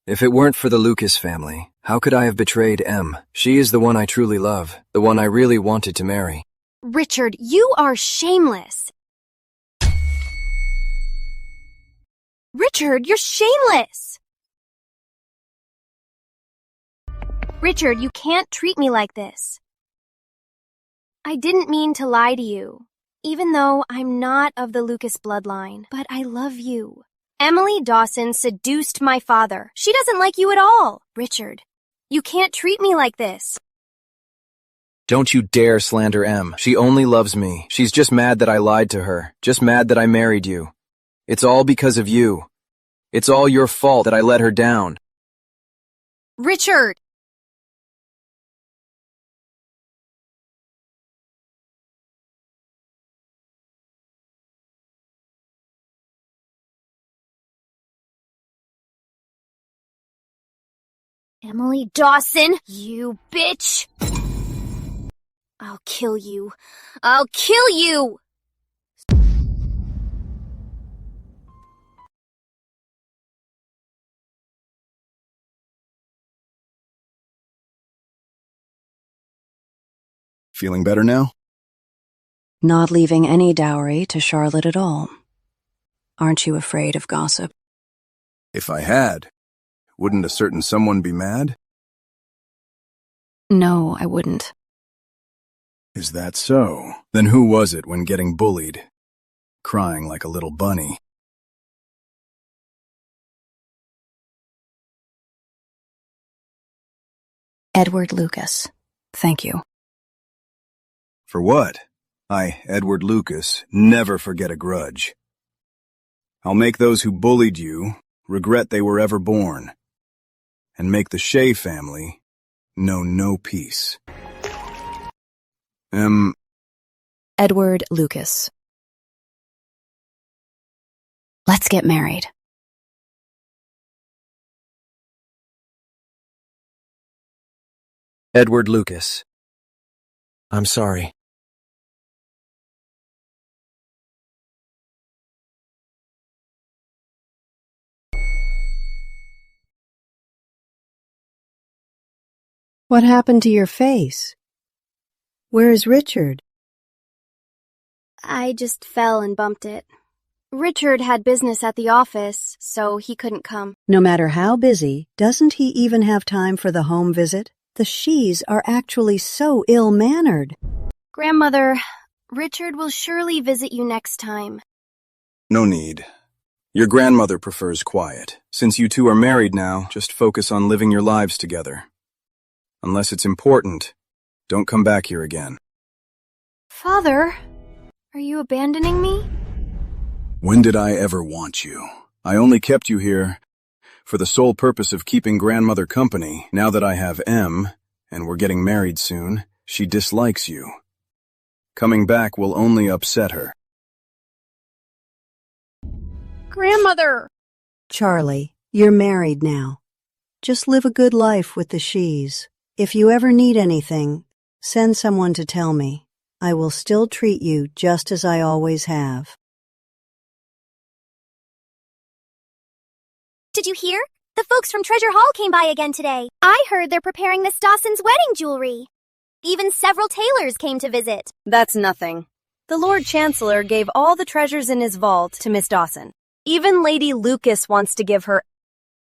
If it weren't for the Lucas family, how could I have betrayed Em? She is the one I truly love, the one I really wanted to marry. Richard, you are shameless. Richard, you're shameless. Richard, you can't treat me like this. I didn't mean to lie to you, even though I'm not of the Lucas bloodline, but I love you. Emily Dawson seduced my father. She doesn't like you at all. Richard, you can't treat me like this. Don't you dare slander Em. She only loves me. She's just mad that I lied to her. Just mad that I married you. It's all because of you. It's all your fault that I let her down. Richard! Emily Dawson, you bitch! I'll kill you. I'll kill you! Feeling better now? Not leaving any dowry to Charlotte at all. Aren't you afraid of gossip? If I had, wouldn't a certain someone be mad? No, I wouldn't. Is that so? Then who was it when getting bullied? Crying like a little bunny. Edward Lucas. Thank you. For what? I, Edward Lucas, never forget a grudge. I'll make those who bullied you regret they were ever born, and make the Shea family know no peace. Edward Lucas. Let's get married. Edward Lucas. I'm sorry. What happened to your face? Where is Richard? I just fell and bumped it. Richard had business at the office, so he couldn't come. No matter how busy, doesn't he even have time for the home visit? The Shees are actually so ill-mannered. Grandmother, Richard will surely visit you next time. No need. Your grandmother prefers quiet. Since you two are married now, just focus on living your lives together. Unless it's important, don't come back here again. Father, are you abandoning me? When did I ever want you? I only kept you here for the sole purpose of keeping grandmother company. Now that I have Em, and we're getting married soon, she dislikes you. Coming back will only upset her. Grandmother! Charlie, you're married now. Just live a good life with the Shees. If you ever need anything, send someone to tell me. I will still treat you just as I always have. Did you hear? The folks from Treasure Hall came by again today. I heard they're preparing Miss Dawson's wedding jewelry. Even several tailors came to visit. That's nothing. The Lord Chancellor gave all the treasures in his vault to Miss Dawson. Even Lady Lucas wants to give her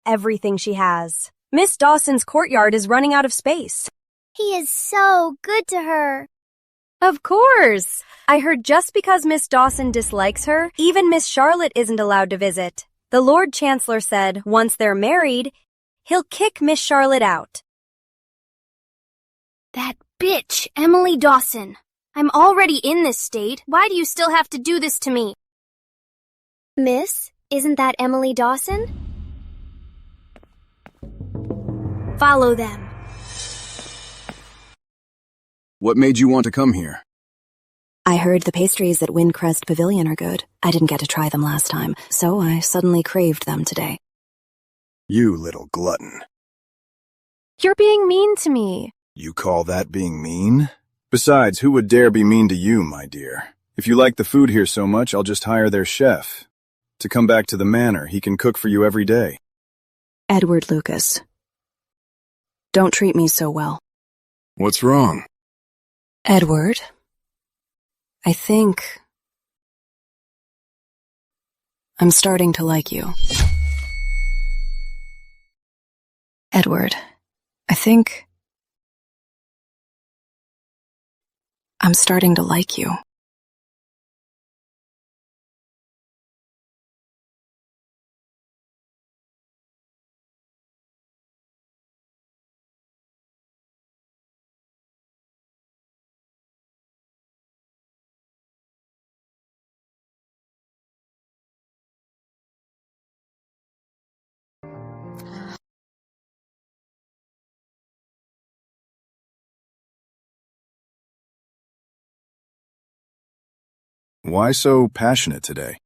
everything she has. Miss Dawson's courtyard is running out of space. He is so good to her. Of course. I heard just because Miss Dawson dislikes her, even Miss Charlotte isn't allowed to visit. The Lord Chancellor said once they're married, he'll kick Miss Charlotte out. That bitch, Emily Dawson. I'm already in this state. Why do you still have to do this to me? Miss, isn't that Emily Dawson? Follow them. What made you want to come here? I heard the pastries at Windcrest Pavilion are good. I didn't get to try them last time, so I suddenly craved them today. You little glutton. You're being mean to me. You call that being mean? Besides, who would dare be mean to you, my dear? If you like the food here so much, I'll just hire their chef. To come back to the manor, he can cook for you every day. Edward Lucas. Don't treat me so well. What's wrong? Edward, I think I'm starting to like you. Edward, I think I'm starting to like you. Why so passionate today?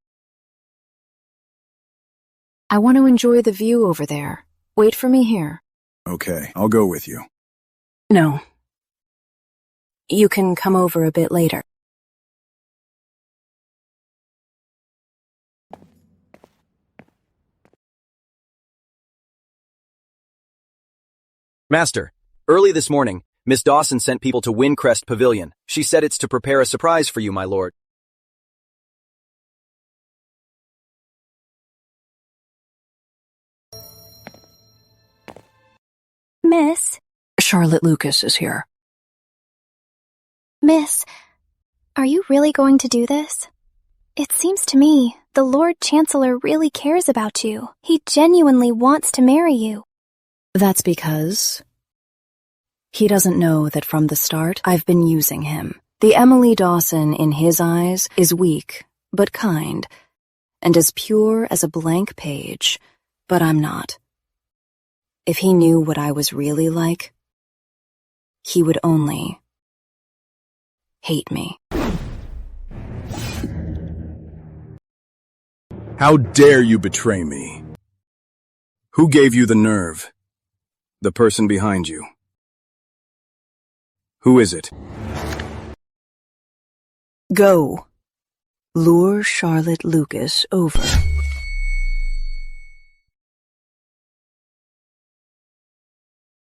I want to enjoy the view over there. Wait for me here. Okay, I'll go with you. No. You can come over a bit later. Master, early this morning, Miss Dawson sent people to Windcrest Pavilion. She said it's to prepare a surprise for you, my lord. Miss? Charlotte Lucas is here. Miss, are you really going to do this? It seems to me the Lord Chancellor really cares about you. He genuinely wants to marry you. That's because he doesn't know that from the start I've been using him. The Emily Dawson in his eyes is weak, but kind, and as pure as a blank page, but I'm not. If he knew what I was really like, he would only hate me. How dare you betray me? Who gave you the nerve? The person behind you. Who is it? Go. Lure Charlotte Lucas over.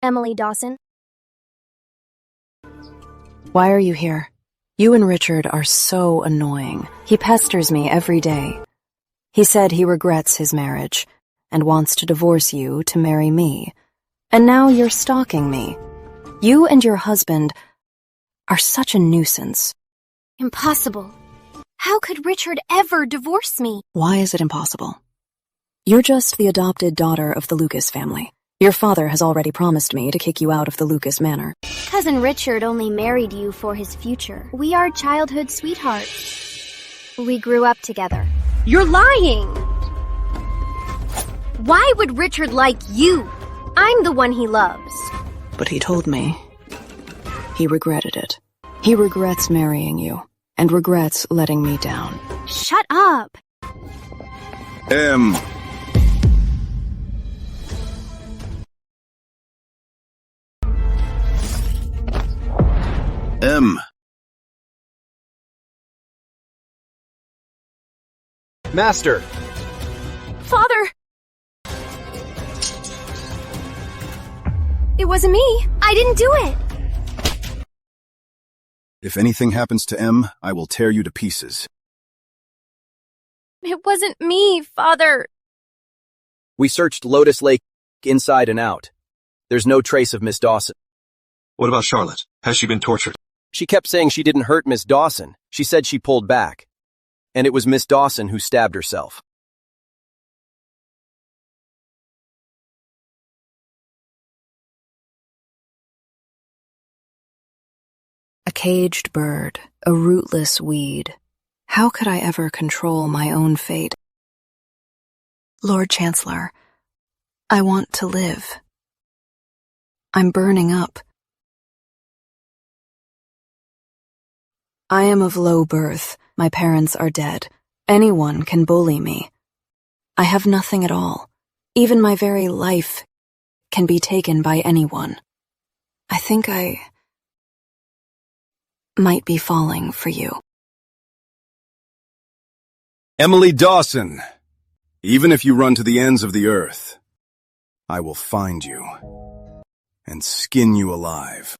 Emily Dawson. Why are you here? You and Richard are so annoying. He pesters me every day. He said he regrets his marriage and wants to divorce you to marry me. And now you're stalking me. You and your husband are such a nuisance. Impossible. How could Richard ever divorce me? Why is it impossible? You're just the adopted daughter of the Lucas family. Your father has already promised me to kick you out of the Lucas manor. Cousin Richard only married you for his future. We are childhood sweethearts. We grew up together. You're lying! Why would Richard like you? I'm the one he loves. But he told me he regretted it. He regrets marrying you and regrets letting me down. Shut up! Master! Father! It wasn't me. I didn't do it. If anything happens to M, I will tear you to pieces. It wasn't me, Father. We searched Lotus Lake inside and out. There's no trace of Miss Dawson. What about Charlotte? Has she been tortured? She kept saying she didn't hurt Miss Dawson. She said she pulled back. And it was Miss Dawson who stabbed herself. A caged bird, a rootless weed. How could I ever control my own fate? Lord Chancellor, I want to live. I'm burning up. I am of low birth. My parents are dead. Anyone can bully me. I have nothing at all. Even my very life can be taken by anyone. I think I might be falling for you. Emily Dawson, even if you run to the ends of the earth, I will find you and skin you alive.